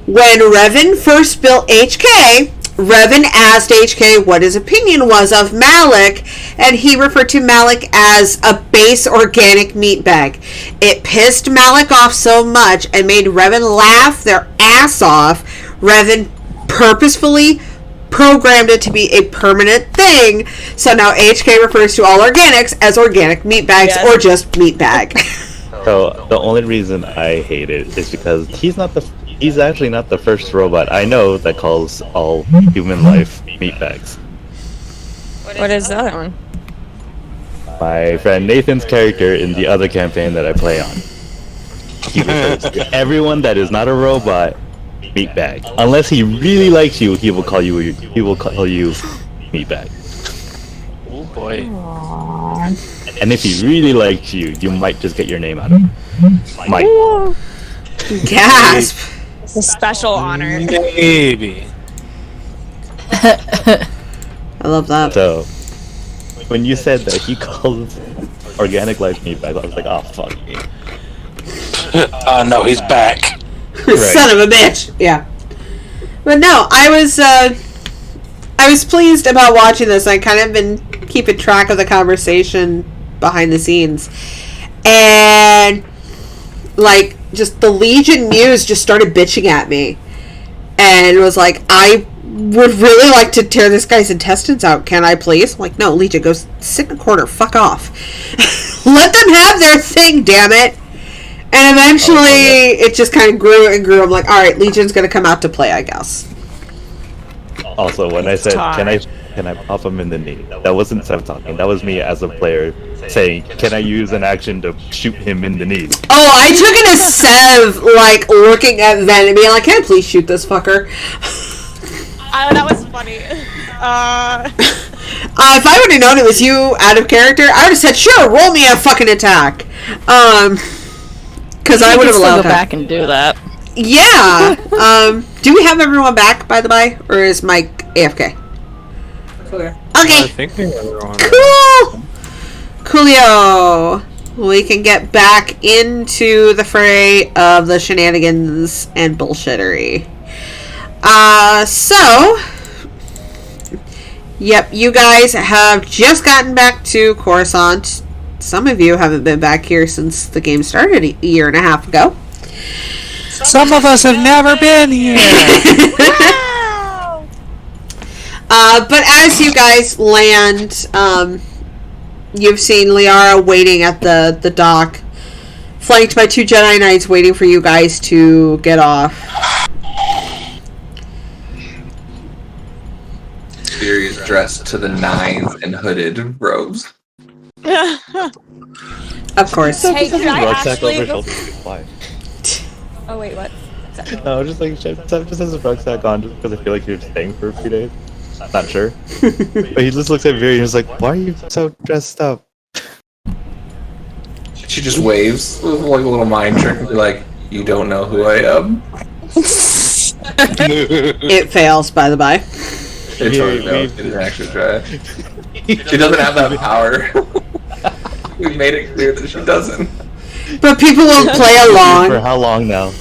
when Revan first built HK, Revan asked HK what his opinion was of Malik, and he referred to Malik as a base organic meat bag. It pissed Malik off so much and made Revan laugh their ass off. Revan purposefully programmed it to be a permanent thing, so now HK refers to all organics as organic meat bags or just meat bag. So the only reason I hate it is because he's actually not the first robot I know that calls all human life meat bags. What is the other one? My friend Nathan's character in the other campaign that I play on. He refers to everyone that is not a robot meat bag. Unless he really likes you, he will call you meat bag. Oh boy. And if he really likes you, you might just get your name out of him. Might. Gasp. It's a special honor. Maybe. I love that. So, when you said that he calls organic life meat bags, I was like, oh fuck me. No, he's back. Son of a bitch. Yeah. But no, I was pleased about watching this. I kind of been keeping track of the conversation behind the scenes. And like just the Legion Muse just started bitching at me. And was like, I would really like to tear this guy's intestines out. Can I please? I'm like, no, Legion, go sit in a corner. Fuck off. Let them have their thing, damn it. And eventually, it just kind of grew and grew. I'm like, all right, Legion's gonna come out to play, I guess. Also, when I said, can I pop him in the knee? That wasn't Sev talking. That was me as a player saying, can I use an action to shoot him in the knee? Oh, I took it as Sev, like, looking at Ven and being like, can I please shoot this fucker? That was funny. If I would have known it was you out of character, I would have said, sure, roll me a fucking attack. Because I would have allowed go that. back and do that. Yeah. Do we have everyone back, by the by? Or is Mike AFK? I Okay. think we have everyone. Cool. Coolio. We can get back into the fray of the shenanigans and bullshittery. Yep, you guys have just gotten back to Coruscant. Some of you haven't been back here since the game started a year and a half ago. Some of us have never been here. But as you guys land, you've seen Leyara waiting at the dock, flanked by 2 Jedi Knights waiting for you guys to get off. Fury is dressed to the nines in hooded robes. Of course. Hey, can I Rucksack over actually? shoulder. Why? Oh wait, what? No, just like Chef just has a rucksack on just because I feel like you're staying for a few days. Not sure. But he just looks at Viri and he's like, "Why are you so dressed up?" She just waves like a little mind trick and be like, "You don't know who I am." It fails, by the by. It totally knows. She didn't actually try. She doesn't have that power. We made it clear that she doesn't. But people will play For along. how long now?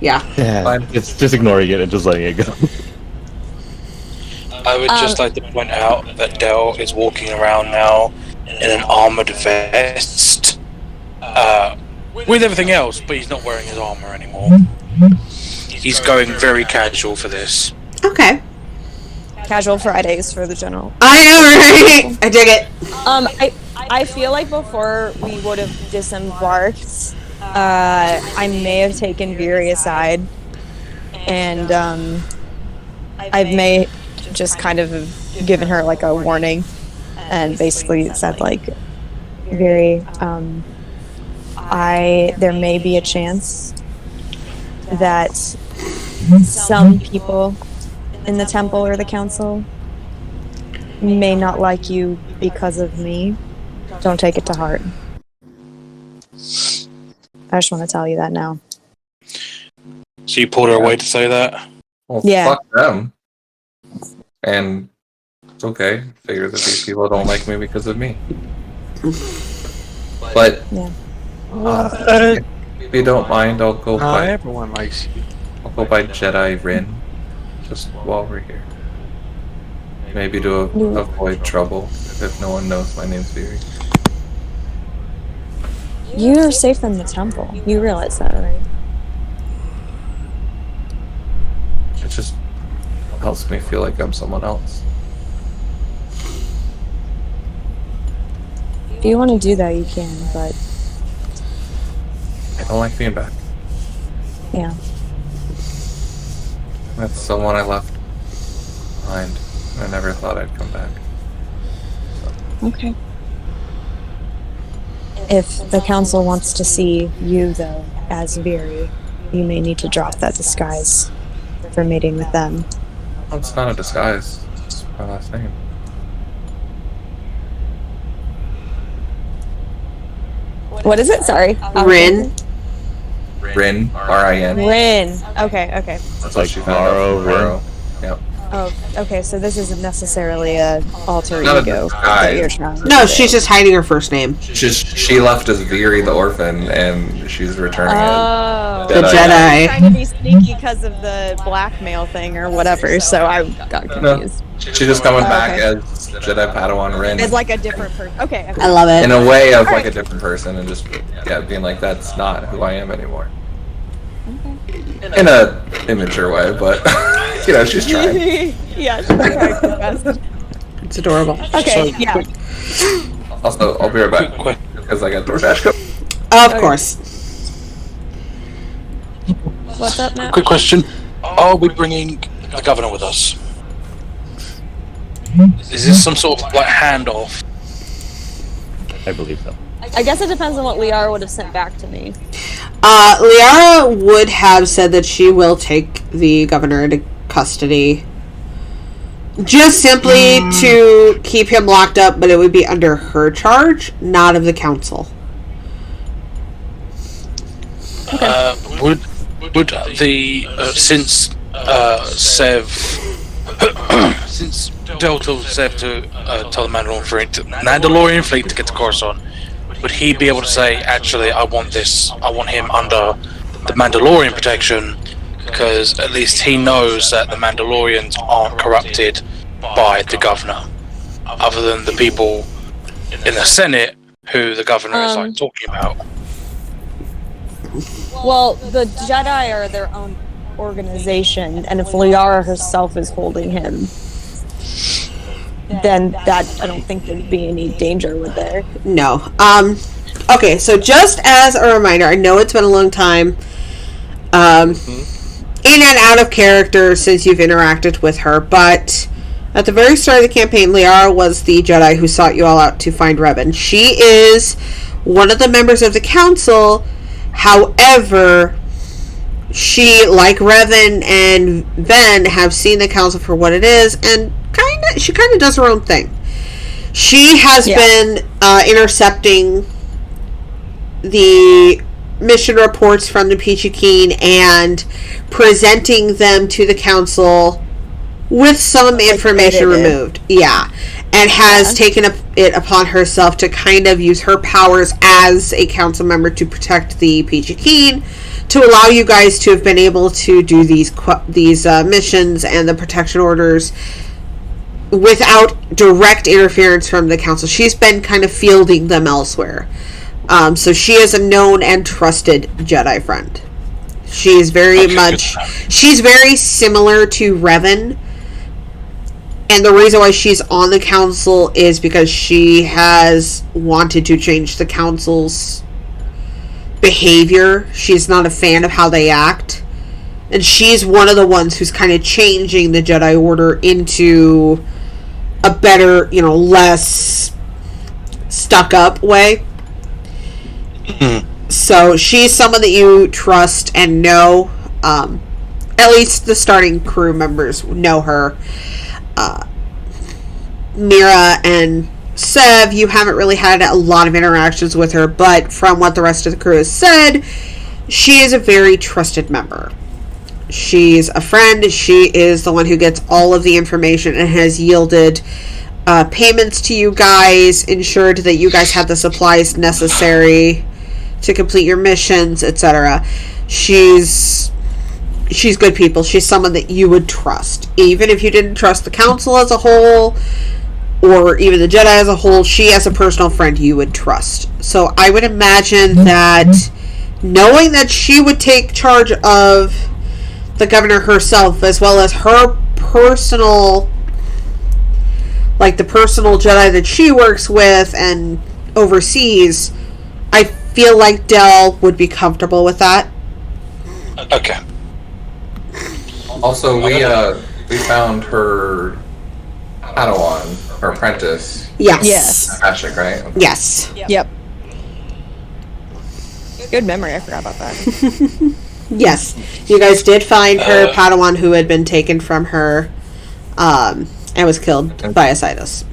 Yeah. Yeah, Fine. it's just ignoring it and just letting it go. I would just like to point out that Dell is walking around now in an armored vest. With everything else, but he's not wearing his armor anymore. He's going very casual for this. Okay. Casual Fridays for the general. I know, right? I dig it. I feel like before we would have disembarked, I may have taken Viri aside, and I may just kind of have given her like a warning, and basically said like, Viri, there may be a chance that some people in the temple or the council may not like you because of me. Don't take it to heart. I just want to tell you that now. So you pulled her away to say that? Well, Yeah. fuck them. And it's okay. Figure that these people don't like me because of me. But Yeah. if you don't mind, I'll go Not by everyone likes you. Jedi Rin. Just while we're here. Maybe to avoid trouble if no one knows my name's Fury. You're safe in the temple. You realize that, right? It just helps me feel like I'm someone else. If you want to do that, you can, but I don't like being back. yeah. That's someone I left behind. I never thought I'd come back. Okay. If the council wants to see you, though, as Viri, you may need to drop that disguise for mating with them. It's not a disguise. It's my last name. What is it? Sorry. Rin. Rin, R-I-N. Rin. Okay, okay. That's what Like she found out Morrow, from Rin. Morrow. Yep. Oh, okay, so this isn't necessarily a alter Not a ego disguise. that you're trying to No, do. she's just hiding her first name. She left as Viri the orphan, and she's returning Oh. The Jedi. Jedi. Trying to be sneaky because of the blackmail thing or whatever, so I got confused. She's just coming back okay. as Jedi Padawan Rin. It's like a different person. Okay, okay. I love it. In a way of like a different person, and just being like, that's not who I am anymore. In a immature way, but she's trying. Yeah, she's trying her best. It's adorable. Okay, yeah. Also, I'll be right back Quick. because I got DoorDash coming. Of course. What's up, Matt? Quick question. Are we bringing the governor with us? Is this some sort of like handoff? I believe so. I guess it depends on what Leyara would have sent back to me. Leyara would have said that she will take the governor into custody. Just simply to keep him locked up, but it would be under her charge, not of the council. Would the since Sev since Del told Sev to tell the Mandalorian fleet to get to Coruscant, would he be able to say, actually, I want him under the Mandalorian protection, because at least he knows that the Mandalorians aren't corrupted by the governor, other than the people in the Senate who the governor is like talking about. Well, the Jedi are their own organization, and if Leyara herself is holding him, then that I don't think there'd be any danger with there. No. Okay, so just as a reminder, I know it's been a long time, in and out of character since you've interacted with her, but at the very start of the campaign, Leyara was the Jedi who sought you all out to find Revan. She is one of the members of the council. However, she, like Revan and Ven, have seen the council for what it is, and she kind of does her own thing. She has been intercepting the mission reports from the Peachy and presenting them to the council with some information removed. Yeah. And has taken it upon herself to kind of use her powers as a council member to protect the Peachy to allow you guys to have been able to do these missions and the protection orders without direct interference from the council. She's been kind of fielding them elsewhere. So she is a known and trusted Jedi friend. She is she's very similar to Revan. And the reason why she's on the council is because she has wanted to change the council's behavior. She's not a fan of how they act. And she's one of the ones who's kind of changing the Jedi Order into a better, less stuck up way. So she's someone that you trust and know. At least the starting crew members know her. Mira and Sev, you haven't really had a lot of interactions with her, but from what the rest of the crew has said, she is a very trusted member. She's a friend. She is the one who gets all of the information and has yielded payments to you guys, ensured that you guys have the supplies necessary to complete your missions, etc. She's good people. She's someone that you would trust. Even if you didn't trust the council as a whole, or even the Jedi as a whole, she as a personal friend you would trust. So I would imagine that knowing that she would take charge of the governor herself, as well as her personal, like the personal Jedi that she works with and oversees, I feel like Del would be comfortable with that. Okay. Also, we found her Padawan, her apprentice. Yes. Ashik, right? Yes. Yep. Good memory. I forgot about that. Yes. You guys did find her Padawan who had been taken from her and was killed by Isaidus.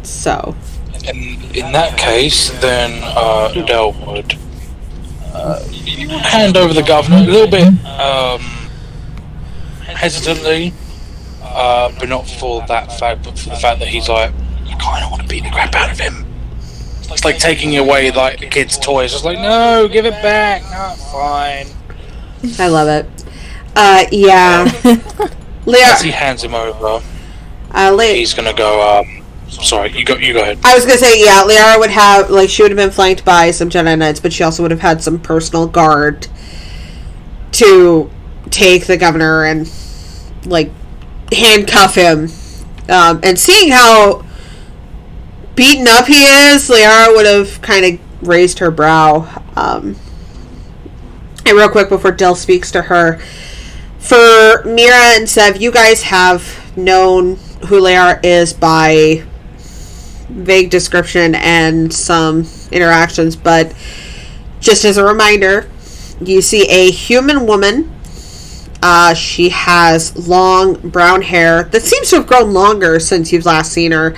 So. In that case, then Del would hand over the governor a little bit hesitantly, but not for that fact, but for the fact that he's like, you kind of want to beat the crap out of him. It's like taking away like the kid's toys. It's like, no, give it back. No, it's fine. I love it. Yeah. As he hands him over, he's gonna go. Sorry, you go ahead. I was gonna say, yeah, Leyara would have, like, she would have been flanked by some Jedi Knights, but she also would have had some personal guard to take the governor and, like, handcuff him. And seeing how beaten up he is, Leyara would have kind of raised her brow. And real quick before Del speaks to her, for Mira and Sev, you guys have known who Leyara is by vague description and some interactions, but just as a reminder, you see a human woman She has long brown hair that seems to have grown longer since you've last seen her.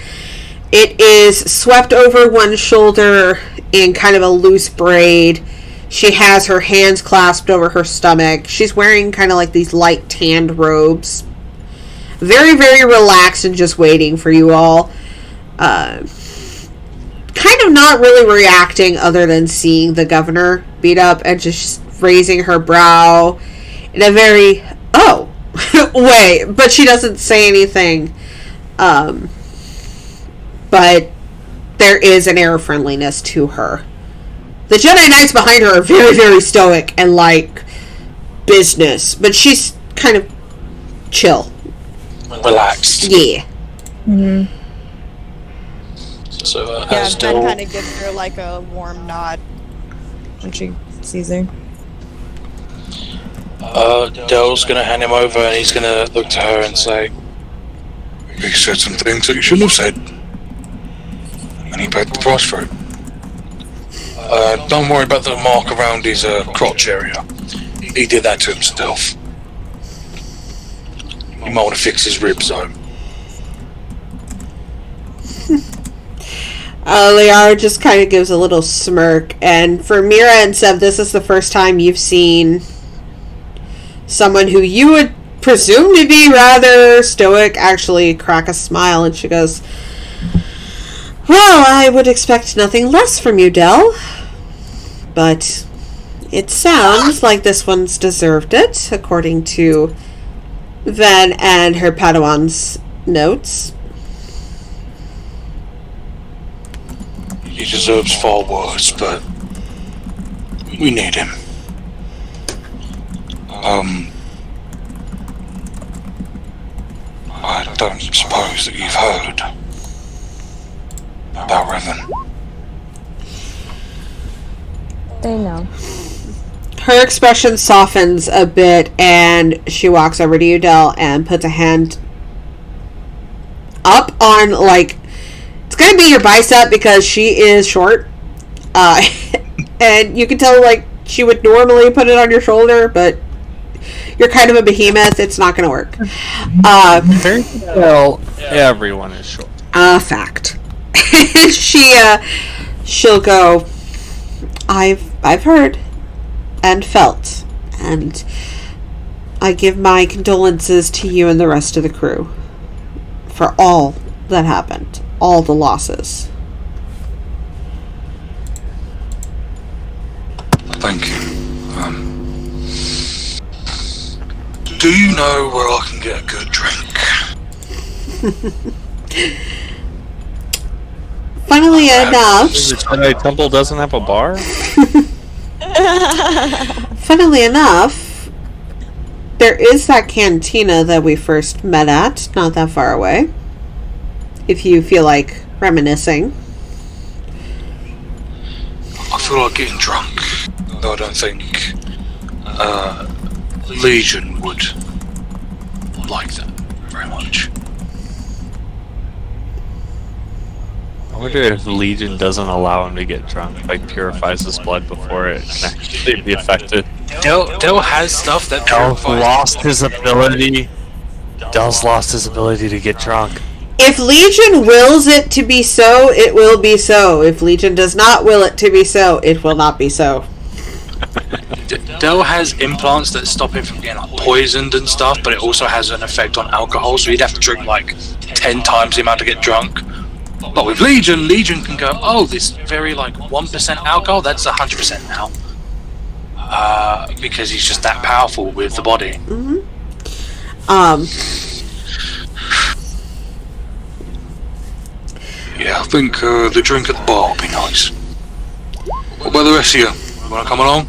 It is swept over one shoulder in kind of a loose braid. She has her hands clasped over her stomach. She's wearing kind of like these light tanned robes. Very, very relaxed and just waiting for you all. Kind of not really reacting other than seeing the governor beat up and just raising her brow in a very, oh, way. But she doesn't say anything. But there is an air of friendliness to her. The Jedi Knights behind her are very, very stoic and like business. But she's kind of chill. Relaxed. Yeah. Mm-hmm. So, Yeah, Del, Ben kind of gives her like a warm nod when she sees her. Del's gonna hand him over and he's gonna look to her and say, "He said some things that you shouldn't have said. And he paid the price for it. Don't worry about the mark around his crotch area. He did that to himself. You might want to fix his ribs though." Leyara just kind of gives a little smirk, and for Mira and Seb, this is the first time you've seen someone who you would presume to be rather stoic actually crack a smile, and she goes, "Well, I would expect nothing less from you, Del. But it sounds like this one's deserved it, according to Ven and her Padawan's notes." He deserves far worse, but we need him. I don't suppose that you've heard about Revan. They know. Her expression softens a bit, and she walks over to you, Del, and puts a hand up on, like, it's gonna be your bicep because she is short. And you can tell, like, she would normally put it on your shoulder, but you're kind of a behemoth. It's not gonna work. Well, everyone is short. Fact. She'll go, I've heard and felt, and I give my condolences to you and the rest of the crew for all that happened, all the losses. Thank you. Do you know where I can get a good drink? Funnily enough, The Jedi Temple doesn't have a bar? Funnily enough, there is that cantina that we first met at, not that far away. If you feel like reminiscing. I feel like getting drunk, though I don't think Legion would like that very much. I wonder if Legion doesn't allow him to get drunk, like purifies his blood before it can actually be affected. Del has stuff that Del's purifies lost his ability. Del's lost his ability to get drunk. If Legion wills it to be so, it will be so. If Legion does not will it to be so, it will not be so. Del has implants that stop him from getting poisoned and stuff, but it also has an effect on alcohol, so he'd have to drink like 10 times the amount to get drunk. But with Legion can go, oh, this very like 1% alcohol, that's 100% now. Because he's just that powerful with the body. Mm-hmm. Yeah, I think the drink at the bar would be nice. What about the rest of you? Wanna come along?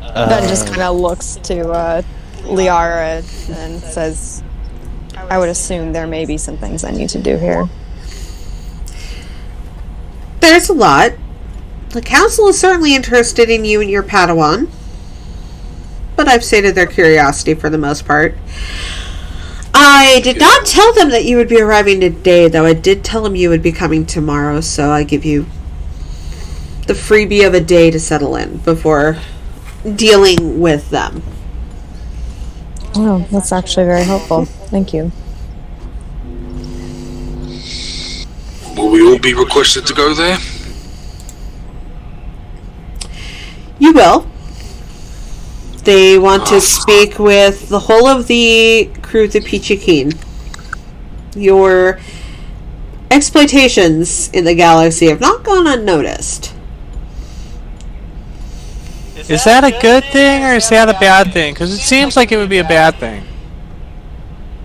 Ben just kind of looks to Leyara and says, I would assume there may be some things I need to do here. There's a lot. The council is certainly interested in you and your Padawan, but I've sated their curiosity for the most part. I did not tell them that you would be arriving today, though I did tell them you would be coming tomorrow, so I give you the freebie of a day to settle in before dealing with them. Oh, that's actually very helpful. Thank you. Will we all be requested to go there? You will. They want to speak with the whole of the crew, the Peachy Keen. Your exploitations in the galaxy have not gone unnoticed. Is that a good thing or is that a bad thing? Because it seems like it would be a bad thing.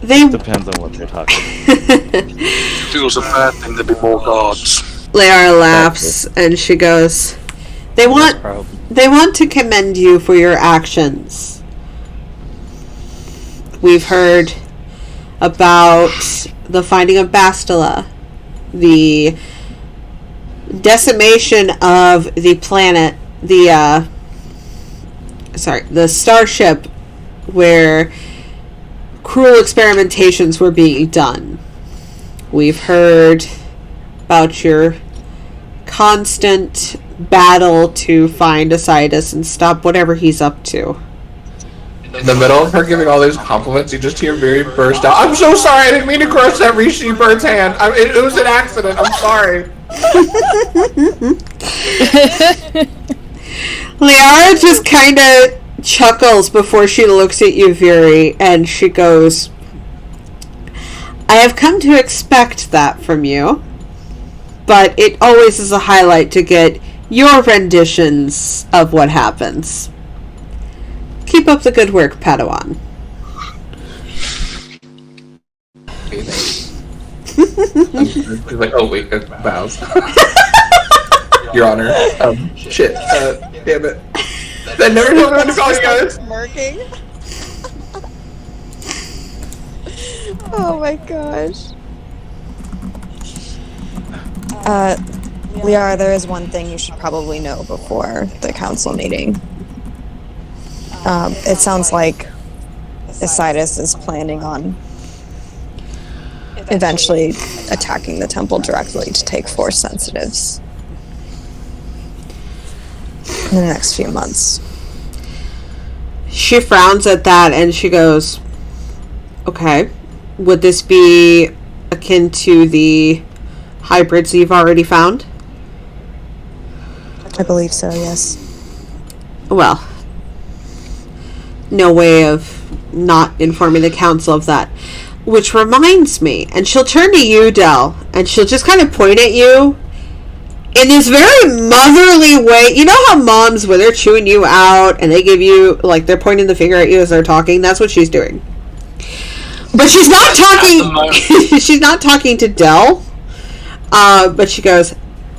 They Depends on what they're talking about. Feels a bad thing to be more guards. Leyara laughs and she goes, They want to commend you for your actions. We've heard about the finding of Bastila, the decimation of the planet, the starship where cruel experimentations were being done. We've heard about your constant battle to find Isaidus and stop whatever he's up to. In the middle of her giving all these compliments, you just hear Miri burst out. I'm so sorry, I didn't mean to crush that Rishi Bird's hand. It was an accident, I'm sorry. Leyara just kind of chuckles before she looks at you, Viri, and she goes, I have come to expect that from you, but it always is a highlight to get your renditions of what happens. Keep up the good work, Padawan. He's like, oh wait, bows. Your Honor. Shit. Damn it. I never told anyone to call you guys. Smirking. Oh my gosh. Leyara, there is one thing you should probably know before the council meeting. It sounds like Isaidus is planning on eventually attacking the temple directly to take Force sensitives in the next few months. She frowns at that and she goes, okay, would this be akin to the hybrids you've already found? I believe so, yes. Well, no way of not informing the council of that. Which reminds me, and she'll turn to you, Del, and she'll just kind of point at you in this very motherly way. You know how moms, when they're chewing you out and they give you, like, they're pointing the finger at you as they're talking? That's what she's doing. But she's not talking, she's not talking to Del. But she goes,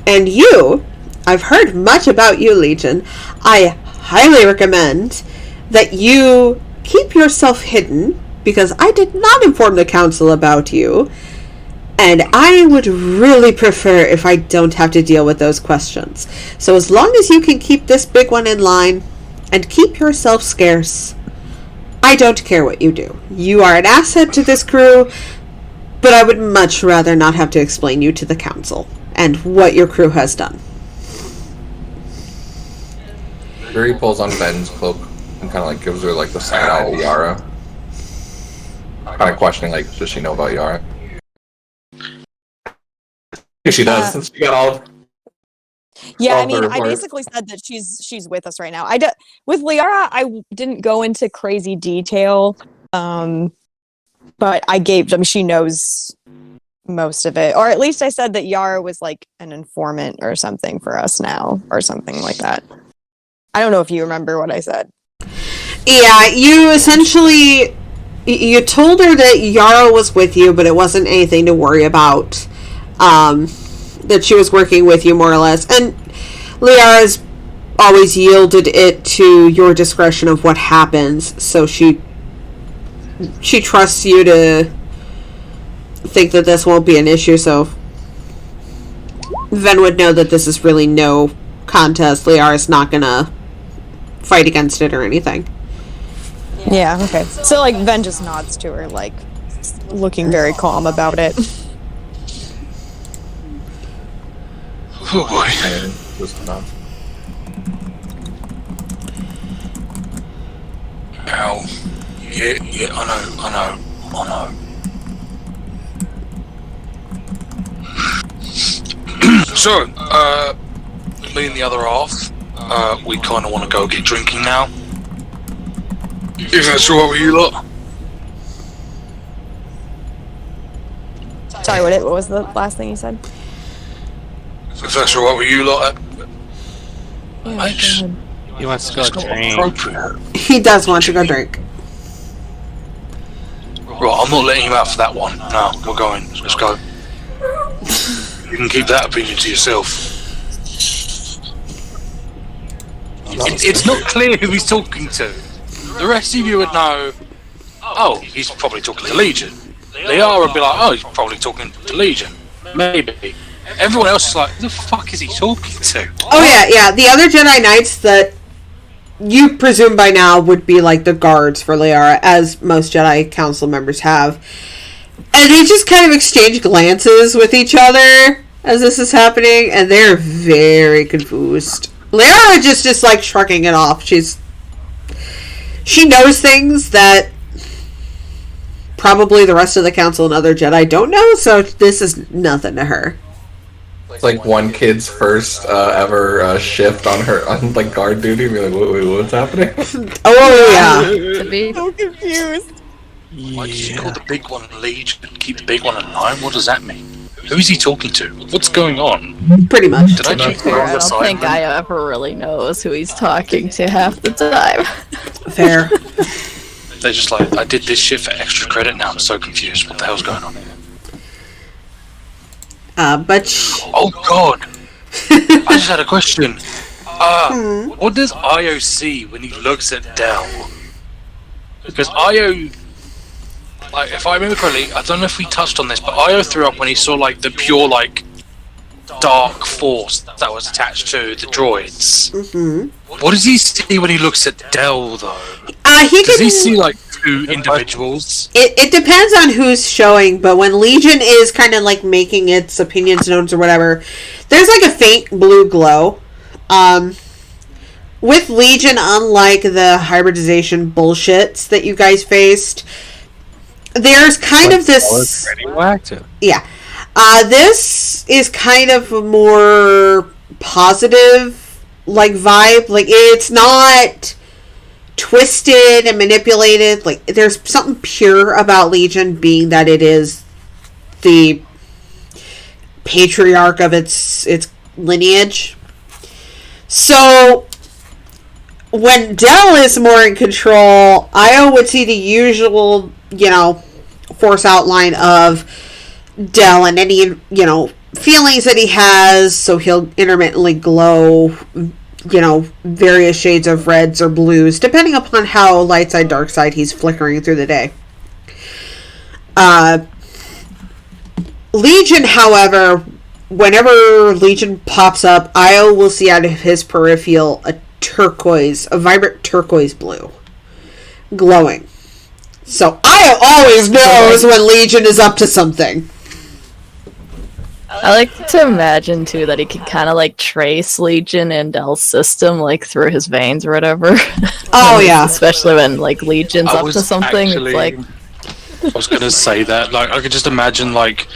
and you, I've heard much about you, Legion. I highly recommend that you keep yourself hidden, because I did not inform the council about you, and I would really prefer if I don't have to deal with those questions. So as long as you can keep this big one in line, and keep yourself scarce, I don't care what you do. You are an asset to this crew, but I would much rather not have to explain you to the council, and what your crew has done. Miri pulls on Ben's cloak and kind of like gives her like the side eye to Yara. Kind of questioning, like, does she know about Yara? She does, since she got all. Yeah, all I mean, her I reports. basically said that she's with us right now. With Leyara, I didn't go into crazy detail, but she knows most of it, or at least I said that Yara was like an informant or something for us now, or something like that. I don't know if you remember what I said. Yeah, you essentially, you told her that Yara was with you, but it wasn't anything to worry about. That she was working with you, more or less. And Leyara's always yielded it to your discretion of what happens, so she trusts you to think that this won't be an issue, so Ven would know that this is really no contest. Leyara's not gonna fight against it or anything. Yeah, okay. So, like, Ven just nods to her, like, looking very calm about it. Oh boy. Just enough. now. Yeah, I know. So, me and the other half, we kind of want to go get drinking now. If that's all right with you lot. Sorry, what was the last thing you said? If that's all right with you lot. Yeah, It's go ahead. He wants to go not drink. appropriate. He does want to go drink. Right, I'm not letting you out for that one. No, we're going. Let's go. You can keep that opinion to yourself. It's not clear who he's talking to. The rest of you would know, oh, he's probably talking to Legion. Leyara would be like, oh, he's probably talking to Legion. Maybe. Everyone else is like, who the fuck is he talking to? Oh yeah. The other Jedi Knights that you presume by now would be like the guards for Leyara, as most Jedi Council members have. And they just kind of exchange glances with each other as this is happening, and they're very confused. Leyara just like shrugging it off. She knows things that probably the rest of the council and other Jedi don't know, so this is nothing to her. It's like one kid's first ever shift on like guard duty. Be like, wait, what's happening? Oh yeah. To be So confused. Why did you call the big one Legion and keep the big one alive? What does that mean? Who is he talking to? What's going on? Pretty much. Did I choose the fair, wrong I don't think assignment? I ever really knows who he's talking to half the time. Fair. They're just like, I did this shit for extra credit, now I'm so confused. What the hell's going on here? But Oh god! I just had a question. What does Io see when he looks at Dell? Because Io, like, if I remember correctly, I don't know if we touched on this, but Io threw up when he saw, like, the pure, like, dark force that was attached to the droids. What does he see when he looks at Dell, though? Does he see, like, two individuals? It depends on who's showing, but when Legion is kind of like making its opinions known or whatever, there's like a faint blue glow. With Legion, unlike the hybridization bullshits that you guys faced, there's kind of this... Radioactive. Yeah. This is kind of a more positive, like, vibe. Like, it's not twisted and manipulated. Like, there's something pure about Legion, being that it is the patriarch of its lineage. So when Dell is more in control, Io would see the usual, force outline of Dell and any, feelings that he has. So he'll intermittently glow, various shades of reds or blues, depending upon how light side, dark side he's flickering through the day. Legion, however, whenever Legion pops up, Io will see out of his peripheral a vibrant turquoise blue, glowing. So Io always knows when Legion is up to something. I like to imagine too that he can kind of like trace Legion and Dell's system like through his veins or whatever. Oh yeah, especially when like Legion's I up was to something. actually- It's like I was gonna say that, like, I could just imagine, like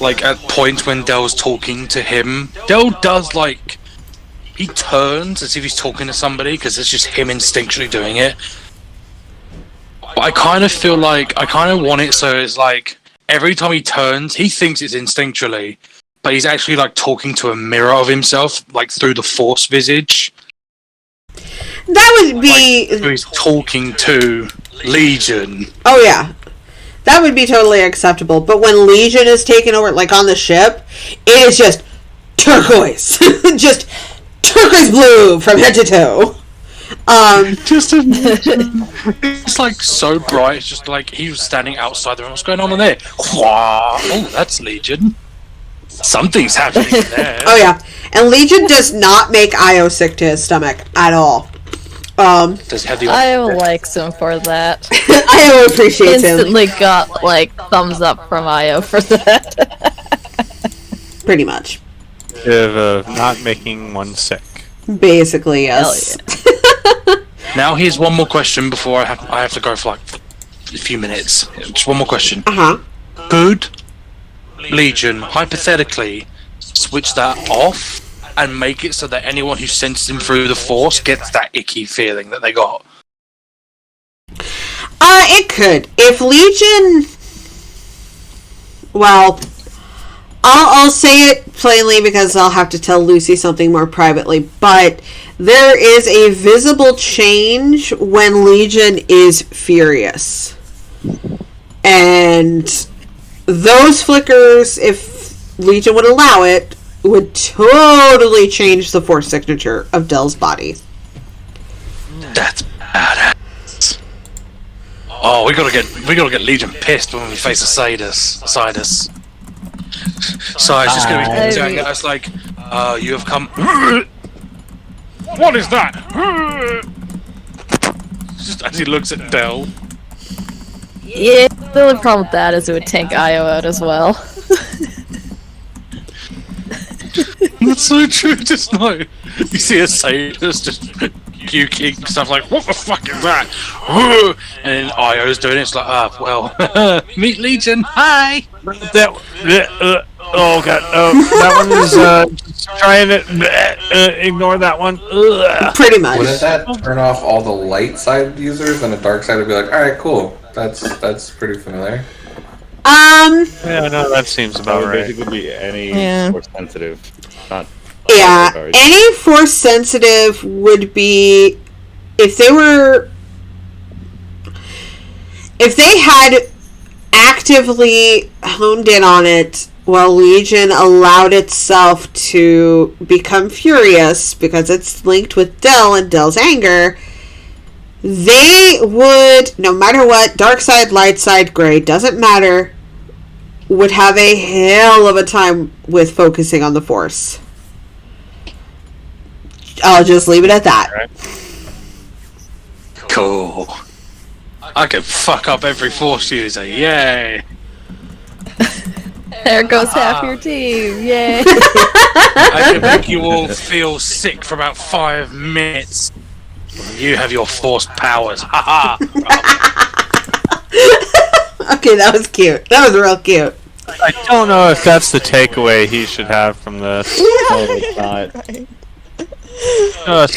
at points when Dell's talking to him, Dell does, like, he turns as if he's talking to somebody, because it's just him instinctually doing it. But I kind of feel like, I kind of want it so it's like, every time he turns, he thinks it's instinctually, but he's actually, like, talking to a mirror of himself, like, through the Force visage. that would be. Like, he's talking to Legion. Oh yeah, that would be totally acceptable. But when Legion is taken over, like on the ship, it is just turquoise, just turquoise blue from head to toe. Just imagine. It's like so bright. It's just like he was standing outside the room. What's going on in there? Oh, that's Legion. Something's happening in there. Oh yeah, and Legion does not make Io sick to his stomach at all. Does he have the I likes him for that. Io appreciates him Instantly got like thumbs up from Io for that. pretty much. Of not making one sick. Basically, yes. Now here's one more question before I have to go for like a few minutes. Just one more question. Could Legion hypothetically switch that off and make it so that anyone who senses him through the Force gets that icky feeling that they got? It could. If Legion... Well, I'll say it plainly because I'll have to tell Lucy something more privately, but there is a visible change when Legion is furious. And those flickers, if Legion would allow it, would totally change the Force signature of Dell's body. That's badass. Oh, we gotta get Legion pissed when we face Isaidus. So it's just gonna be saying that it's like, you have come. What is that? Just as he looks at Dell. Yeah, the only problem with that is it would tank Io out as well. That's so true. Just no. You see Isaidus just puking stuff like, what the fuck is that? And then Io's doing it. It's like, well, meet Legion. Hi. Oh god, that one is trying to ignore that one. Pretty much. Wouldn't that turn off all the light side users, and the dark side would be like, all right, cool. That's pretty familiar. Yeah, no, that seems That about would right. basically be any Force sensitive. Not Yeah, any Force sensitive would be if they had actively honed in on it while Legion allowed itself to become furious because it's linked with Dell and Dell's anger, they would, no matter what, dark side, light side, gray, doesn't matter, would have a hell of a time with focusing on the Force. I'll just leave it at that. Cool. I can fuck up every Force user. Yay. There goes half your team. Yay. I can make you all feel sick for about 5 minutes. You have your Force powers. Haha. Okay, that was cute. That was real cute. I don't know if that's the takeaway he should have from this. No, it's not. Just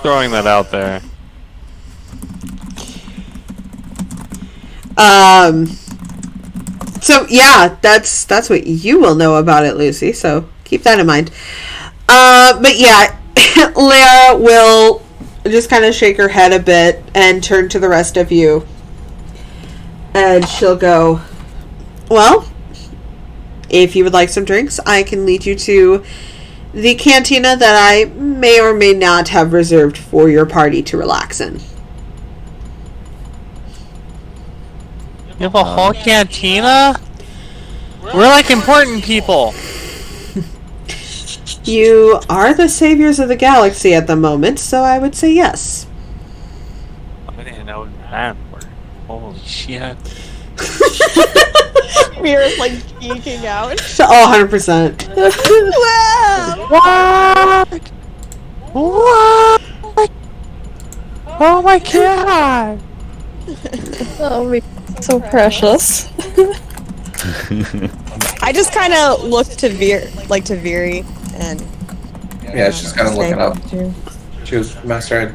throwing that out there. So yeah, that's what you will know about it, Lucy. So keep that in mind. But yeah, Leyara will just kind of shake her head a bit and turn to the rest of you, and she'll go, "Well, if you would like some drinks, I can lead you to the cantina that I may or may not have reserved for your party to relax in." You have a whole cantina? We're like important people. You are the saviors of the galaxy at the moment, so I would say yes. I didn't know that word. Holy shit. Mira's like geeking out. Oh, 100%. What? What? Oh my god! Oh, so precious. I just kind of looked to Viri, and Yeah, she's kind of say looking up. too. She goes, Master,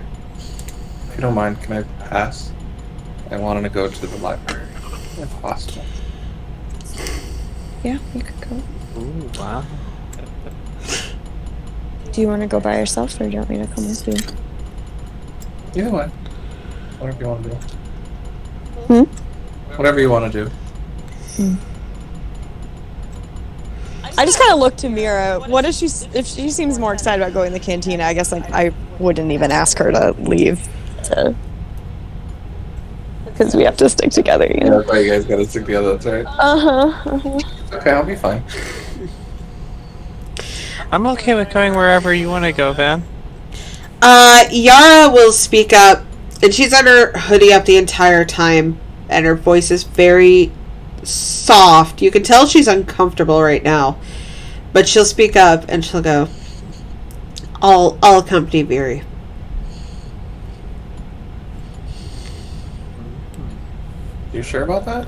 if you don't mind, can I pass? I wanted to go to the library, if possible. Yeah, you could go. Ooh, wow. Do you want to go by yourself, or do you want me to come with you? Either way. Whatever you want to do. Hmm? Whatever you want to do. I just kind of looked to Mira. What if she seems more excited about going to the cantina? I guess like I wouldn't even ask her to leave, because we have to stick together, you know. That's why you guys gotta stick together, that's right. Okay, I'll be fine. I'm okay with going wherever you want to go, Van. Yara will speak up, and she's had her hoodie up the entire time, and her voice is very soft. You can tell she's uncomfortable right now, but she'll speak up and she'll go, I'll accompany Viri. You sure about that?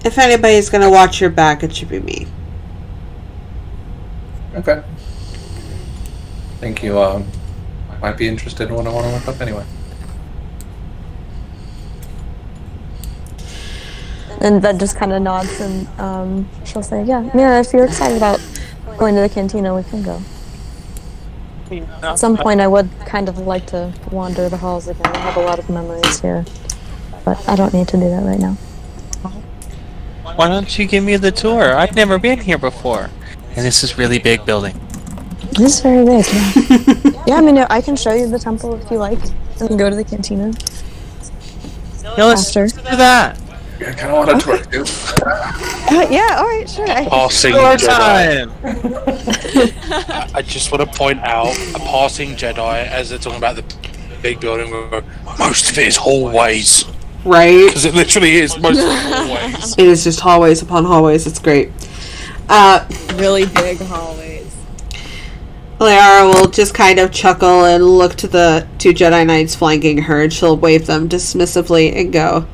If anybody's gonna watch your back, it should be me. Okay. Think you might be interested in what I want to look up anyway. And then just kind of nods and she'll say, yeah, Mira, if you're excited about going to the cantina, we can go. At some point, I would kind of like to wander the halls again. I have a lot of memories here, but I don't need to do that right now. Why don't you give me the tour? I've never been here before. And this is really big building. This is very big, yeah. Yeah, I mean, I can show you the temple if you like. We can go to the cantina. No, let's do that. I kind of want to tour too. Yeah, alright, sure. Passing Tour Jedi. time! I just want to point out a passing Jedi as they're talking about the big building where most of it is hallways. Right? Because it literally is most of it hallways. It is just hallways upon hallways. It's great. Really big hallways. Leyara will just kind of chuckle and look to the two Jedi Knights flanking her, and she'll wave them dismissively and go,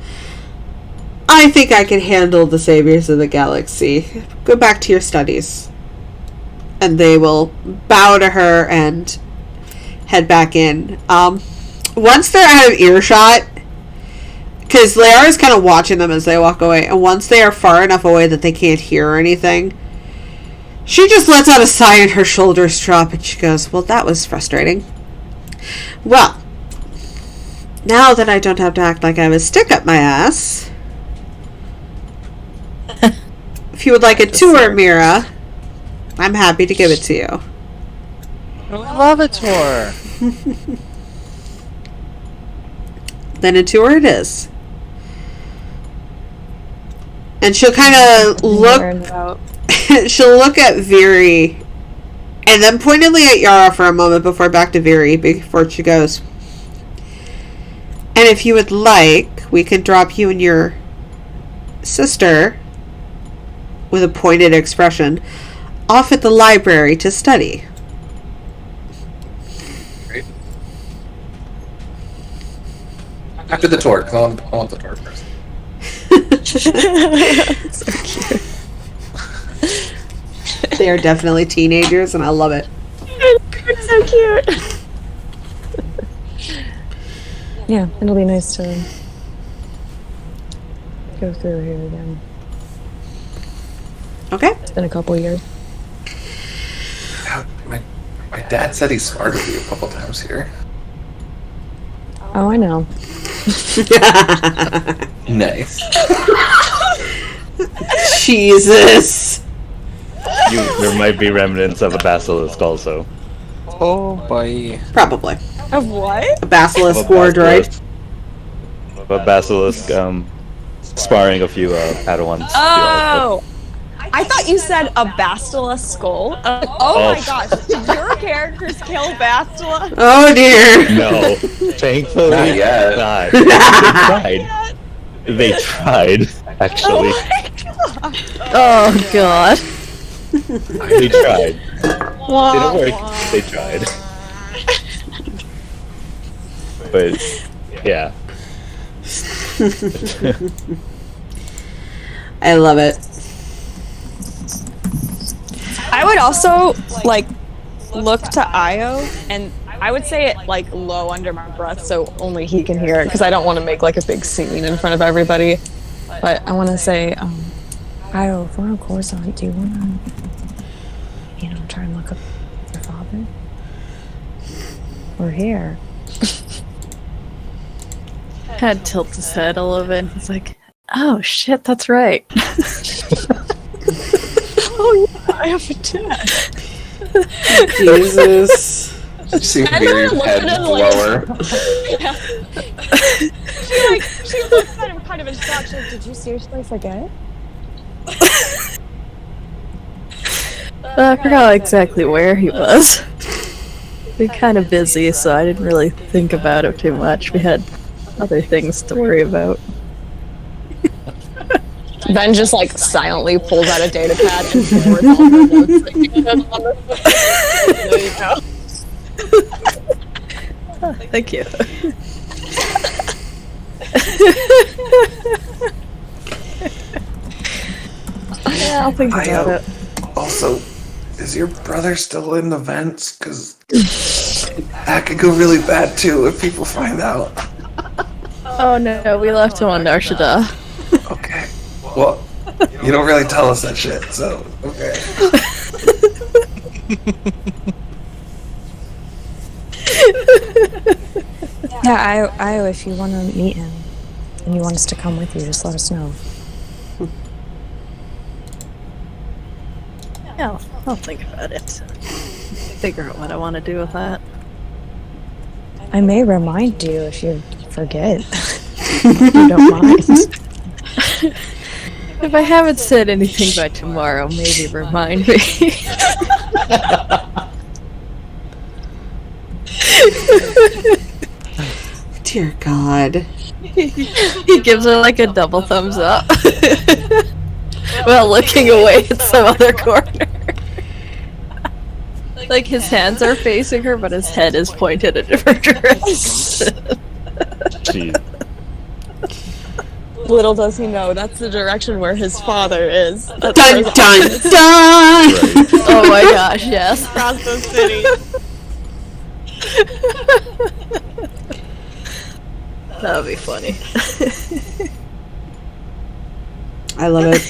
I think I can handle the saviors of the galaxy. Go back to your studies. And they will bow to her and head back in. Once they're out of earshot, because Leyara's kind of watching them as they walk away, and once they are far enough away that they can't hear anything, she just lets out a sigh and her shoulders drop, and she goes, well, that was frustrating. Well, now that I don't have to act like I have a stick up my ass, if you would like a tour, Mira, I'm happy to give it to you. I love a tour. Then a tour it is. And she'll kind of look... she'll look at Viri, and then pointedly at Yara for a moment before back to Viri, before she goes, and if you would like, we can drop you and your sister, with a pointed expression, off at the library to study. Great. After the tour, because I want the tour first. So cute. They are definitely teenagers, and I love it. It's so cute. Yeah, it'll be nice to go through here again. Okay. It's been a couple years. My dad said he smarted you a couple times here. Oh, I know. Nice. Jesus. There might be remnants of a basilisk also. Oh boy. Probably. Of what? A basilisk war droid. A basilisk, sparring a few Padawans. Oh! I thought you said a Bastila skull. Oh my gosh, did your characters kill Bastila? Oh dear. No, thankfully Not yet. not. They tried, actually. Oh god. They tried. Didn't work. They tried. But yeah. I love it. I would also look to Io, and I would say it low under my breath so only he can hear it, because I don't want to make a big scene in front of everybody. But I want to say, Io, if we're on Coruscant, do you want to, try and look up your father? We're here. Had tilt his head a little bit. He's like, oh shit, that's right. Oh yeah, I have a dad. Jesus. You see Viri's head lower. Yeah. She looks at him kind of in shock. She's like, did you seriously forget? I forgot exactly where he was. We're kind of busy, so I didn't really think about it too much. We had other things to worry about. Ben just silently pulls out a data pad and forwards all her notes. There you go. Thank you. Yeah, I'll think about it. Also, is your brother still in the vents? Because that could go really bad too if people find out. Oh no, we left him on Narshada. Okay. Well, you don't really tell us that shit, so okay. Yeah, I if you want to meet him and you want us to come with you, just let us know. Yeah, I'll think about it. Figure out what I want to do with that. I may remind you if you forget. If you don't mind. If I haven't said anything by tomorrow, maybe remind me. Dear God. He gives her like a double thumbs up. While looking away at some other corner. Like his hands are facing her, but his head is pointed a different direction. Jeez. Little does he know, that's the direction where his father is. That's Dun where dun his- dun! Oh my gosh, yes. Across the city. That would be funny. I love it.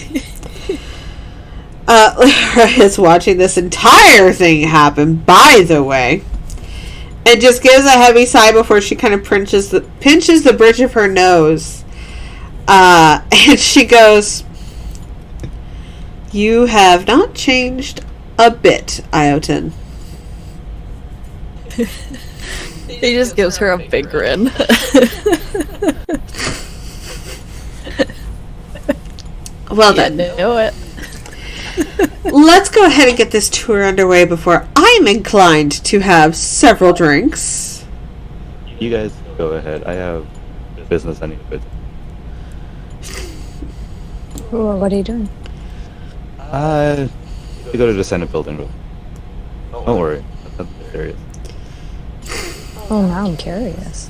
Leyara is watching this entire thing happen, by the way, and just gives a heavy sigh before she kind of pinches the bridge of her nose. And she goes, "You have not changed a bit, Iotin." He just gives her a big grin. Well Yeah, done. knew it. Let's go ahead and get this tour underway before I'm inclined to have several drinks. You guys go ahead. I have business I need to do. Ooh, what are you doing? We go to the Senate building. Don't worry. I'm serious. Oh, now I'm curious.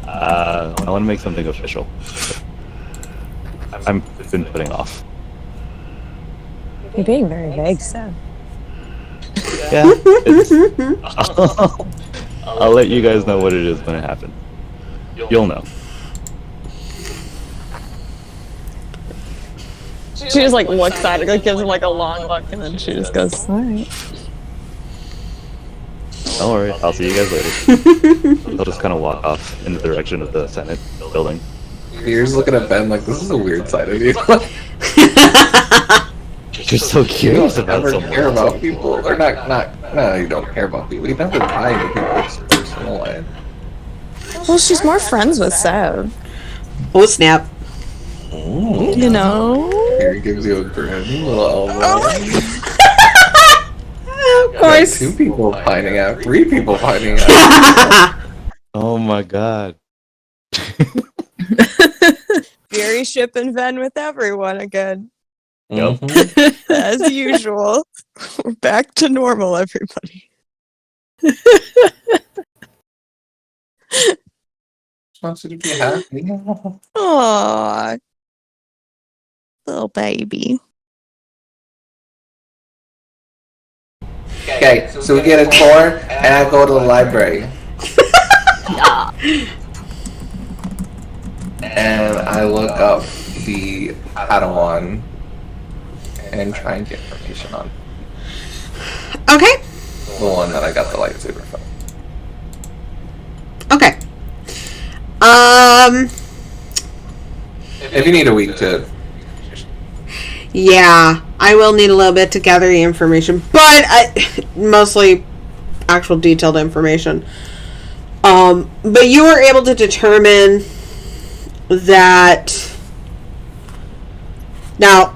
I want to make something official. I've been putting off. You're being very vague, Seb. Yeah. I'll let you guys know what it is when it happens. You'll know. She just like looks at it, like gives him like a long look, and then she just goes, "Alright." Don't worry. I'll see you guys later. I'll just kind of walk off in the direction of the Senate building. You're just looking at Ben like, this is a weird side of you. You're so You curious don't about ever someone. care about people, or no, you don't care about people. You never pry into people's personal life. Well, she's more friends with Seb. Oh snap! You know? Here he gives you a grin, little elbow. Of course. 2 people finding out, 3 people finding out. Oh my god. Fury shipping Ven with everyone again. Yep. Mhm. As usual. We're back to normal, everybody. Wants you to be happy. Aww. Little baby. Okay, so we get a tour, and I go to the library. And I look up the Padawan and try and get information on Okay. the one that I got the lightsaber from. Okay. If you need a week to... Yeah, I will need a little bit to gather the information, but mostly actual detailed information. But you were able to determine that. Now,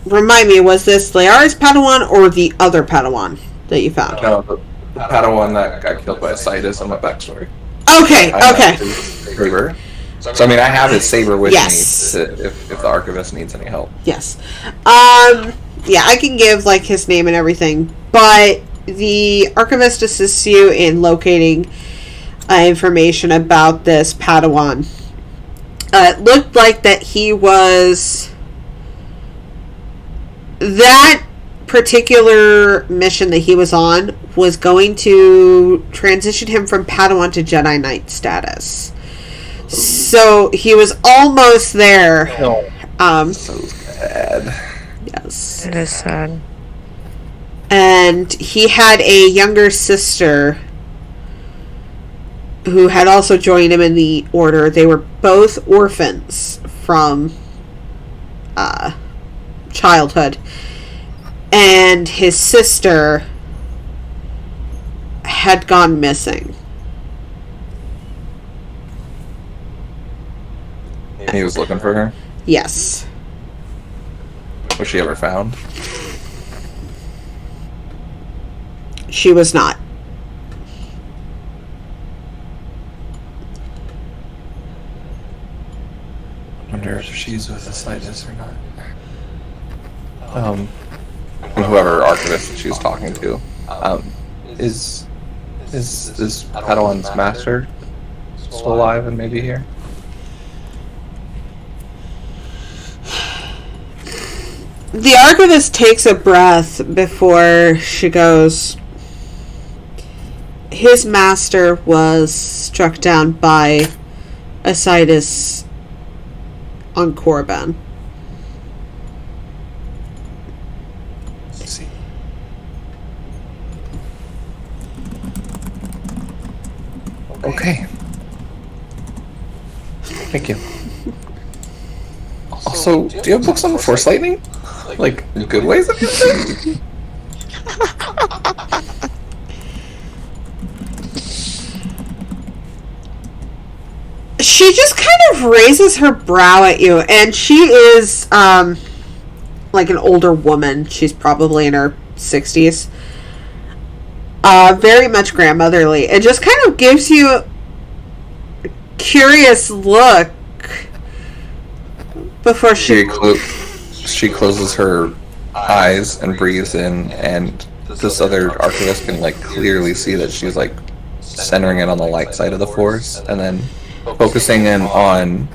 remind me, was this Leyara's Padawan or the other Padawan that you found? No, the Padawan that got killed by Isaidus on my backstory. Okay, I okay. have his saber. So I mean, I have his saber with Yes. me if the archivist needs any help. Yes. Yeah, I can give like his name and everything, but the archivist assists you in locating information about this Padawan. It looked like that he was... That particular mission that he was on was going to transition him from Padawan to Jedi Knight status. So he was almost there. So sad. Yes. It is sad. And he had a younger sister who had also joined him in the order. They were both orphans from childhood. And his sister had gone missing. He was looking for her. Yes. Was she ever found? She was not. I wonder if she's with Isaidus or not. Whoever archivist she was talking to, is this Padawan's master still alive and maybe here? The archivist takes a breath before she goes. His master was struck down by Isaidus on Korriban. See. Okay. Thank you. Also, do you have books on the Force Lightning? Like, good ways of using it? She just kind of raises her brow at you, and she is, like an older woman. She's probably in her 60s. Very much grandmotherly. It just kind of gives you a curious look before She closes her eyes and breathes in, and this other archivist can, like, clearly see that she's, like, centering it on the light side of the Force, and then focusing in on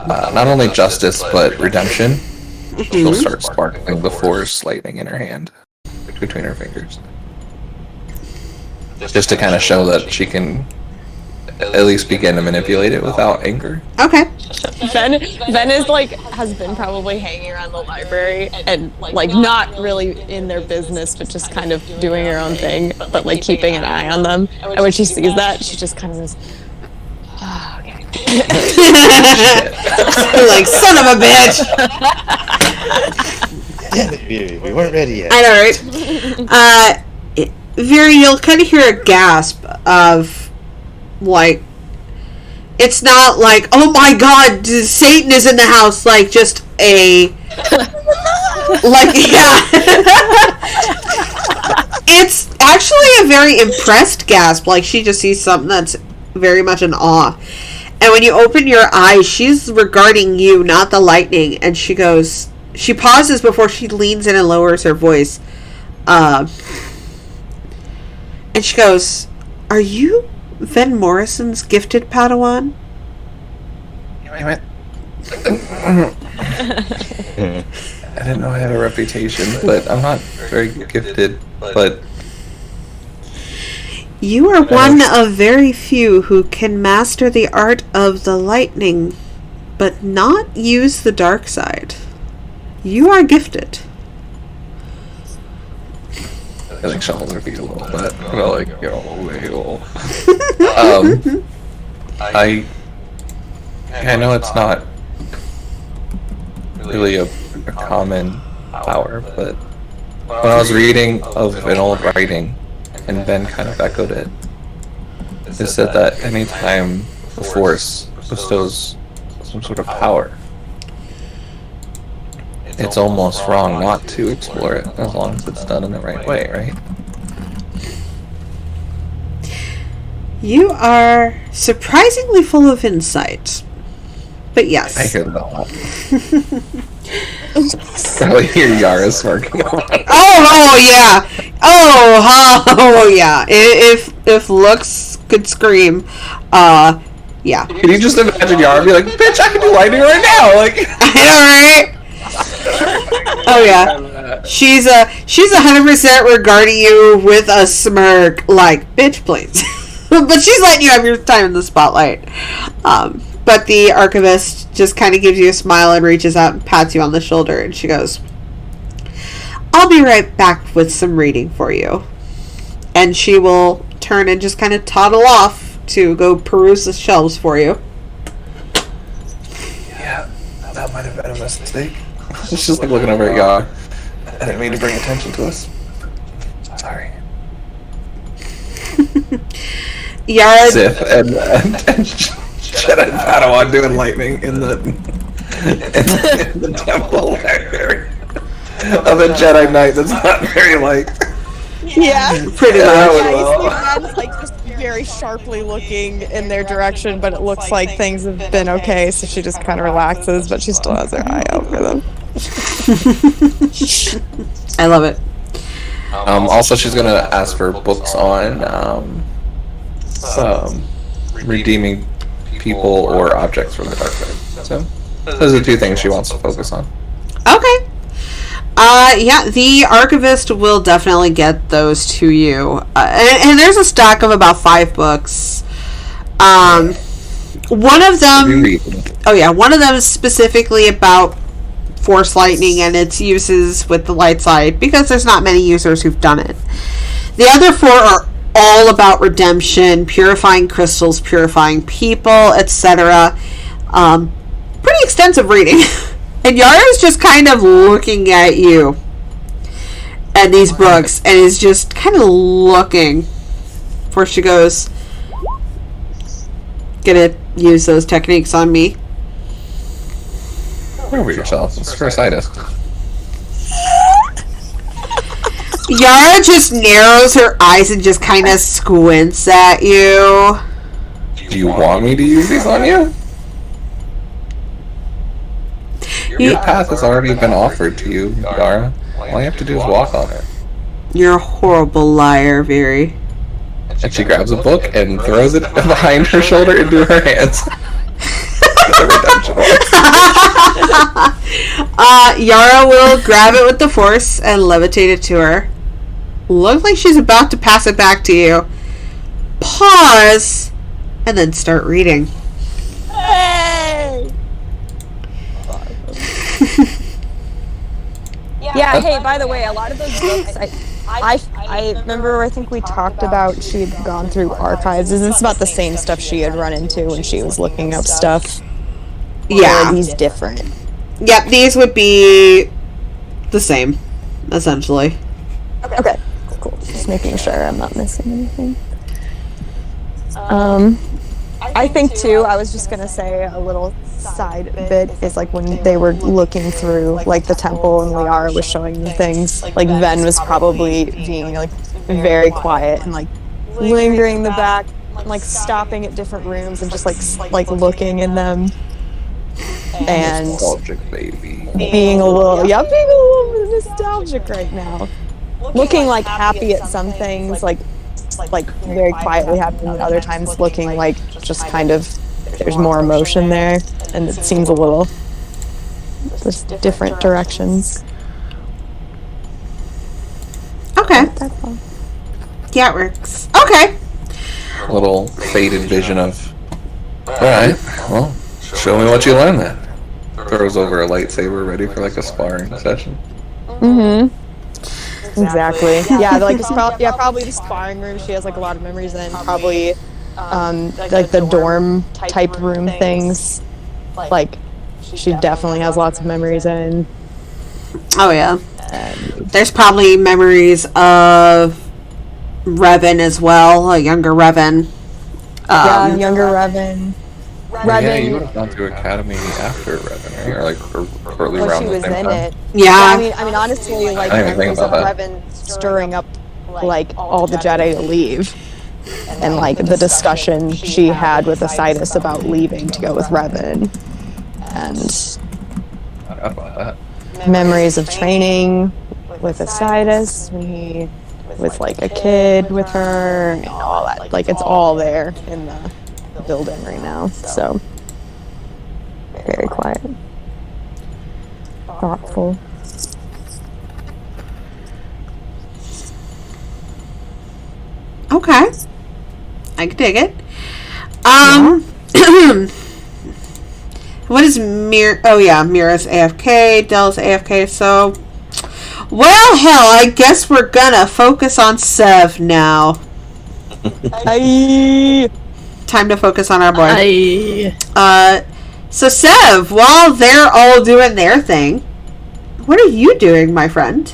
not only justice but redemption. She'll start sparkling the Force lightning in her hand between her fingers, just to kind of show that she can at least begin to manipulate it without anger. Okay. Ven is like has been probably hanging around the library and like not really in their business, but just kind of doing her own thing, but like keeping an eye on them. And when she sees that, she just kind of goes, "Oh, okay." Like, son of a bitch! Damn it, we weren't ready yet. I know, right? Very, you'll kind of hear a gasp of, like, it's not like, oh my god, Satan is in the house, like, just a, like, yeah. It's actually a very impressed gasp, like, she just sees something that's very much in awe. And when you open your eyes, she's regarding you, not the lightning, and she goes, she pauses before she leans in and lowers her voice. And she goes, "Are you Ven Morrison's gifted Padawan?" I didn't know I had a reputation, but I'm not very gifted, but... You are one of very few who can master the art of the lightning, but not use the dark side. You are gifted. I think shuffles her feet a little bit. Well, like, you know, I know it's not really a common power, but when I was reading of an old writing, and Ben kind of echoed it, it said that anytime the Force bestows some sort of power, it's almost wrong not to explore it, as long as it's done in the right way, right? You are surprisingly full of insight. But yes. I hear that a lot. Probably hear Yara smirking. Oh yeah. Oh yeah. If looks could scream. Yeah. Can you just imagine Yara be like, bitch, I can do lightning right now? Like, I know, right? Oh yeah. She's 100% regarding you with a smirk, like, bitch, please. But she's letting you have your time in the spotlight. But the archivist just kind of gives you a smile and reaches out and pats you on the shoulder, and she goes, I'll be right back with some reading for you. And she will turn and just kind of toddle off to go peruse the shelves for you. yeah, that might have been a mistake. She's just like looking over at Yara. I didn't mean to bring attention to us. Sorry. Yara, Sith and Jedi Padawan doing lightning in the temple library of a Jedi Knight that's not very Yeah. pretty much. Yeah, you see Ben's like just very sharply looking in their direction, but it looks like things have been okay, so she just kind of relaxes, but she still has her eye out for them. I love it. Also, she's gonna ask for books on some redeeming people or objects from the dark side. So those are the two things she wants to focus on. Okay. Yeah, the archivist will definitely get those to you. And there's a stack of about 5 books. One of them... Oh yeah, one of them is specifically about Force Lightning and its uses with the light side, because there's not many users who've done it. The other 4 are all about redemption, purifying crystals, purifying people, etc. Pretty extensive reading. And Yara's just kind of looking at you and these books, and is just kind of looking before she goes, gonna use those techniques on me. Remember yourself. It's for Isaidus. Yara just narrows her eyes and just kind of squints at you. Do you want me to use these on you? Your path has already been offered to you, Yara. All you have to do is walk on it. You're a horrible liar, Viri. And she grabs a book and throws it behind her shoulder into her hands. Yara will grab it with the Force and levitate it to her. Looks like she's about to pass it back to you. Pause, and then start reading. Hey! Yeah, hey, by the way, a lot of those books, I remember, I think we talked about she had gone through archives. Is this about the same stuff she had run into when she was looking up stuff? Or Yeah. are these different? Yep, these would be the same, essentially. Okay, cool. Just making sure I'm not missing anything. I think too, I was just gonna say a little side bit is like when they were looking through like the temple and Leyara was showing them things, like Ven was probably being like very quiet and like lingering in the back, like stopping at different rooms and just like looking in them and Nostalgic baby. being a little nostalgic right now. Looking like happy at some things, like very quietly happy, and other times looking like just kind of there's more emotion there, and it seems a little just different directions. Okay. That's all. Yeah, it works. Okay. A little faded vision of, alright, well, show me what you learned then. Throws over a lightsaber ready for like a sparring session. Mm-hmm. Exactly. Yeah, like it's probably the sparring room she has like a lot of memories in. Probably like the dorm type room things. Like she definitely has lots of memories in. Oh, yeah. There's probably memories of Revan as well, a younger Revan. Yeah, younger Revan. Yeah, you would have gone to Academy after Revan, right? Or like shortly Well, around she the was same in time. it. Yeah. I mean, honestly, like I didn't even think memories of about that. Revan stirring up like all the Jedi to leave, and like the discussion she had with Isaidus about leaving to go with Revan, and I forgot about that. memories of training with Isaidus when he with like a kid with her and all that. Like it's all there in the building right now. So very quiet, thoughtful. Okay. I can dig it. What is Mir? Oh yeah, Mira's AFK, Dell's AFK. So, well, hell, I guess we're gonna focus on Sev now. Time to focus on our boy. So Sev, while they're all doing their thing, what are you doing, my friend?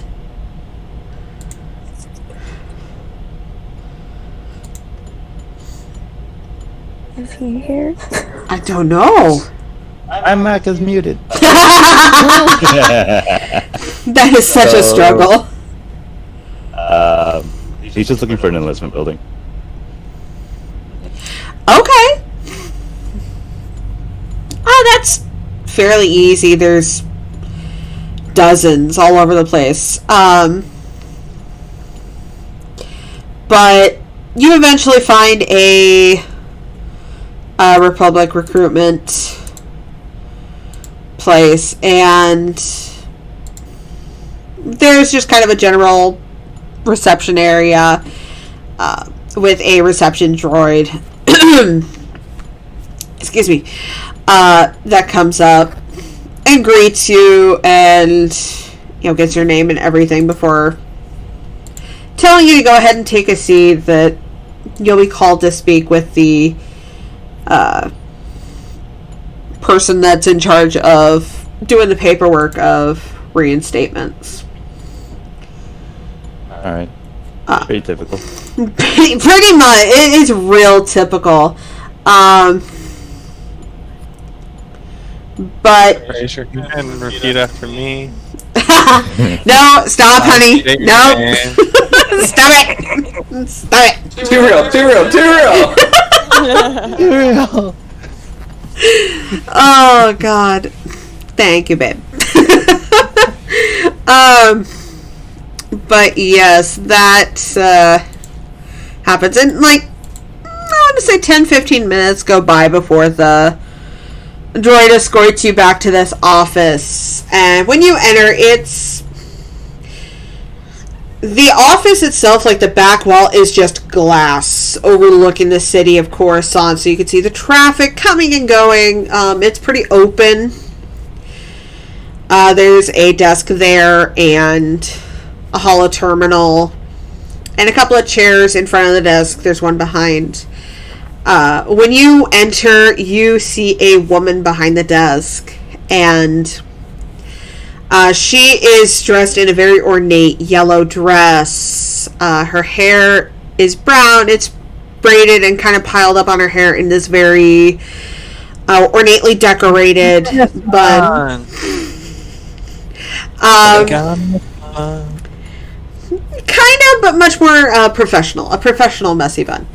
Is he here? I don't know. My mic is muted. That is such a struggle. He's just looking for an enlistment building. Okay. Oh, that's fairly easy. There's dozens all over the place. But you eventually find a Republic recruitment place, and there's just kind of a general reception area with a reception droid excuse me, that comes up and greets you and gets your name and everything before telling you to go ahead and take a seat, that you'll be called to speak with the person that's in charge of doing the paperwork of reinstatements. Alright. Pretty typical. Pretty much. It is real typical. But Raise your hand and repeat after me. no, stop, honey. No. Stop it. Stop it. Too real, too real, too real. Oh God. Thank you, babe. But yes, that happens. And I want to say 10-15 minutes go by before the droid escorts you back to this office. And when you enter, it's the office itself, the back wall is just glass overlooking the city of Coruscant, so you can see the traffic coming and going. It's pretty open. There's a desk there and a holo terminal and a couple of chairs in front of the desk. There's one behind. When you enter, you see a woman behind the desk, and she is dressed in a very ornate yellow dress. Her hair is brown. It's braided and kind of piled up on her hair in this very ornately decorated bun. Kind of, but much more professional. A professional messy bun.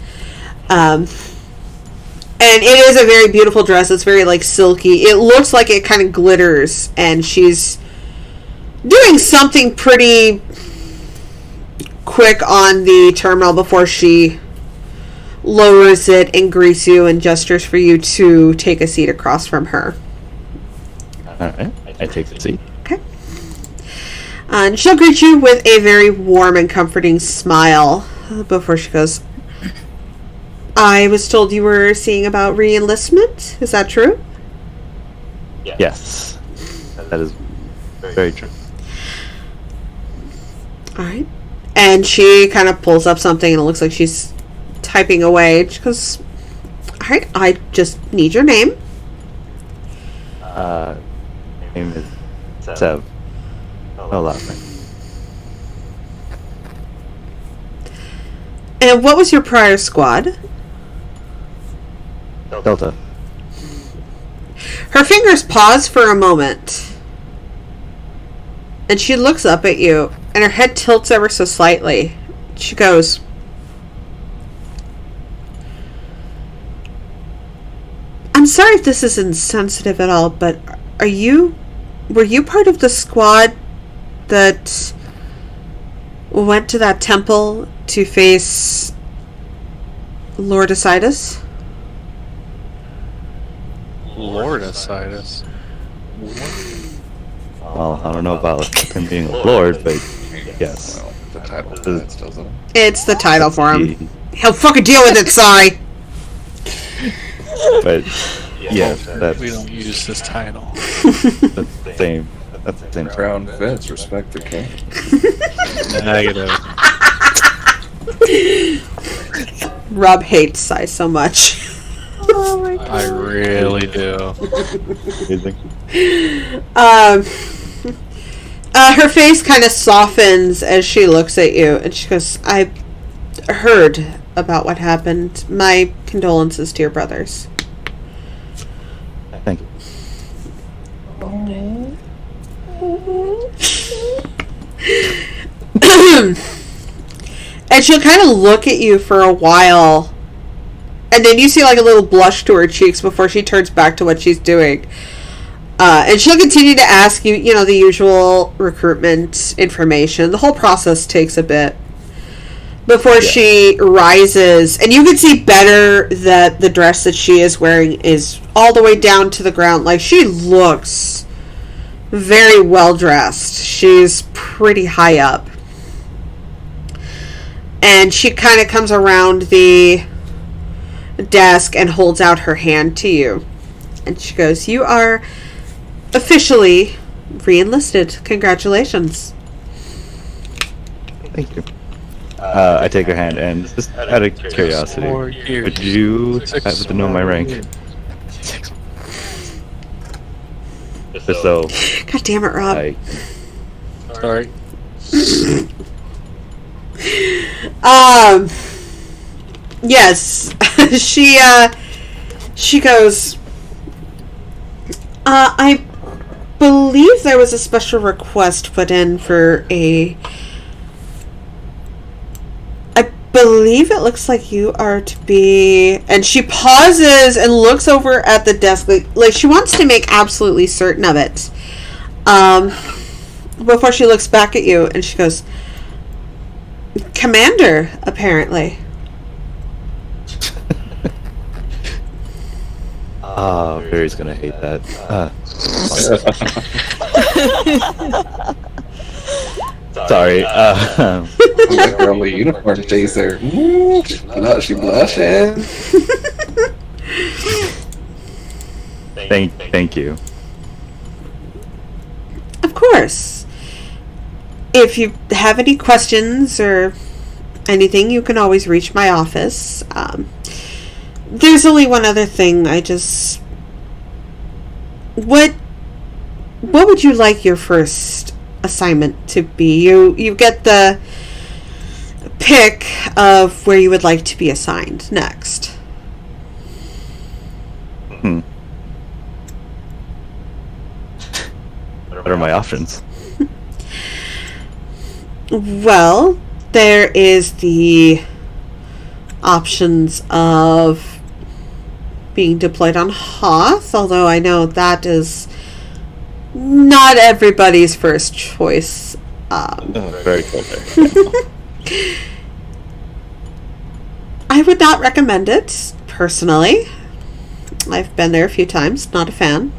And it is a very beautiful dress. It's very silky. It looks like it kind of glitters, and she's doing something pretty quick on the terminal before she lowers it and greets you and gestures for you to take a seat across from her. Alright, I take the seat. Okay. And she'll greet you with a very warm and comforting smile before she goes, I was told you were seeing about re-enlistment. Is that true? Yes. That is very true. Alright. And she kind of pulls up something and it looks like she's typing away. She goes, alright, I just need your name. Name is Sev. No last name. And what was your prior squad? Delta. Her fingers pause for a moment. And she looks up at you, and her head tilts ever so slightly. She goes, I'm sorry if this is insensitive at all, but were you part of the squad that went to that temple to face Lord Isaidus? Lord Isaidus. Well, I don't know about him being a lord, but yes. Well, the title fits, doesn't it? It's the title for him. He'll fucking deal with it, sorry. But yes, that's We don't use this title. the same. That's the same. Crown fits, respect the king. Negative. Rob hates Sai so much. I really do. Her face kind of softens as she looks at you, and she goes, I heard about what happened. My condolences to your brothers. Thank you. And she'll kind of look at you for a while, and then you see like a little blush to her cheeks before she turns back to what she's doing. And she'll continue to ask you, you know, the usual recruitment information. The whole process takes a bit before she rises, and you can see better that the dress that she is wearing is all the way down to the ground. Like, she looks very well dressed. She's pretty high up. And she kind of comes around the desk and holds out her hand to you. And she goes, you are officially re-enlisted. Congratulations. Thank you. I take her hand, and just out of curiosity, would you happen to know my rank? Just so God damn it, Rob. I Sorry. Yes. She goes, I believe there was a special request put in for I believe it looks like you are to be, and she pauses and looks over at the desk like she wants to make absolutely certain of it before she looks back at you, and she goes, Commander, apparently. Barry's gonna hate that. Sorry. That girl with uniform chaser. She blushing. Thank you. Of course. If you have any questions or anything, you can always reach my office. There's only one other thing. What would you like your first assignment to be? You get the pick of where you would like to be assigned next. What are my options? Well, there is the options of being deployed on Hoth, although I know that is not everybody's first choice. Very cool there. I would not recommend it, personally. I've been there a few times, not a fan.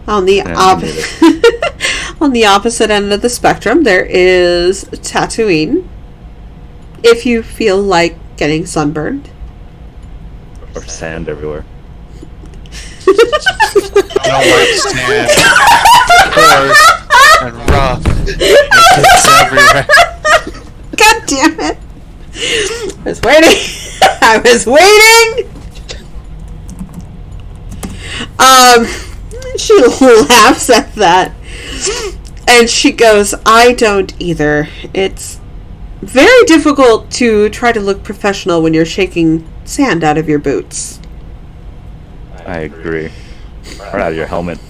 On the on the opposite end of the spectrum, there is Tatooine. If you feel like getting sunburned. Or sand everywhere. I don't like sand, coarse, and rough. It gets everywhere. God damn it! I was waiting. I was waiting. She laughs at that, and she goes, "I don't either. It's very difficult to try to look professional when you're shaking sand out of your boots." I agree. Or out of your helmet.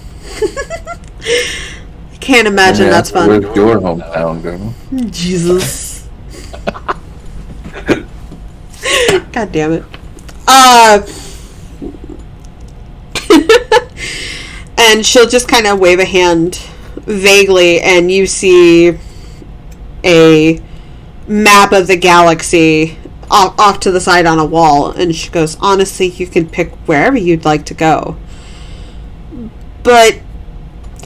I can't imagine that's fun. Where's your hometown, girl? Jesus. God damn it. And she'll just kind of wave a hand vaguely, and you see a map of the galaxy off to the side on a wall, and she goes, honestly, you can pick wherever you'd like to go. But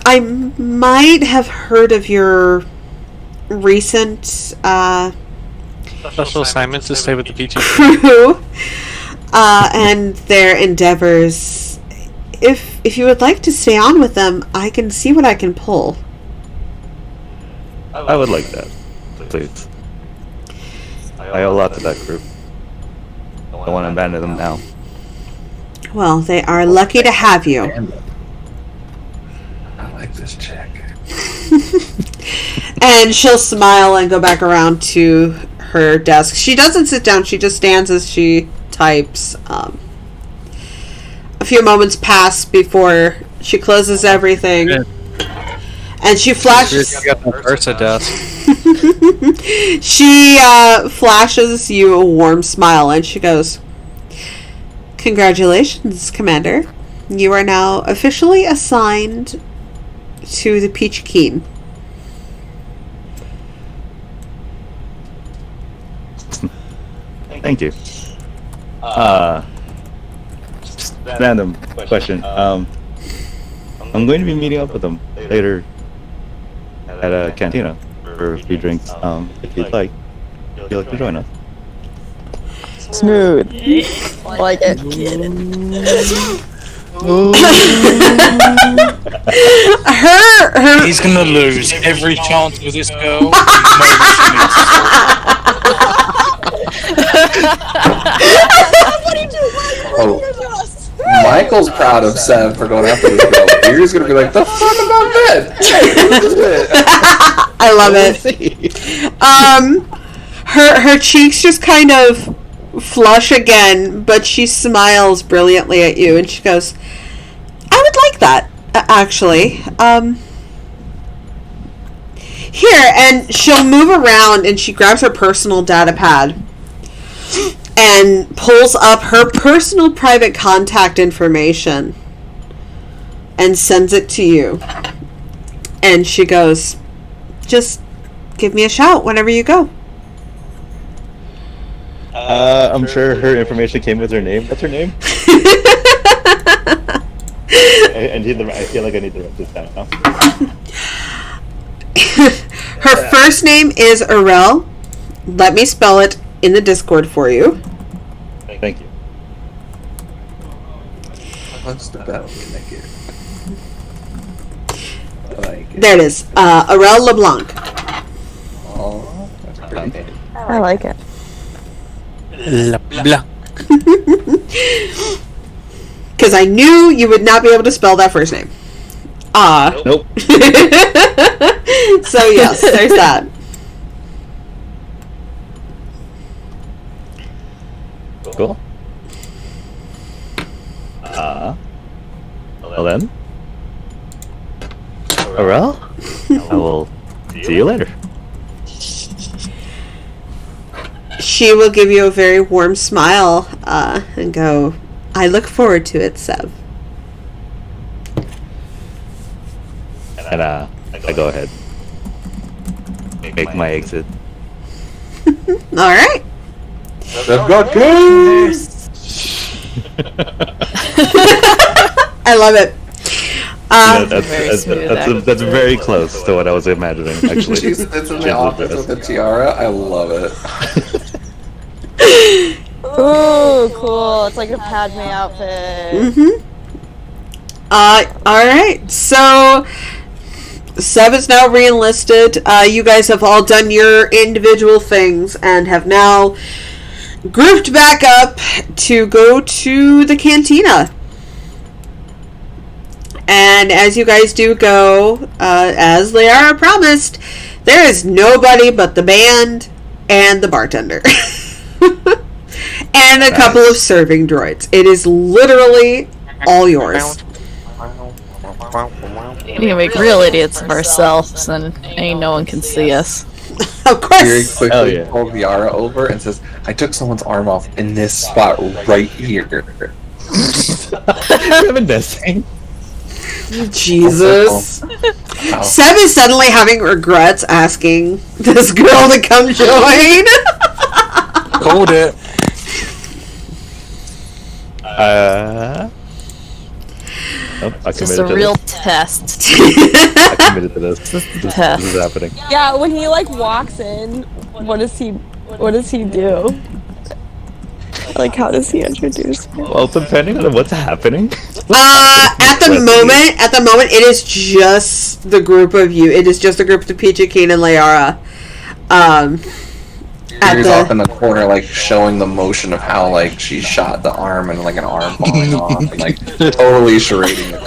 I might have heard of your recent Special assignments to stay with the Peachy. crew and their endeavors. If you would like to stay on with them, I can see what I can pull. I would like that, please. I owe a lot to that group. I want to abandon them now. Well, they are lucky to have you. I like this chick. And she'll smile and go back around to her desk. She doesn't sit down, she just stands as she types. A few moments pass before she closes everything. And she flashes. You got the Ursa desk. She flashes you a warm smile and she goes, congratulations, Commander. You are now officially assigned to the Peach Keen. Thank you. Just random question. I'm going to be meeting up with them later at a cantina for a few drinks. If you'd like to join us. Smooth. Like it. Her He's gonna lose every chance with this girl. Oh, Michael's proud of Sev for going after this girl. You're gonna be like, the fuck about that? I love it. Her cheeks just kind of flush again, but she smiles brilliantly at you and she goes, I would like that, actually. Here, and she'll move around and she grabs her personal data pad and pulls up her personal private contact information and sends it to you. And she goes, just give me a shout whenever you go. I'm sure her information came with her name. What's her name? I feel like I need to write this down now. Her first name is Arel. Let me spell it in the Discord for you. Thank you. What's the battle make it? I like it. There it is. Arel LeBlanc. Oh, that's pretty. I like it. Blah. Because I knew you would not be able to spell that first name. Nope. So yes, there's that. Cool. Well then. Aurel? I will see you later. She will give you a very warm smile and go, I look forward to it, Seb. And I go ahead. Make my exit. Alright. They've got games! I love it. That's very close to what I was imagining, actually. She sits in the office with a tiara. I love it. Ooh, cool. It's like a Padme outfit. Alright, so Seb is now re-enlisted. You guys have all done your individual things and have now grouped back up to go to the cantina. And as you guys do go, as Leyara promised, there is nobody but the band and the bartender. And a couple of serving droids. It is literally all yours. We can make real idiots of ourselves, and ain't no one can see us. Of Very course. quickly pulls Leyara over and says, I took someone's arm off in this spot right here. Reminiscing. Jesus. Wow. Seb is suddenly having regrets asking this girl to come join. Called it. Nope, I Just committed a to real this. test. I committed to this. This is the This test. is happening. Yeah, when he like walks in, what does he do? Like, how does he introduce him? Well, depending on what's happening. At the moment, it is just the group of you. It is just a group of Peachy, Keen, and Leyara. He's off in the corner, like showing the motion of how like she shot the arm and like an arm falling off, and like totally charading the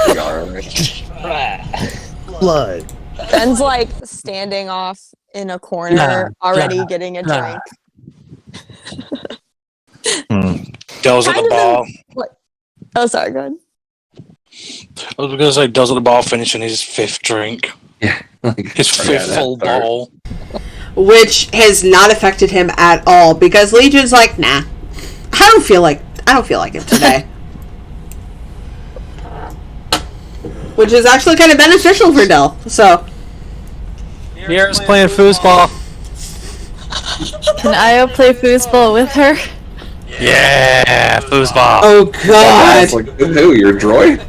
PR. Blood. Ben's like standing off in a corner, already getting a drink. Dell's at the bar. Oh, sorry, go ahead. I was gonna say Dell's at the bar finishing his 5th drink. Yeah, like, His 5th full bottle. Which has not affected him at all because Legion's like, nah, I don't feel like it today. Which is actually kind of beneficial for Del. So Leyara's playing foosball. Can Io play foosball with her? Yeah, foosball. oh god, It's like who? Your droid?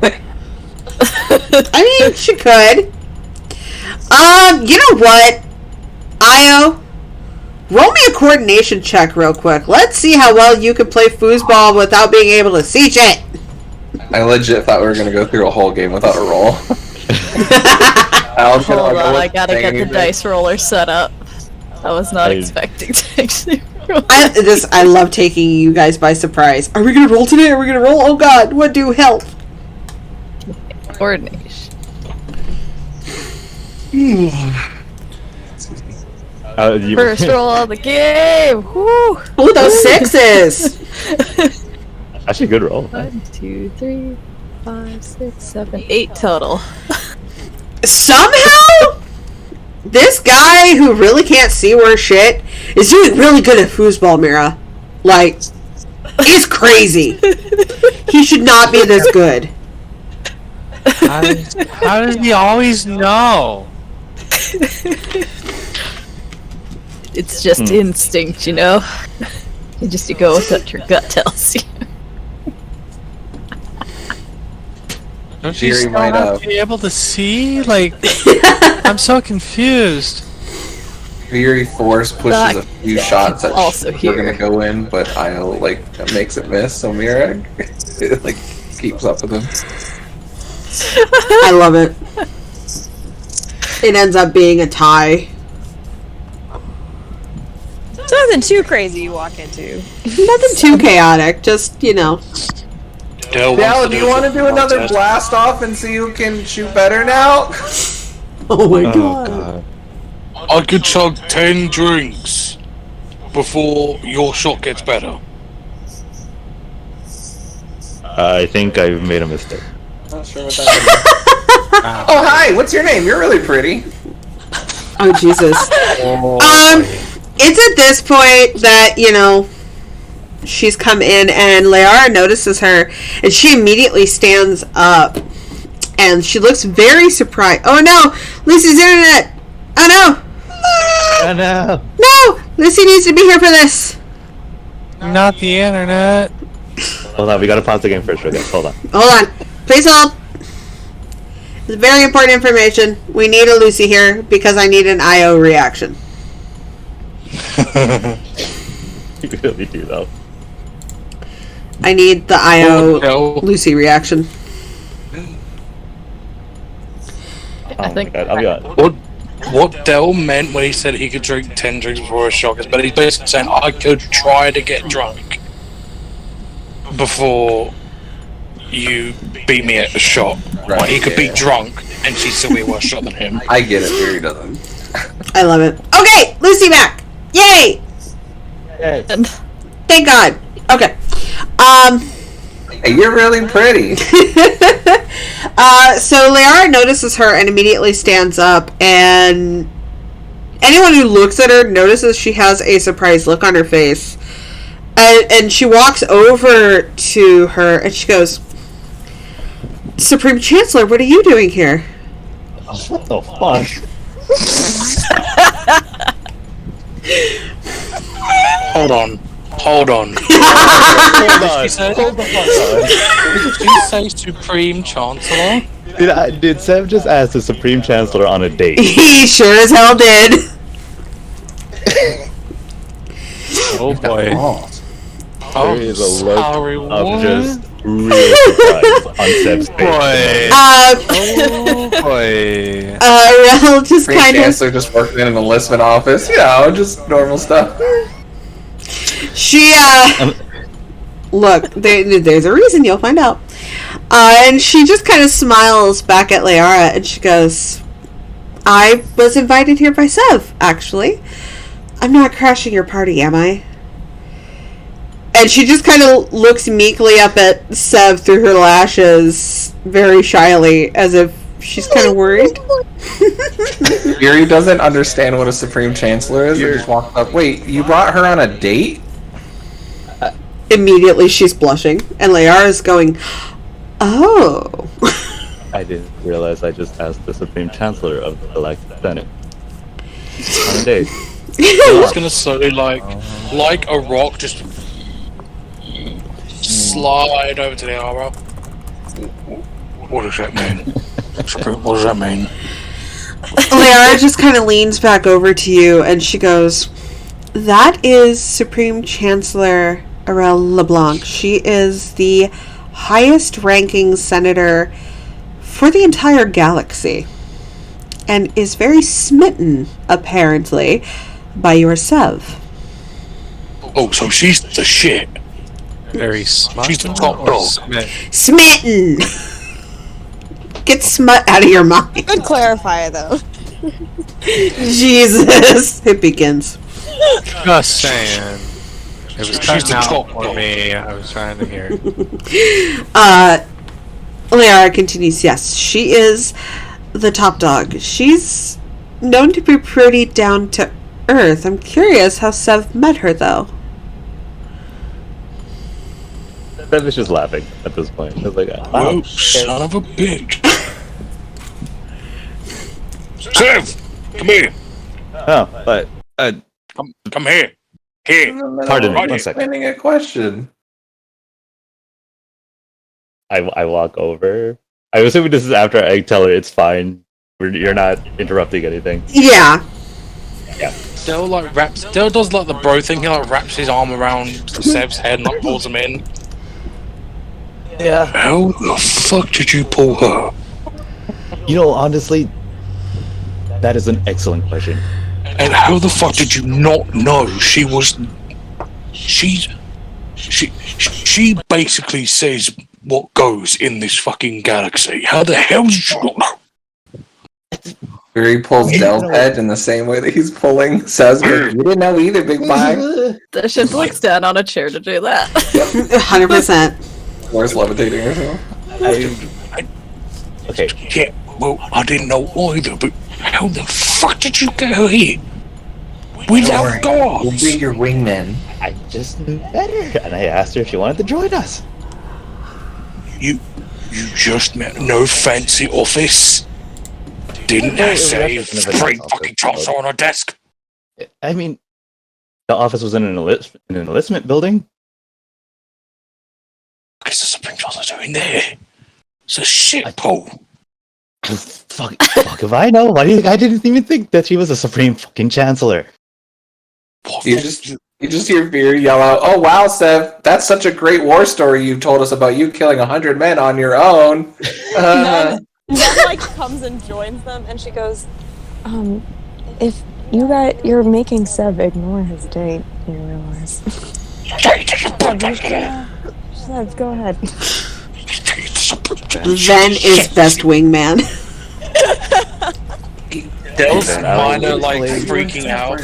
I mean she could. You know what? Io, roll me a coordination check real quick. Let's see how well you can play foosball without being able to see shit. I legit thought we were gonna go through a whole game without a roll. Hold on, I gotta get the dice roller set up. I was not expecting to actually roll. I love taking you guys by surprise. Are we gonna roll today? Are we gonna roll? Oh god, what do help? Coordination. First roll of the game! Woo! Ooh, those sixes! Actually, good roll. 1, 2, 3, 5, 6, 7, 8 total. Somehow, this guy who really can't see worth shit is doing really good at foosball, Mira. Like, it's crazy. He should not be this good. How does he always know? It's just instinct, you know? You just go with what your gut tells you. Don't you Jerry still might have to be able to see? Like, I'm so confused. Fury Force pushes a few shots that also we're here. gonna go in, but Io like makes it miss. So Mira like keeps up with him. I love it. It ends up being a tie. It's nothing too crazy you walk into. Nothing too chaotic, just, you know. Dell, do you want to do another blast off and see who can shoot better now? Oh my god. I could chug 10 drinks before your shot gets better. I think I've made a mistake. Not sure what that is. Oh hi, what's your name? You're really pretty. Oh Jesus. It's at this point that, you know, she's come in and Leyara notices her and she immediately stands up and she looks very surprised. Oh no! Lucy's internet! Oh no! Oh no! No! Lucy needs to be here for this! Not the internet. Hold on, we gotta pause the game first, okay? Hold on. Hold on. Please hold. It's very important information. We need a Lucy here because I need an IO reaction. You really do, though. I need the IO no. Lucy reaction. Oh my god, I'll be honest. What Dell meant when he said he could drink 10 drinks before a shot is, but he's basically saying I could try to get drunk before you beat me at a shot. Right, Like, he could yeah. be drunk and she'd still be a worse shot than him. I get it. Fury doesn't. I love it. Okay, Lucy back. Yay! And Thank God. Okay. Hey, you're really pretty. So Leyara notices her and immediately stands up, and anyone who looks at her notices she has a surprised look on her face. And she walks over to her and she goes, Supreme Chancellor, what are you doing here? What the fuck? Hold on. Hold on. Hold the fuck on. Did you say Supreme Chancellor? Did Sev just ask the Supreme Chancellor on a date? He sure as hell did. Oh boy. There is a look sorry, of what? just real surprise on Sev's face. Boy. Oh boy. Rel just Supreme kind of. Chancellor just working in an enlistment office. Just normal stuff. She look. There's a reason, you'll find out. And she just kind of smiles back at Leyara, and she goes, "I was invited here by Sev, actually. I'm not crashing your party, am I?" And she just kind of looks meekly up at Sev through her lashes, very shyly, as if she's kind of worried. Yuri doesn't understand what a Supreme Chancellor is. He just walks up. Wait, you brought her on a date? Immediately, she's blushing, and Leyara's going, "Oh." I didn't realize I just asked the Supreme Chancellor of the elected Senate on a date. I was gonna say, like a rock, just slide over to the Leyara. What does that mean? What does that mean? Leyara just kind of leans back over to you, and she goes, "That is Supreme Chancellor Arel LeBlanc. She is the highest ranking senator for the entire galaxy, and is very smitten, apparently, by your Sev." Oh, so she's the shit. Very smart. She's the top dog. Smitten! Get smut out of your mind. Good clarifier though. Jesus. It begins. Just saying. It was She's cutting the out top for dog. me. I was trying to hear. Leyara continues, yes, she is the top dog. She's known to be pretty down to earth. I'm curious how Sev met her, though. Sev is just laughing at this point. It's like, Oh, son of a bitch. Sev, come here. oh, but Come here. Here. pardon me, Right 1 here. second. Asking a question. I walk over. I'm assuming this is after I tell her it's fine. You're not interrupting anything. Yeah. Dale does like the bro thing. He like wraps his arm around Sev's head and like pulls him in. Yeah. How the fuck did you pull her? You know, honestly, that is an excellent question. And how the fuck did you not know she was? She basically says what goes in this fucking galaxy. How the hell did you not know? Yuri pulls Dell's head in the same way that he's pulling Sev's. You didn't know either, Big Bang. The shit looks down on a chair to do that. 100%. Where's levitating herself? Okay, Yeah, well, I didn't know either, but how the fuck did you get her here? Without We'll guards? be your wingmen. I just knew better, and I asked her if she wanted to join us. You just met no fancy office? Didn't I say Supreme fucking Chancellor on her desk? I mean, the office was in an enlistment building. What is the Supreme Chancellor doing there? It's a shit pole. Fuck if I know. Why do you think I didn't even think that she was a Supreme fucking Chancellor? You just hear Yuri yell out, "Oh wow, Sev, that's such a great war story you told us about you killing 100 men on your own." Ned like comes and joins them, and she goes, if you're making Sev ignore his date, you realize. Sev, go ahead. Ven is best wingman. Dell's minor like freaking out.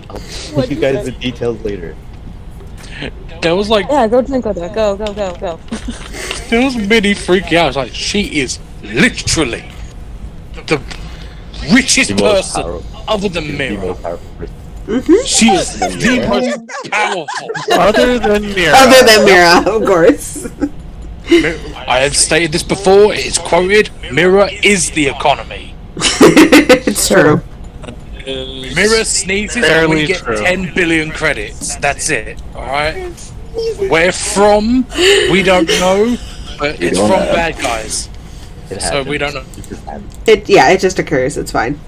I'll give you guys the details later. Dell's like Yeah, go drink with her. Go. Dell's mini freaking out. It's like she is literally the richest person other than Mira. She is the most powerful. Other than Mira. Other than Mira, of course. I have stated this before. It's quoted. Mirror is the economy. It's true. Mirror sneezes and we get 10 billion credits. That's it. Alright? Where from? We don't know. But it's from bad guys. So we don't know. It just occurs. It's fine.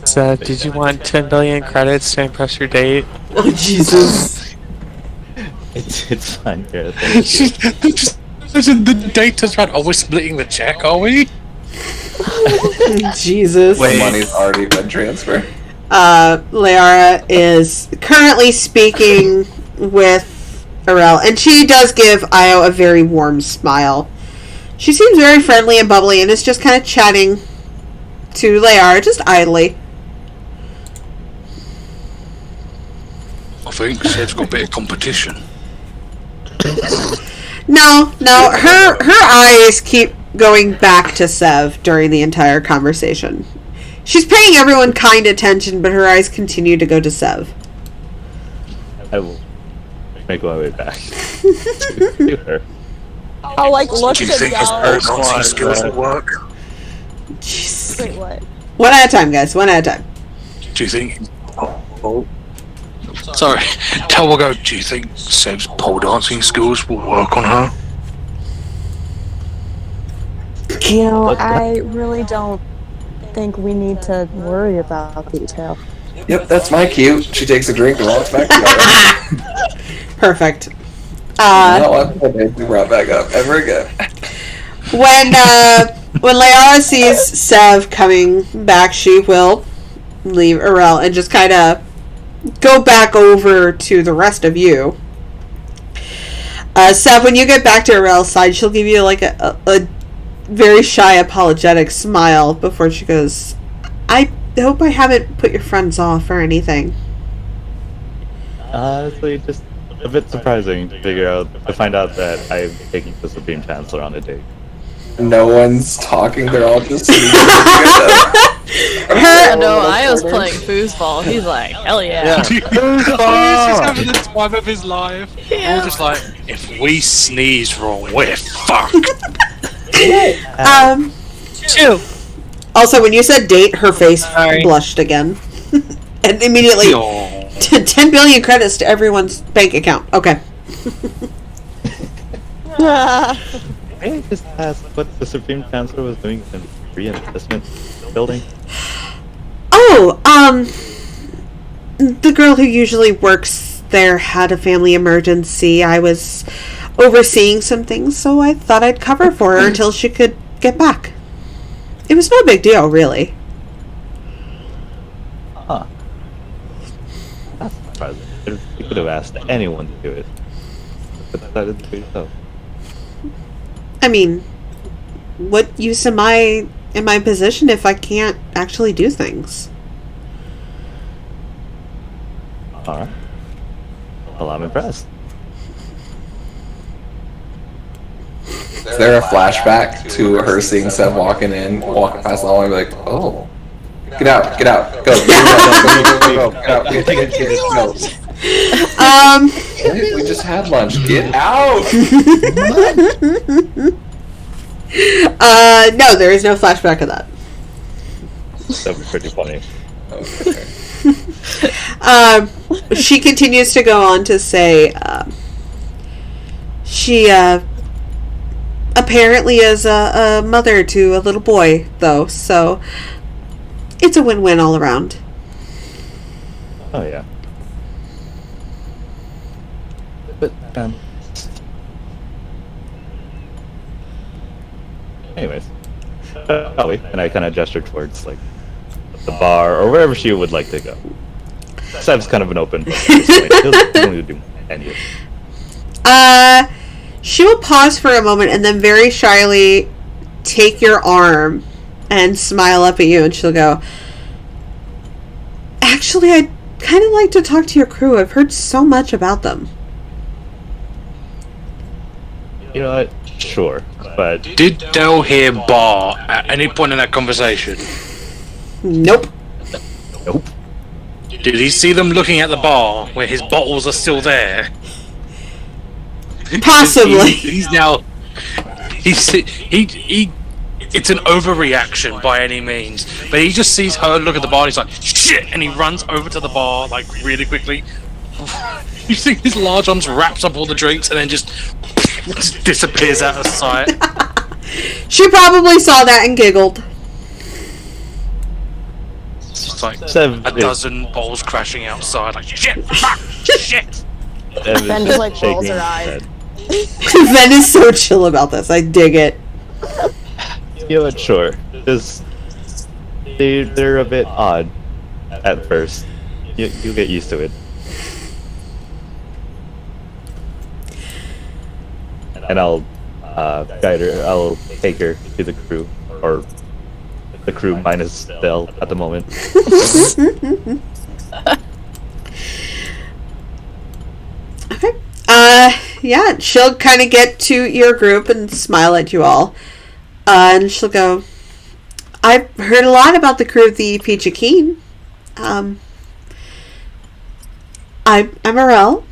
So, did you want 10 billion credits to impress your date? Oh Jesus! It's fine, Gareth. The data's right. Are we splitting the check? Are we? Jesus. The money's already been transferred. Leyara is currently speaking with Arel, and she does give Io a very warm smile. She seems very friendly and bubbly, and is just kind of chatting to Leyara, just idly. I think Seb's got a bit of competition. No, her eyes keep going back to Sev during the entire conversation. She's paying everyone kind attention, but her eyes continue to go to Sev. I will make my way back to her. I'll like look Do you at think his y'all. pronouncing skills will work? Jeez. Wait, what? One at a time, guys. One at a time. Do you think... Sorry. Tell will go, do you think Seb's pole dancing skills will work on her? You know, I really don't think we need to worry about detail. Yep, that's my cue. She takes a drink and walks back together. Perfect. I don't want that to be brought back up ever again. When Leyara sees Sev coming back, she will leave Arel and just kind of go back over to the rest of you. Sev, when you get back to Arel's side, she'll give you like a very shy, apologetic smile before she goes, I hope I haven't put your friends off or anything. Honestly, just a bit surprising to find out that I'm taking the Supreme Chancellor on a date. No one's talking, they're all just sitting I know, I was playing foosball. He's like, hell yeah. He's just having the time of his life. We're all just like, if we sneeze wrong, we're fucked. Two. Also, when you said date, her face blushed again. And immediately, 10 billion credits to everyone's bank account. Okay. May I just ask what the Supreme Chancellor was doing in the reinvestment building? Oh, the girl who usually works there had a family emergency. I was overseeing some things, so I thought I'd cover for her until she could get back. It was no big deal, really. Huh. That's surprising. You could have asked anyone to do it. But decided to do it yourself. I mean, what use am I in my position if I can't actually do things? Alright. Well, I'm impressed. Is there a flashback to her seeing Seb walking past the hallway, like, oh, get out, go, get out, go. We just had lunch. Get out. No, there is no flashback of that. That was pretty funny. Okay. She continues to go on to say, she apparently is a mother to a little boy, though, so it's a win-win all around. Oh yeah. But anyways, and I kind of gestured towards like the bar or wherever she would like to go. Seb's kind of an open book. He doesn't do any of it. She will pause for a moment and then very shyly take your arm and smile up at you, and she'll go, actually, I'd kind of like to talk to your crew. I've heard so much about them. You know what? Sure, but Did Del hear bar at any point in that conversation? Nope. nope. Did he see them looking at the bar where his bottles are still there? Possibly. He's now. It's an overreaction by any means, but he just sees her look at the bar. And he's like, "Shit!" and he runs over to the bar like really quickly. You see his large arms wraps up all the drinks and then just disappears out of sight. She probably saw that and giggled. It's like a dozen balls crashing outside. Like shit, fuck, shit. Ben just like rolls her eyes. Ben is so chill about this. I dig it. You know what? Sure. Just they're a bit odd at first. You get used to it. And I'll guide her. I'll take her to the crew, or the crew minus Del at the moment. Okay. Yeah, she'll kind of get to your group and smile at you all. And she'll go, I've heard a lot about the crew of the Peachy. I'm Arel.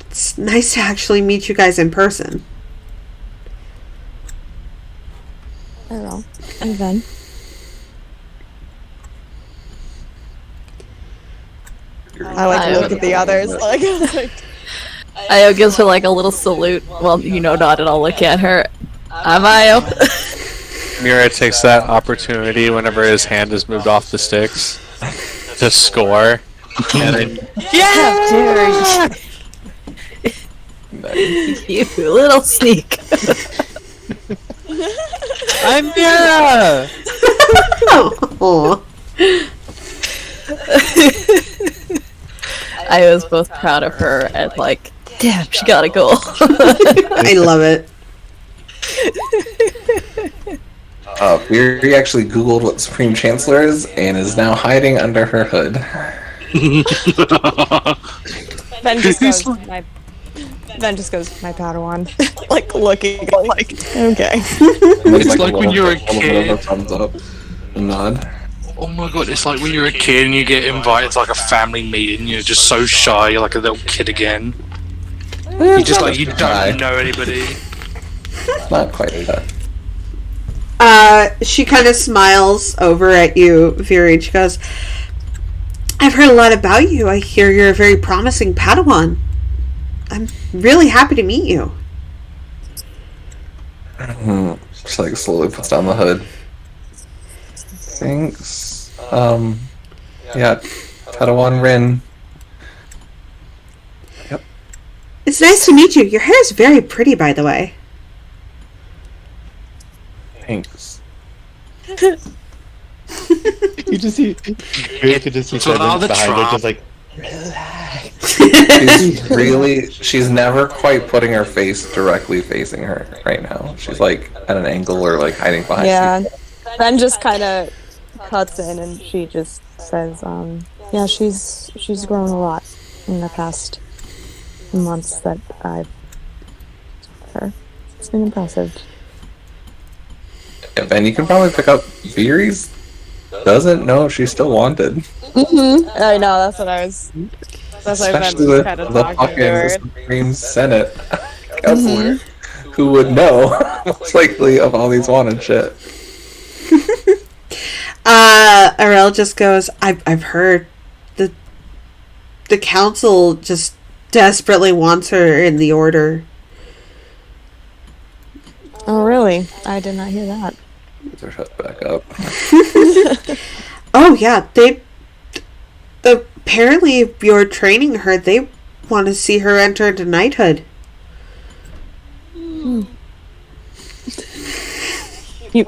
It's nice to actually meet you guys in person. Hello. And Ben. I like to look at the others. Like, Io gives her like a little salute. Well, not at all. Look at her. I'm Io. Mira takes that opportunity whenever his hand is moved off the sticks to score. And then, Yeah! You little sneak. I'm Mira! Oh. I was both proud of her and like, damn, she got a goal. I love it. Fury actually Googled what Supreme Chancellor is and is now hiding under her hood. Ben just goes, my Padawan. Like, looking, like, okay. It's like when you're a kid. Thumbs up and nod. Oh my god, it's like when you're a kid and you get invited to like a family meeting, you're just so shy, you're like a little kid again. You just like, you don't know anybody. Not quite that. She kind of smiles over at you, Fury. She goes, I've heard a lot about you. I hear you're a very promising Padawan. I'm really happy to meet you. She like slowly puts down the hood. Thanks. Yeah, Padawan Rin. Yep. It's nice to meet you. Your hair is very pretty, by the way. Thanks. You just see, you could just see Sanders behind her, just like, she's never quite putting her face directly facing her right now. She's like at an angle or like hiding behind. Yeah. Ben just kind of cuts in and she just says, yeah, she's grown a lot in the past months that I've with her. It's been impressive. Yeah, Ben, you can probably pick up Fury's doesn't know she's still wanted. I know, that's what I was. That's why Ben Especially was with kind of the talking to her. fucking Supreme Senate counselor who would know most likely of all these wanted shit. Arel just goes, I've heard the council just desperately wants her in the order. Oh, really? I did not hear that. Get her shut back up. Oh yeah, they apparently if you're training her, they want to see her enter into knighthood.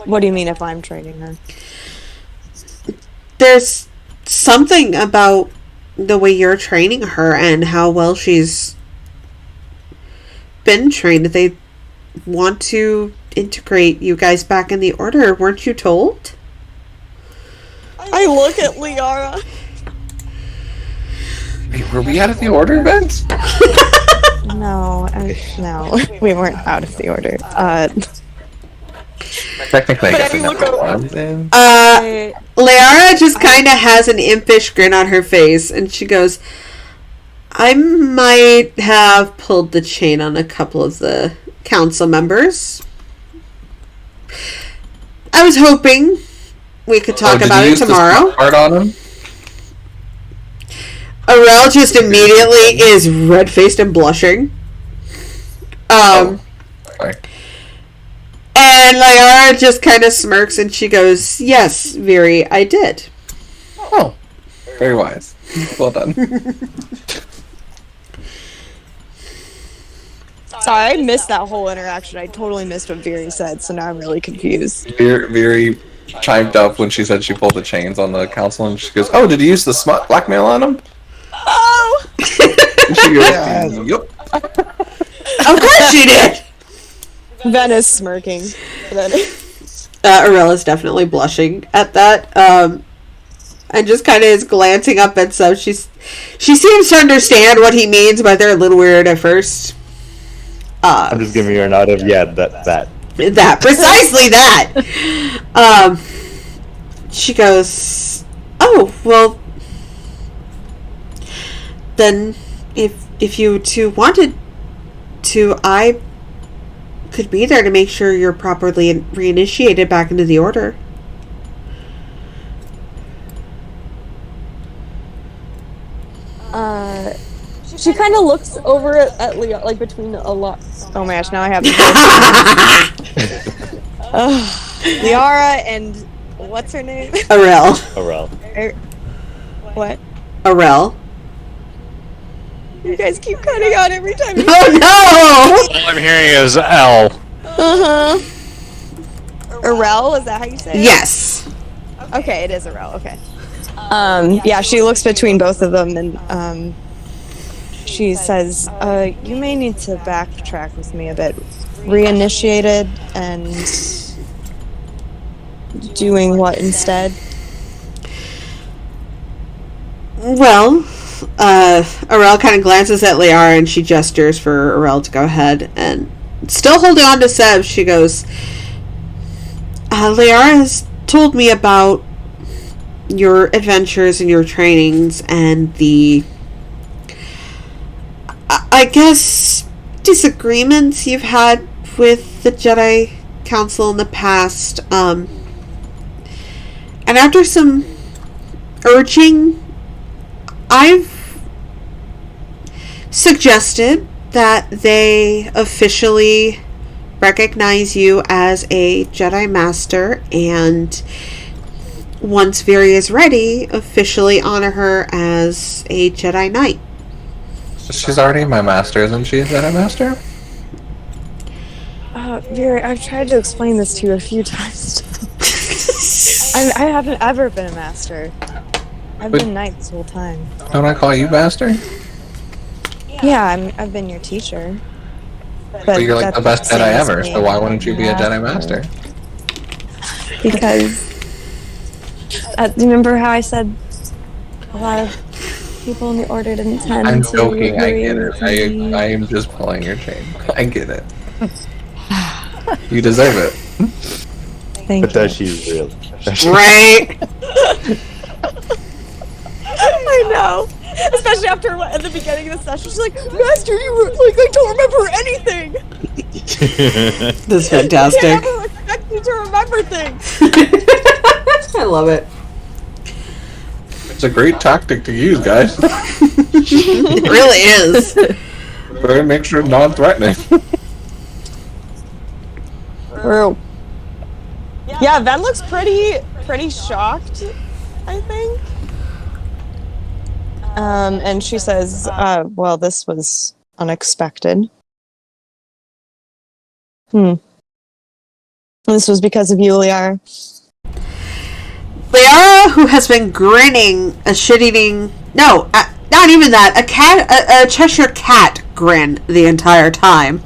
What do you mean if I'm training her? There's something about the way you're training her and how well she's been trained. They want to integrate you guys back in the order. Weren't you told? I look at Leyara. Wait, were we out of the order, Vince? No, no, we weren't out of the order. Technically, I But guess I I look never over- was in. Leyara just kind of has an impish grin on her face, and she goes, I might have pulled the chain on a couple of the council members. I was hoping we could talk about it tomorrow. Hard on him? Aurel just immediately is red-faced and blushing. Sorry. And Leyara just kind of smirks and she goes, "Yes, Viri, I did." Oh, very wise. Well done. Sorry, I missed that whole interaction. I totally missed what Viri said, so now I'm really confused. Viri chimed up when she said she pulled the chains on the council, and she goes, "Oh, did you use the smut blackmail on him?" Oh! And she goes, "Yup." Of course she did! Ven is smirking. Aurel is definitely blushing at that. And just kind of is glancing up at Sub. She seems to understand what he means, but they're a little weird at first. I'm just giving her a nod of that. Precisely that. She goes, "Oh, well, then if you two wanted to, I could be there to make sure you're properly reinitiated back into the order." She kind of looks over at Leo, like between a lot. Oh my gosh, now I have Leyara and what's her name? Aurel. What? Aurel. You guys keep cutting out every time. Oh no! All I'm hearing is L. Aurel, is that how you say it? Yes. Okay, it is Aurel. Okay. Yeah, she looks between both of them and she says, "You may need to backtrack with me a bit. Reinitiated and doing what instead?" Well, Aurel kind of glances at Leyara and she gestures for Aurel to go ahead, and still holding on to Seb, she goes, "Leyara has told me about your adventures and your trainings and the, I guess, disagreements you've had with the Jedi Council in the past. And after some urging, I've suggested that they officially recognize you as a Jedi Master, and once Viri is ready, officially honor her as a Jedi Knight." She's already my master, isn't she? Is that a master? Viri, I've tried to explain this to you a few times. I haven't ever been a master. I've been knight this whole time. Don't I call you master? Yeah, I've been your teacher. But you're like the best Jedi ever, so why wouldn't you be a Jedi master? Because remember how I said a lot of people in the order didn't tend I'm to joking, I agree get it. with me. I am just pulling your chain. I get it. You deserve it. Thank But you. does she really? Right? I know. Especially after at the beginning of the session, she's like, "Master, I don't remember anything. This is I fantastic. can't ever expect you to remember things." I love it. It's a great tactic to use, guys. It really is. Very make sure non-threatening. True. Yeah, Ven looks pretty shocked, I think. And she says, "Well, this was unexpected. This was because of you, Leyara." Leyara, who has been grinning a shit-eating... No, not even that. A Cheshire cat grin the entire time.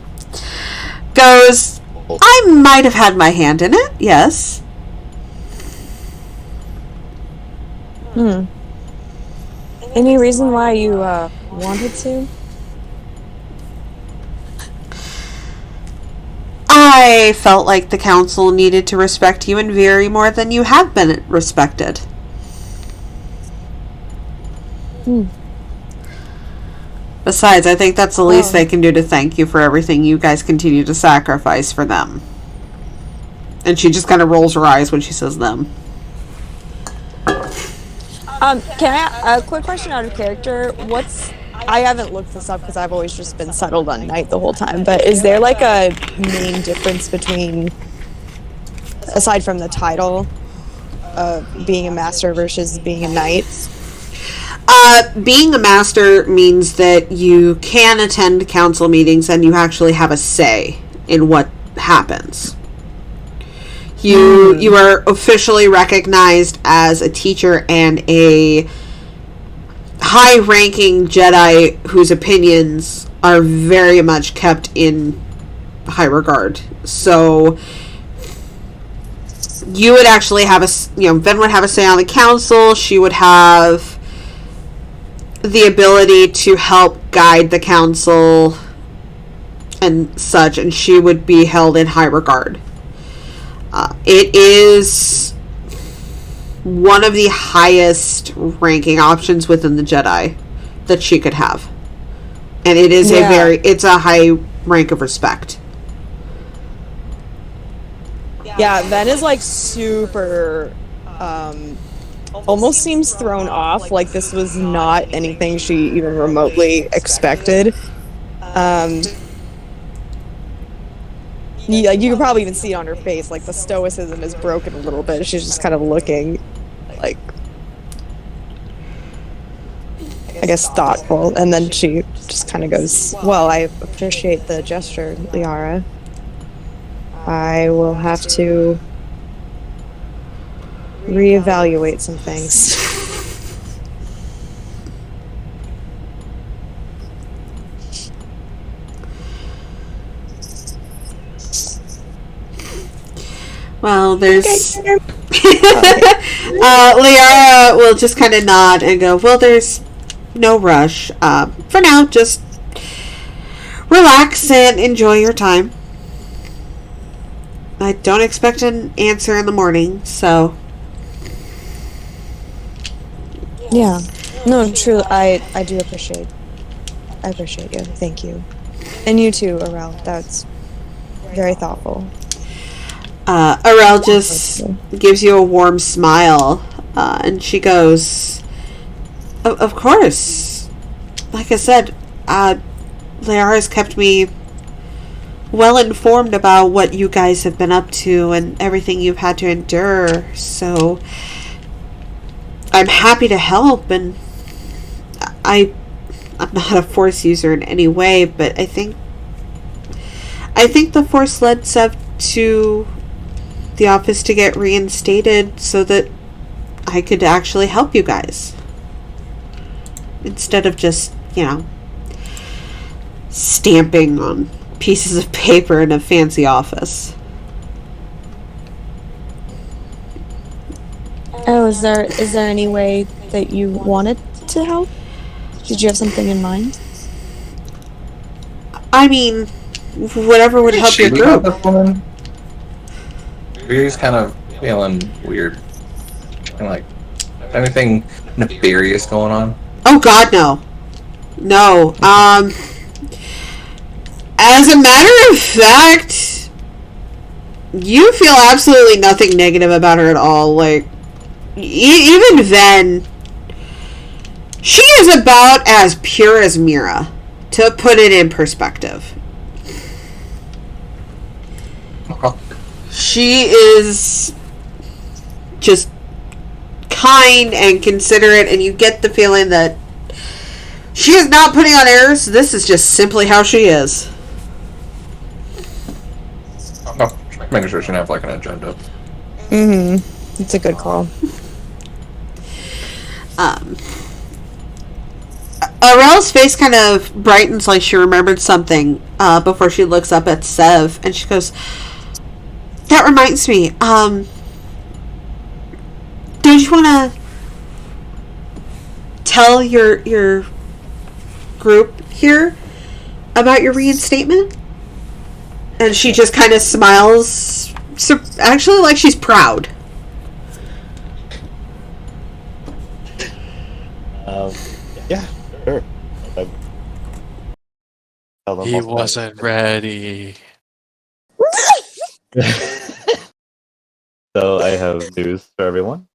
Goes, "I might have had my hand in it, yes." Any reason why you wanted to? I felt like the council needed to respect you and Viri more than you have been respected. Besides, I think that's the least they can do to thank you for everything you guys continue to sacrifice for them. And she just kind of rolls her eyes when she says them. Can I a quick question out of character? I haven't looked this up because I've always just been settled on knight the whole time. But is there like a main difference between, aside from the title, being a master versus being a knight? Being a master means that you can attend council meetings and you actually have a say in what happens. You are officially recognized as a teacher and a high-ranking Jedi whose opinions are very much kept in high regard. So you would actually have Ven would have a say on the council. She would have the ability to help guide the council and such, and she would be held in high regard. It is one of the highest ranking options within the Jedi that she could have. And it is it's a high rank of respect. Yeah, Ven is like super, almost seems thrown off. Like this was not anything she even remotely expected. Yeah, you can probably even see it on her face. Like the stoicism is broken a little bit. She's just kind of looking, like, I guess thoughtful. And then she just kind of goes, "Well, I appreciate the gesture, Leyara. I will have to reevaluate some things." Well, there's... Leyara will just kind of nod and go, well, there's no rush. For now, just relax and enjoy your time. I don't expect an answer in the morning, so... Yeah. No, true. I do appreciate... I appreciate you. Thank you. And you too, Aurel. That's very thoughtful. Aurel just gives you a warm smile, and she goes, of course. Like I said, Leyara has kept me well informed about what you guys have been up to and everything you've had to endure, so I'm happy to help, and I'm not a Force user in any way, but I think the Force led Sev to the office to get reinstated so that I could actually help you guys. Instead of just, stamping on pieces of paper in a fancy office. Oh, is there any way that you wanted to help? Did you have something in mind? I mean, whatever would help your group. You're kind of feeling weird. And like, anything nefarious going on? Oh God, no. No. As a matter of fact, you feel absolutely nothing negative about her at all. Like, even Ven, she is about as pure as Mira, to put it in perspective. She is just kind and considerate, and you get the feeling that she is not putting on airs. This is just simply how she is. Oh, making sure she doesn't have like an agenda. Mm-hmm. It's a good call. Aurel's face kind of brightens like she remembered something before she looks up at Sev, and she goes, that reminds me, don't you want to tell your group here about your reinstatement? And she just kind of smiles, actually like she's proud. Yeah, sure. He wasn't ready. So I have news for everyone.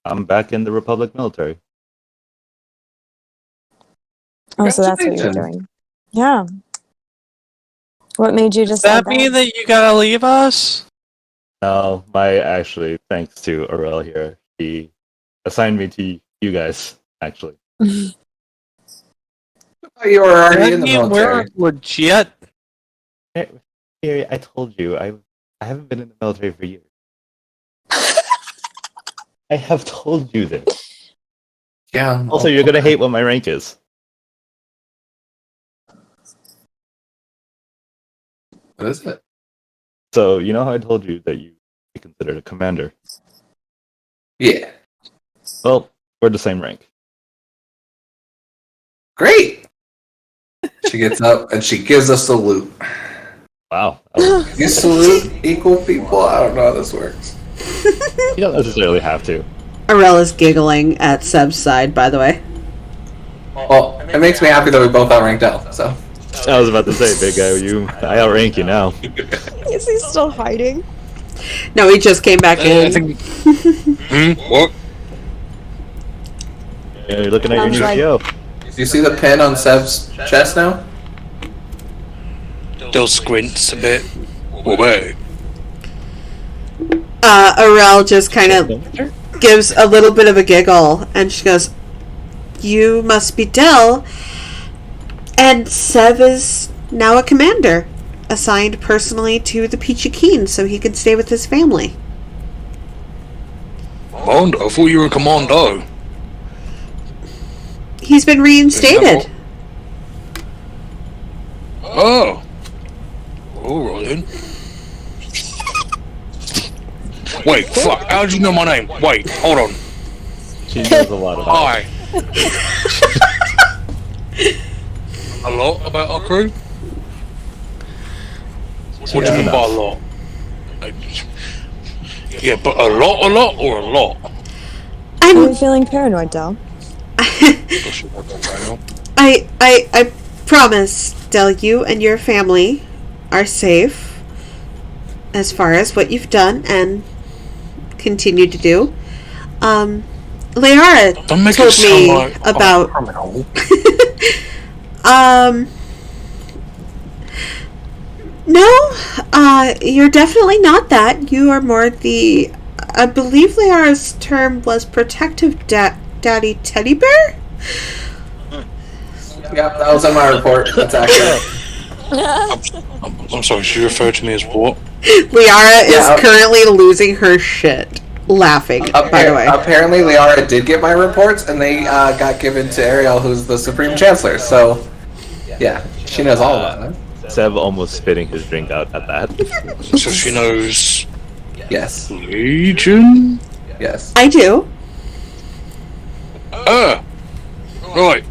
I'm back in the Republic military. Oh, so that's what you're doing. Yeah. What made you Does decide that mean that you gotta leave us? No, thanks to Aurel here, he assigned me to you guys, actually. You were already in the We're military. legit. Here, I told you, I haven't been in the military for years. I have told you this. Yeah. Also, you're gonna hate what my rank is. What is it? So, you know how I told you that you be considered a commander? Yeah. Well, we're the same rank. Great. She gets up and she gives us the loot. Wow. You salute equal people? I don't know how this works. You don't necessarily have to. Arella's giggling at Seb's side, by the way. Well, it makes me happy that we both outranked Elle, so. I was about to say, big guy, I outrank you now. Is he still hiding? No, he just came back in. What? Yeah, you're looking at your new Sounds like- PO. Do you see the pin on Seb's chest now? They'll squint a bit. Wait. Arel just kind of gives a little bit of a giggle, and she goes, "You must be Del." And Seb is now a commander, assigned personally to the Peachy Keen so he can stay with his family. Commando? I thought you were a commando. He's been reinstated. Oh. Alright then. Wait, fuck, how did you know my name? Wait, hold on. She knows a lot about it. Hi. A lot about our crew? What do you mean by a lot? Yeah, but a lot or a lot? Are you I'm feeling paranoid, Del? I promise, Del, you and your family are safe as far as what you've done and continue to do. Leyara Don't make it told sound me like I'm about a criminal. No, you're definitely not that. You are more the, I believe Leyara's term was protective daddy teddy bear? Yep, that was in my report. That's accurate. I'm sorry, she referred to me as what? Liara is Yeah. currently losing her shit laughing, by the way. Apparently, Leyara did get my reports, and they got given to Ariel, who's the Supreme Chancellor. So, yeah, she knows all about it. Seb almost spitting his drink out at that. So she knows Yes, Legion? yes. I do. Right.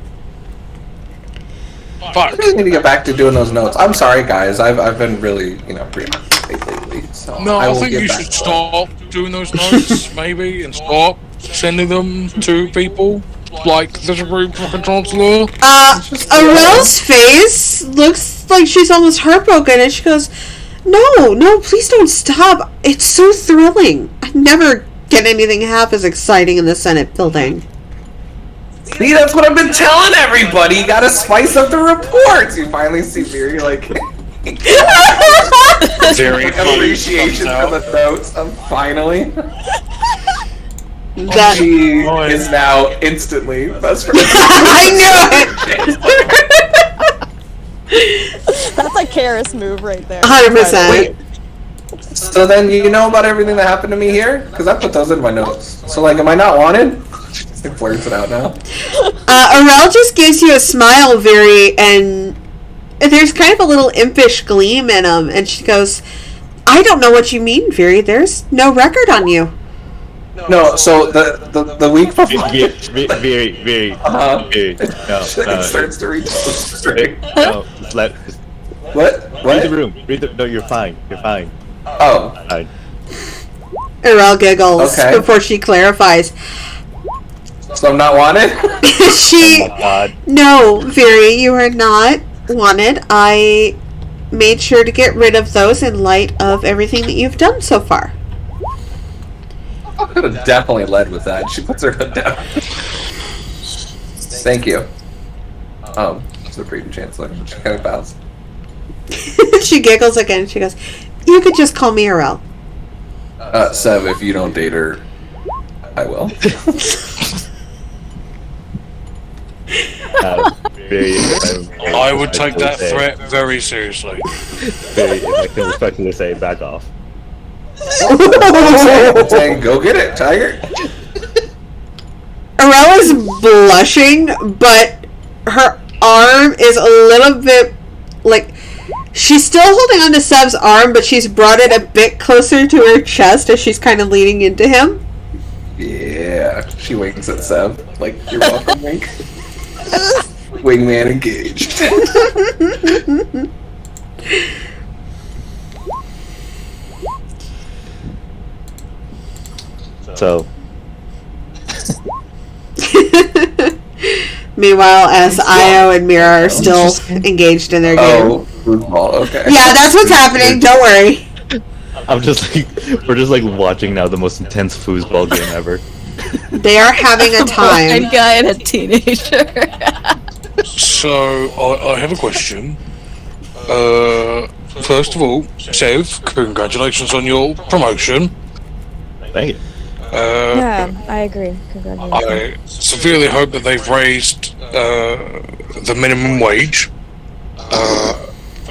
I Fuck. really need to get back to doing those notes. I'm sorry, guys. I've been really, preoccupied lately. So No, I will think get you back should to that. stop doing those notes, maybe, and stop sending them to people like the Supreme fucking Chancellor. Arel's face looks like she's almost heartbroken, and she goes, No, please don't stop. It's so thrilling. I never get anything half as exciting in the Senate building. See, that's what I've been telling everybody. You gotta spice up the reports. You finally see Miri Very appreciation for the notes. Finally, That she is now instantly best friend. I knew it. That's a Karis move right there. 100%. So then you know about everything that happened to me here? Because I put those in my notes. So am I not wanted? It blurs it out now. Arel just gives you a smile, Viri, and there's kind of a little impish gleam in him, and she goes, I don't know what you mean, Viri. There's no record on you. No, so the week before. Very. No, It starts to reach the string. no. Let What? read the room. No, you're fine. You're fine. Oh. Fine. Arel giggles Okay. before she clarifies. So I'm not wanted? She. Oh my god. No, Viri, you are not wanted. I made sure to get rid of those in light of everything that you've done so far. I could have definitely led with that. She puts her hood down. Thank you. Supreme Chancellor. She kind of bows. She giggles again. She goes, "You could just call me Arel." Sev, if you don't date her, I will. I would take that threat very seriously. Very, if I can respectfully say, back off. I'm saying, go get it, Tiger. Arel is blushing, but her arm is a little bit like she's still holding onto Sev's arm, but she's brought it a bit closer to her chest as she's kind of leaning into him. Yeah, she winks at Sev. Like, you're welcome, Wink. Wingman engaged. So, Meanwhile, as Io and Mira are still engaged in their game. Oh, football, okay. Yeah, that's what's happening. Don't worry. I'm just like, we're just like watching now the most intense foosball game ever. They are having a One time. guy and a teenager. So, I have a question. First of all, Sev, congratulations on your promotion. Thank you. Yeah, I agree. Congratulations. I severely hope that they've raised the minimum wage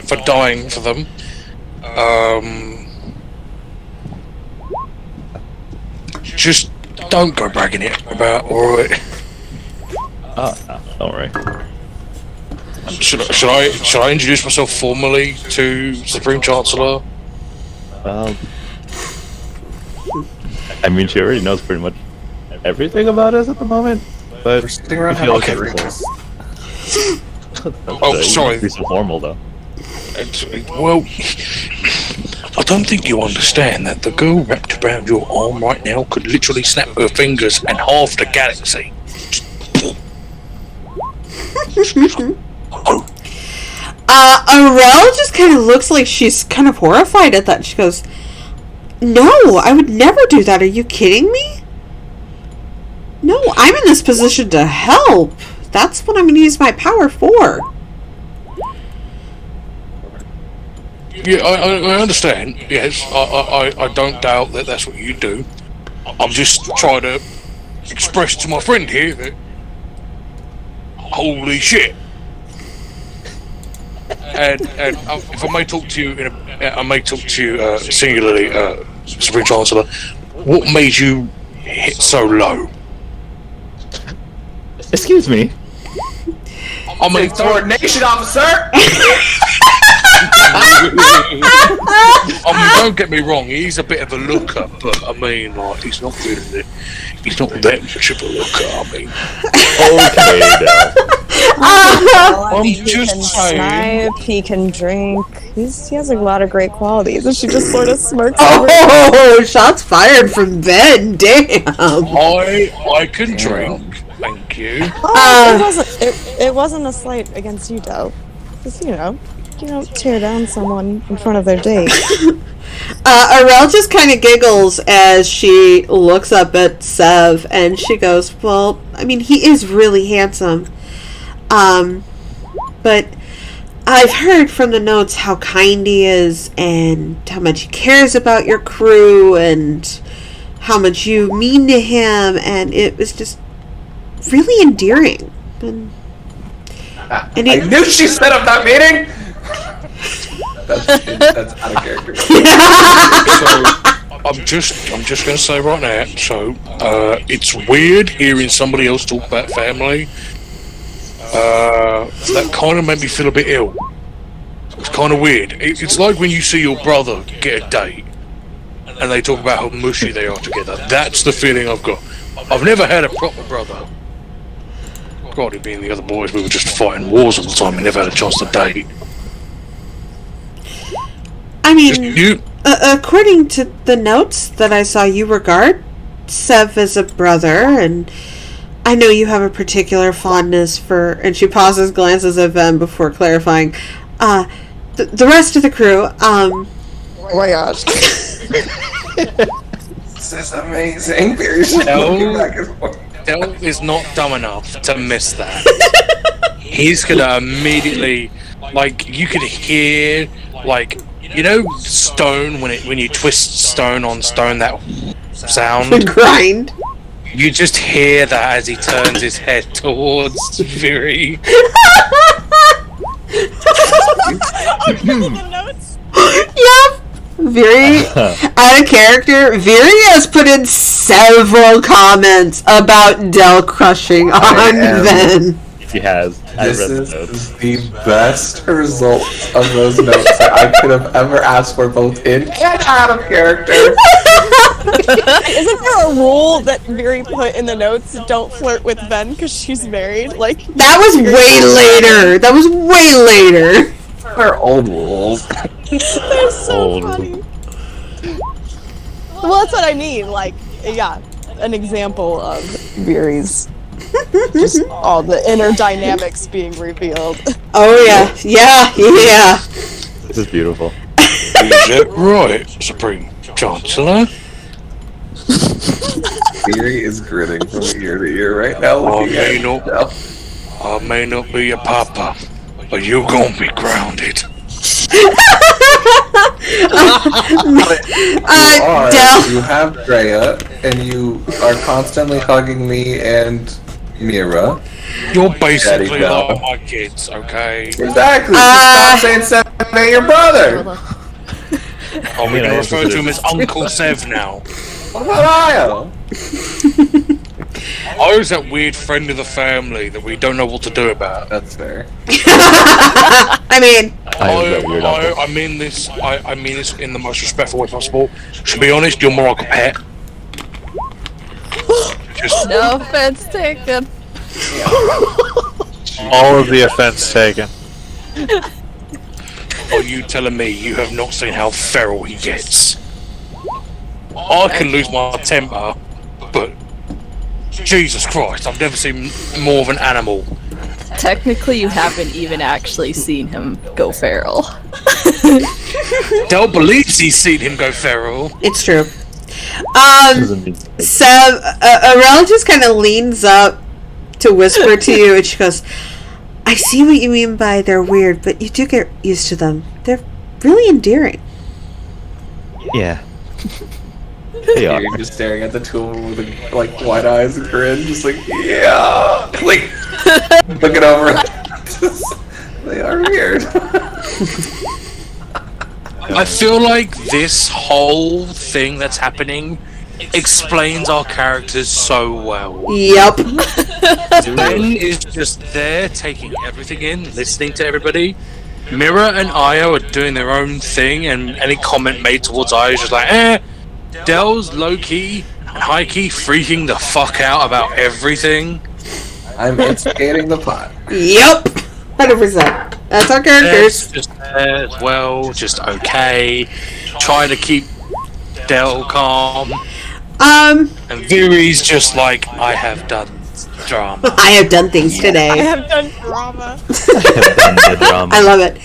for dying for them. Just don't go bragging it about, alright? Oh, no, don't worry. Should I introduce myself formally to Supreme Chancellor? I mean, she already knows pretty much everything about us at the moment, but We're sitting around I feel having like drinks. Oh, sorry. Be so formal though. Well, I don't think you understand that the girl wrapped around your arm right now could literally snap her fingers and half the galaxy. Arel just kind of looks like she's kind of horrified at that. She goes, "No, I would never do that. Are you kidding me? No, I'm in this position to help. That's what I'm going to use my power for." Yeah, I understand. Yes, I don't doubt that that's what you do. I'm just trying to express to my friend here that holy shit. And if I may talk to you singularly, Supreme Chancellor, what made you hit so low? Excuse me. I mean, Coordination officer! don't get me wrong, he's a bit of a looker, but I mean, like, he's not really, he's not that much of a looker, I mean. Okay, now. I mean, I'm he just can saying. snipe, he can drink. He has a lot of great qualities, and she just sort of smirks. Oh, shots fired from Ben. Damn. I can drink, thank you. It wasn't a slight against you, though. Because, you don't tear down someone in front of their date. Arel just kind of giggles as she looks up at Sev, and she goes, "Well, I mean, he is really handsome. But I've heard from the notes how kind he is and how much he cares about your crew and how much you mean to him, and it was just really endearing." And I knew she set up that meeting! That's out of character. So, I'm just gonna say right now, so, it's weird hearing somebody else talk about family. That kind of made me feel a bit ill. It's kind of weird. It's like when you see your brother get a date and they talk about how mushy they are together. That's the feeling I've got. I've never had a proper brother. Probably being the other boys, we were just fighting wars all the time. We never had a chance to date. I Just mean, you. according to the notes that I saw, you regard Sev as a brother, and I know you have a particular fondness for, and she pauses, glances at Ven before clarifying, the rest of the crew, Oh my gosh. This is amazing. Del is not dumb enough to miss that. He's gonna immediately, like, you could hear, like, you know, stone when you twist stone on stone, that sound. grind. You just hear that as he turns his head towards Viri. Yep. Very out of character. Viri has put in several comments about Del crushing on Ven. He has. I This read the is notes. the best result of those notes that I could have ever asked for, both in and out of character. Isn't there a rule that Viri put in the notes? Don't flirt with Ven because she's married. Like That was way later. That was way later. They're old rules. they're so Old. funny. Well, that's what I mean. Like, yeah, an example of Viri's just all the inner dynamics being revealed. Oh yeah, yeah. This is beautiful. Is that right, Supreme Chancellor? Theory is grinning from ear to ear right now. looking at Del. I may not be your papa, but you gonna be grounded. Del. You have Drea, and you are constantly hugging me and Mira. You're basically Daddy like my kids, okay? Exactly. Stop saying Seven ain't your brother. I'm gonna refer to him as Uncle Sev now. What about Io? Io's that weird friend of the family that we don't know what to do about. That's fair. I mean, I mean this. I mean this in the most respectful way possible. To be honest, you're more like a pet. Just No offense taken. All of the offense taken. are you telling me you have not seen how feral he gets? I can lose my temper, but Jesus Christ, I've never seen more of an animal. Technically, you haven't even actually seen him go feral. Del believes he's seen him go feral. it's true. Doesn't mean Sev, Aurel just kind of leans up to whisper to you, and she goes, I see what you mean by they're weird, but you do get used to them. They're really endearing. Yeah. They are. You're just staring at the two of them with like wide eyes and grin, just like yeah, like looking over. They are weird. I feel like this whole thing that's happening explains our characters so well. Yep. Ben is just there, taking everything in, listening to everybody. Mira and Io are doing their own thing, and any comment made towards Io is just like, Del's low-key and high-key freaking the fuck out about everything. I'm instigating the plot. Yep. 100%. That's our Ed's characters. just there as well, just okay. Trying to keep Del calm. And Viri's just like, I have done drama. I have done things I today. have done drama. I love it.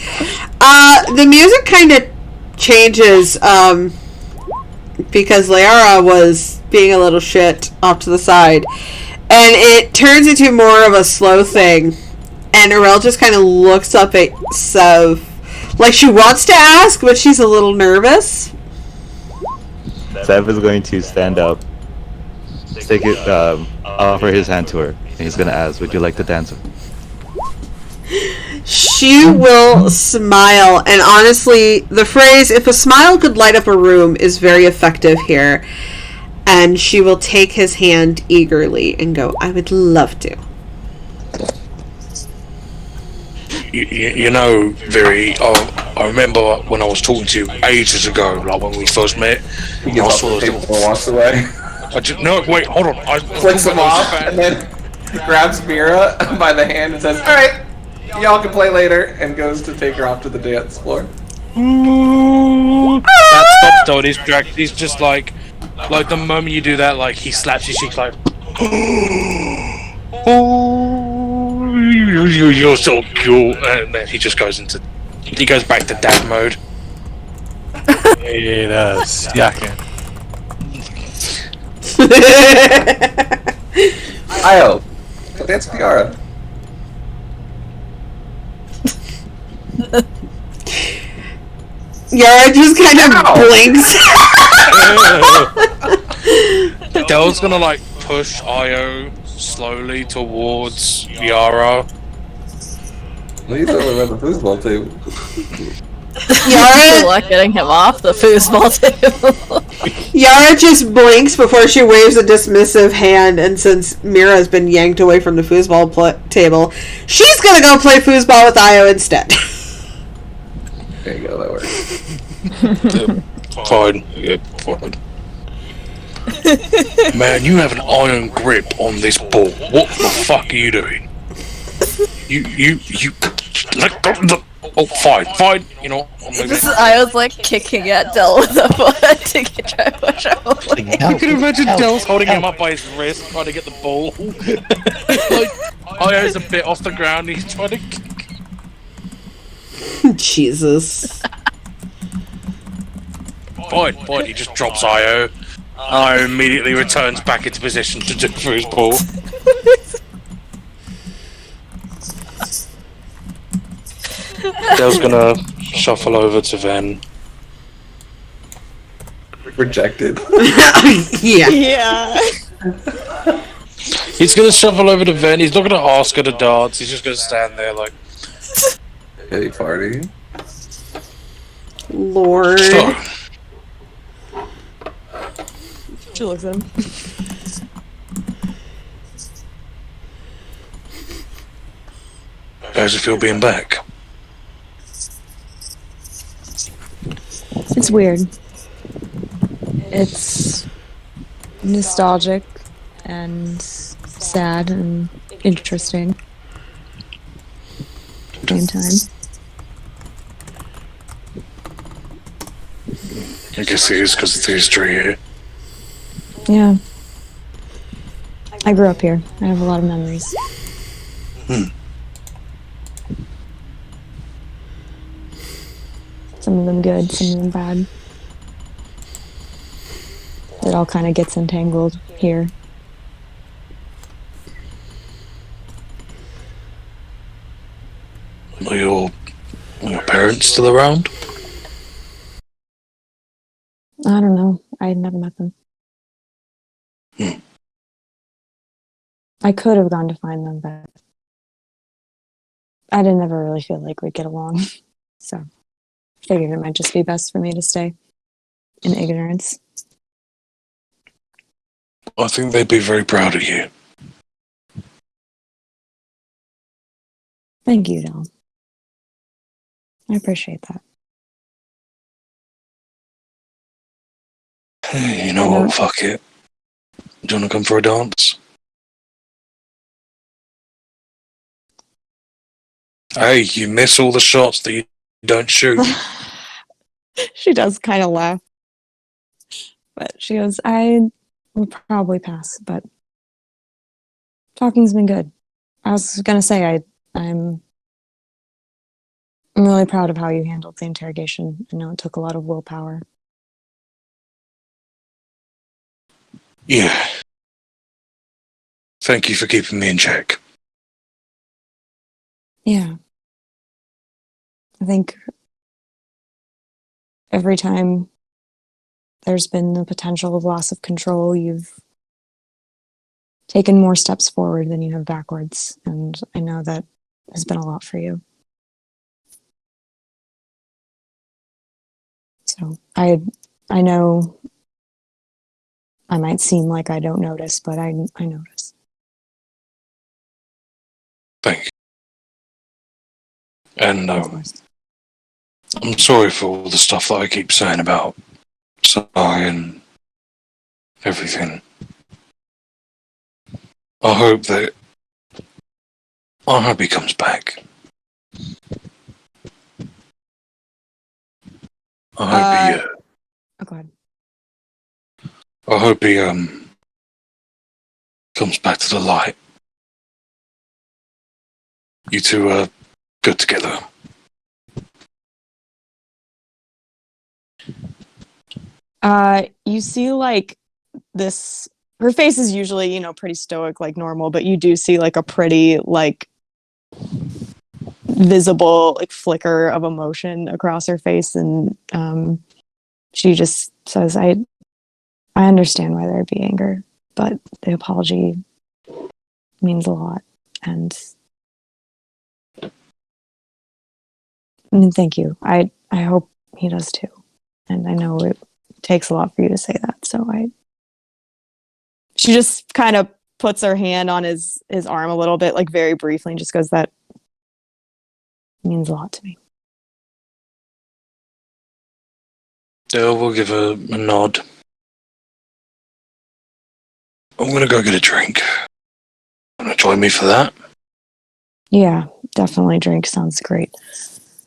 The music kind of changes because Leyara was being a little shit off to the side, and it turns into more of a slow thing. And Aurel just kind of looks up at Sev, like she wants to ask, but she's a little nervous. Sev is going to stand up, take it, offer his hand to her, and he's gonna ask, "Would you like to dance with me?" She will smile, and honestly, the phrase "if a smile could light up a room" is very effective here. And she will take his hand eagerly and go, "I would love to." You know, Viri, I remember when I was talking to you ages ago, like when we first met. He gets off the table and walks away. No, wait, hold on. Flicks him off and then grabs Mira by the hand and says, "Alright, y'all can play later," and goes to take her off to the dance floor. That stops though, he's just like the moment you do that, like he slaps his cheek like Oh, you're so cute. And then he just goes back to dad mode. He does. Yeah. Io, go dance with Leyara. Yara just kind of blinks. Dell's gonna like push Io slowly towards Yara. He's over around the foosball table. Good Yara, luck getting him off the foosball table. Yara just blinks before she waves a dismissive hand, and since Mira's been yanked away from the foosball table, she's gonna go play foosball with Io instead. There you go, that works. Fine. Yeah, fine. Man, you have an iron grip on this ball. What the fuck are you doing? You let go. Oh, fine. You know, I'm moving. I was like kicking at Dell with a foot to try to push him away. You can imagine Dell's holding him up by his wrist, trying to get the ball. Like, Io's a bit off the ground, he's trying to kick. Jesus. Fine, he just drops Io. Io immediately returns back into position to do for his ball. Dell's gonna shuffle over to Ven. Rejected. Yeah. Yeah. He's gonna shuffle over to Ven, he's not gonna ask her to dance, he's just gonna stand there like... Hey, party. Lord. So, She looks at him. how does it feel being back? It's weird. It's nostalgic and sad and interesting at the same time. I guess it is because of the history here. Yeah. I grew up here. I have a lot of memories. Some of them good, some of them bad. It all kind of gets entangled here. Are your parents still around? I don't know. I had never met them. I could have gone to find them, but I didn't ever really feel like we'd get along. So figured it might just be best for me to stay in ignorance. I think they'd be very proud of you. Thank you, Del. I appreciate that. Hey, you know what? Fuck it. Do you want to come for a dance? Hey, you miss all the shots that you don't shoot. She does kind of laugh. But she goes, I will probably pass, but talking's been good. I was going to say, I'm really proud of how you handled the interrogation. I know it took a lot of willpower. Yeah. Thank you for keeping me in check. Yeah. I think every time there's been the potential of loss of control, you've taken more steps forward than you have backwards. And I know that has been a lot for you. So I know I might seem like I don't notice, but I notice. Thank you. And Of course. I'm sorry for all the stuff that I keep saying about Sai and everything. I hope he comes back. I hope Oh, go ahead. I hope he comes back to the light. You two are good together. You see, like, this... Her face is usually, pretty stoic, like normal, but you do see, like, a pretty, like, visible, like, flicker of emotion across her face, and she just says, I understand why there'd be anger, but the apology means a lot, and thank you. I hope he does too, and I know it takes a lot for you to say that, so she just kind of puts her hand on his arm a little bit, like very briefly, and just goes, that means a lot to me. Dale will give a nod. I'm gonna go get a drink. Wanna join me for that? Yeah, definitely drink sounds great.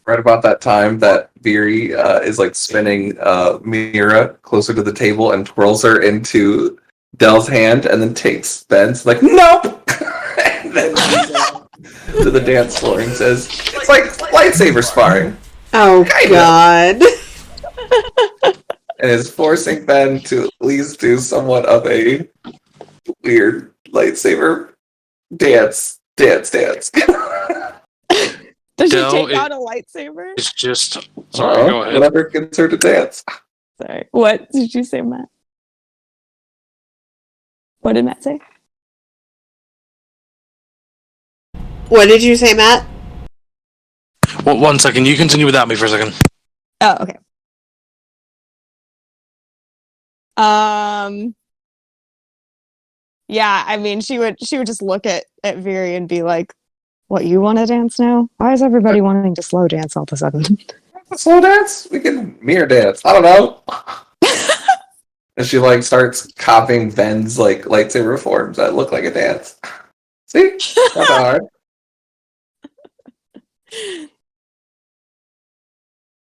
Right about that time that Beery is like spinning Mira closer to the table and twirls her into Dell's hand and then takes Ben's like, nope! And then goes down to the dance floor and says, it's like lightsaber sparring. Oh, God. And is forcing Ben to at least do somewhat of a weird lightsaber dance. Does she Del, take out a lightsaber? It's just... Sorry, go ahead. Whatever gets her to dance. Sorry. What did you say, Matt? What did Matt say? What did you say, Matt? Well, 1 second. You continue without me for a second. Oh, okay. Yeah, I mean, she would just look at Viri and be like, what, you want to dance now? Why is everybody wanting to slow dance all of a sudden? Slow dance? We can mirror dance. I don't know. And she like starts copying Ben's like lightsaber forms that look like a dance. See? Not that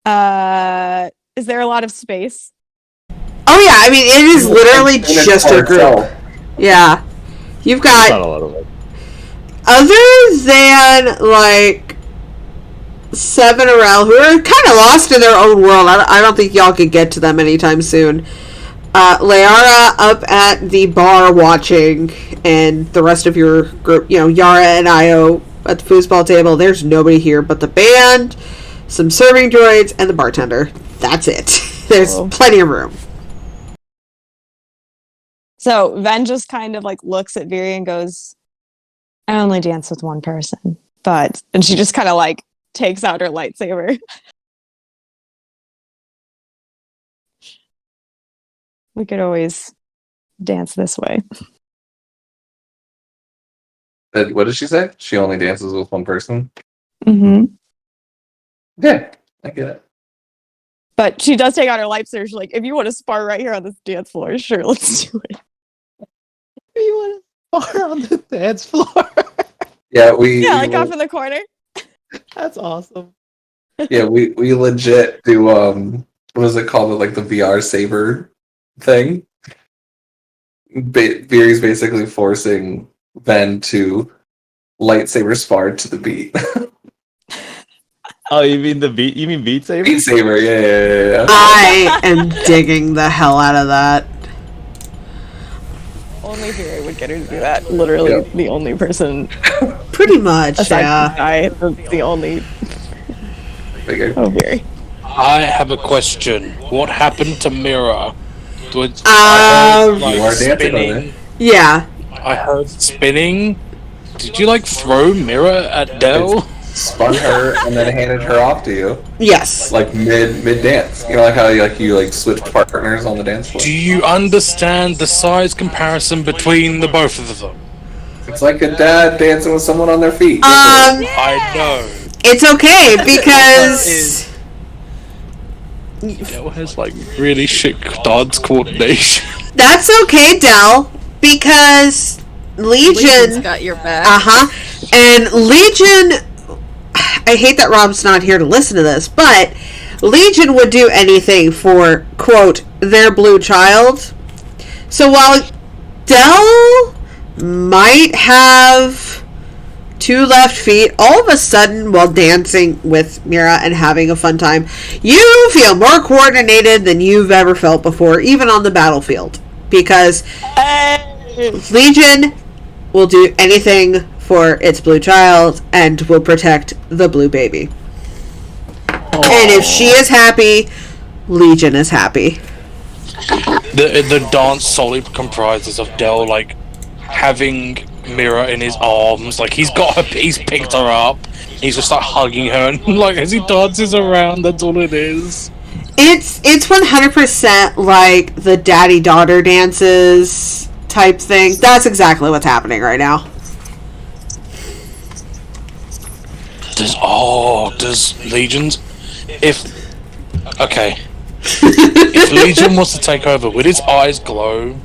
hard. Is there a lot of space? Oh, yeah. I mean, it is literally just a group. Yeah. You've got... Not a lot of it. Other than, like, Seven Arel, who are kind of lost in their own world. I don't think y'all could get to them anytime soon. Leyara up at the bar watching, and the rest of your group, Yara and Io at the foosball table. There's nobody here but the band, some serving droids, and the bartender. That's it. There's plenty of room. So Ven just kind of like looks at Viri and goes, I only dance with one person, and she just kind of like takes out her lightsaber. We could always dance this way. What did she say? She only dances with one person? Mm-hmm. Yeah, I get it. But she does take out her lightsaber. She's like, if you want to spar right here on this dance floor, sure, let's do it. If you want to spar on the dance floor. Yeah, like off in the corner. That's awesome. Yeah, we legit do what is it called? Like the VR saber thing. Beery's basically forcing Ben to lightsaber spar to the beat. Oh, you mean the beat? You mean Beat Saber? Beat Saber, yeah. I am digging the hell out of that. Only Viri would get her to do that. Literally the only person. Pretty much, aside from the only. Figured. Oh, Viri. I have a question. What happened to Mira? I heard, you are dancing on it. Yeah. I heard spinning. Did you like throw Mira at Dell? Spun her and then handed her off to you. Yes. Like mid dance. You know, like how you switch partners on the dance floor. Do you understand the size comparison between the both of them? It's like a dad dancing with someone on their feet. I know. It's okay because Dell has like really shit dance coordination. that's okay, Del, because Legion's Legion. got your back. And Legion. I hate that Rob's not here to listen to this, but Legion would do anything for, quote, their blue child. So while Del might have 2 left feet, all of a sudden, while dancing with Mira and having a fun time, you feel more coordinated than you've ever felt before, even on the battlefield. Because Legion will do anything for its blue child and will protect the blue baby. And if she is happy, Legion is happy. The dance solely comprises of Del like having Mira in his arms, like he's picked her up, he's just like hugging her, and like as he dances around, that's all it is. It's 100% like the daddy-daughter dances type thing. That's exactly what's happening right now. Does Legion's if Legion wants to take over, would his eyes glow?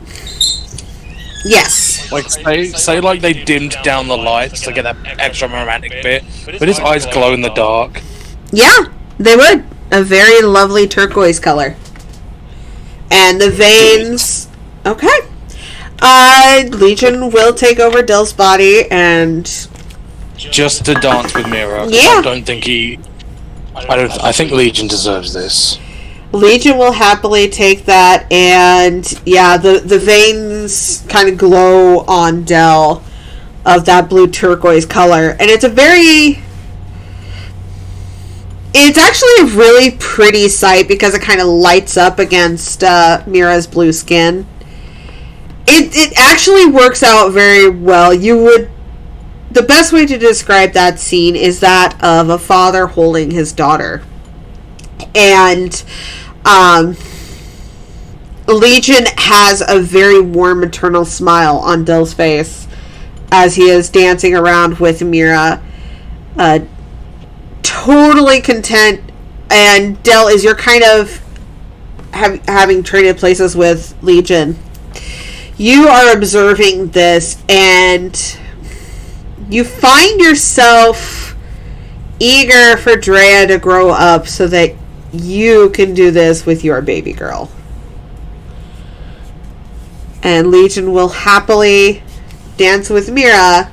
Yes. Like say like they dimmed down the lights to get that extra romantic bit, would his eyes glow in the dark? Yeah, they would. A very lovely turquoise color. And the veins... Okay. Legion will take over Dell's body and... Just to dance with Mira. Yeah. I think Legion deserves this. Legion will happily take that, and yeah, the veins kind of glow on Dell of that blue turquoise color, and it's actually a really pretty sight because it kind of lights up against Mira's blue skin. It actually works out very well. The best way to describe that scene is that of a father holding his daughter. And Legion has a very warm maternal smile on Dell's face as he is dancing around with Mira, totally content. And Dell, as you're kind of having traded places with Legion, you are observing this, and you find yourself eager for Drea to grow up so that you can do this with your baby girl. And Legion will happily dance with Mira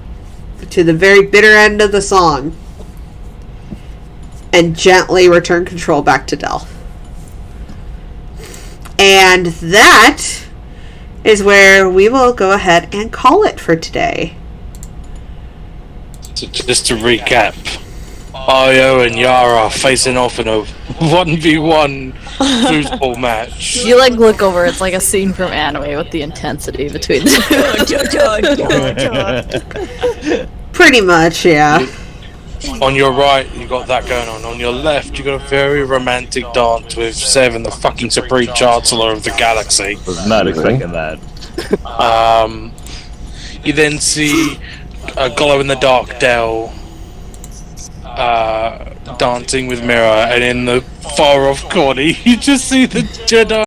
to the very bitter end of the song and gently return control back to Dell. And that is where we will go ahead and call it for today. So just to recap, Io and Yara facing off in a 1v1 foosball match. You like look over, it's like a scene from anime with the intensity between the two. Pretty much, yeah. On your right, you got that going on. On your left, you got a very romantic dance with Seven, the fucking Supreme Chancellor of the Galaxy. Was not expecting that. You then see a glow-in-the-dark Dell dancing with Mira, and in the far-off corner, you just see the Jedi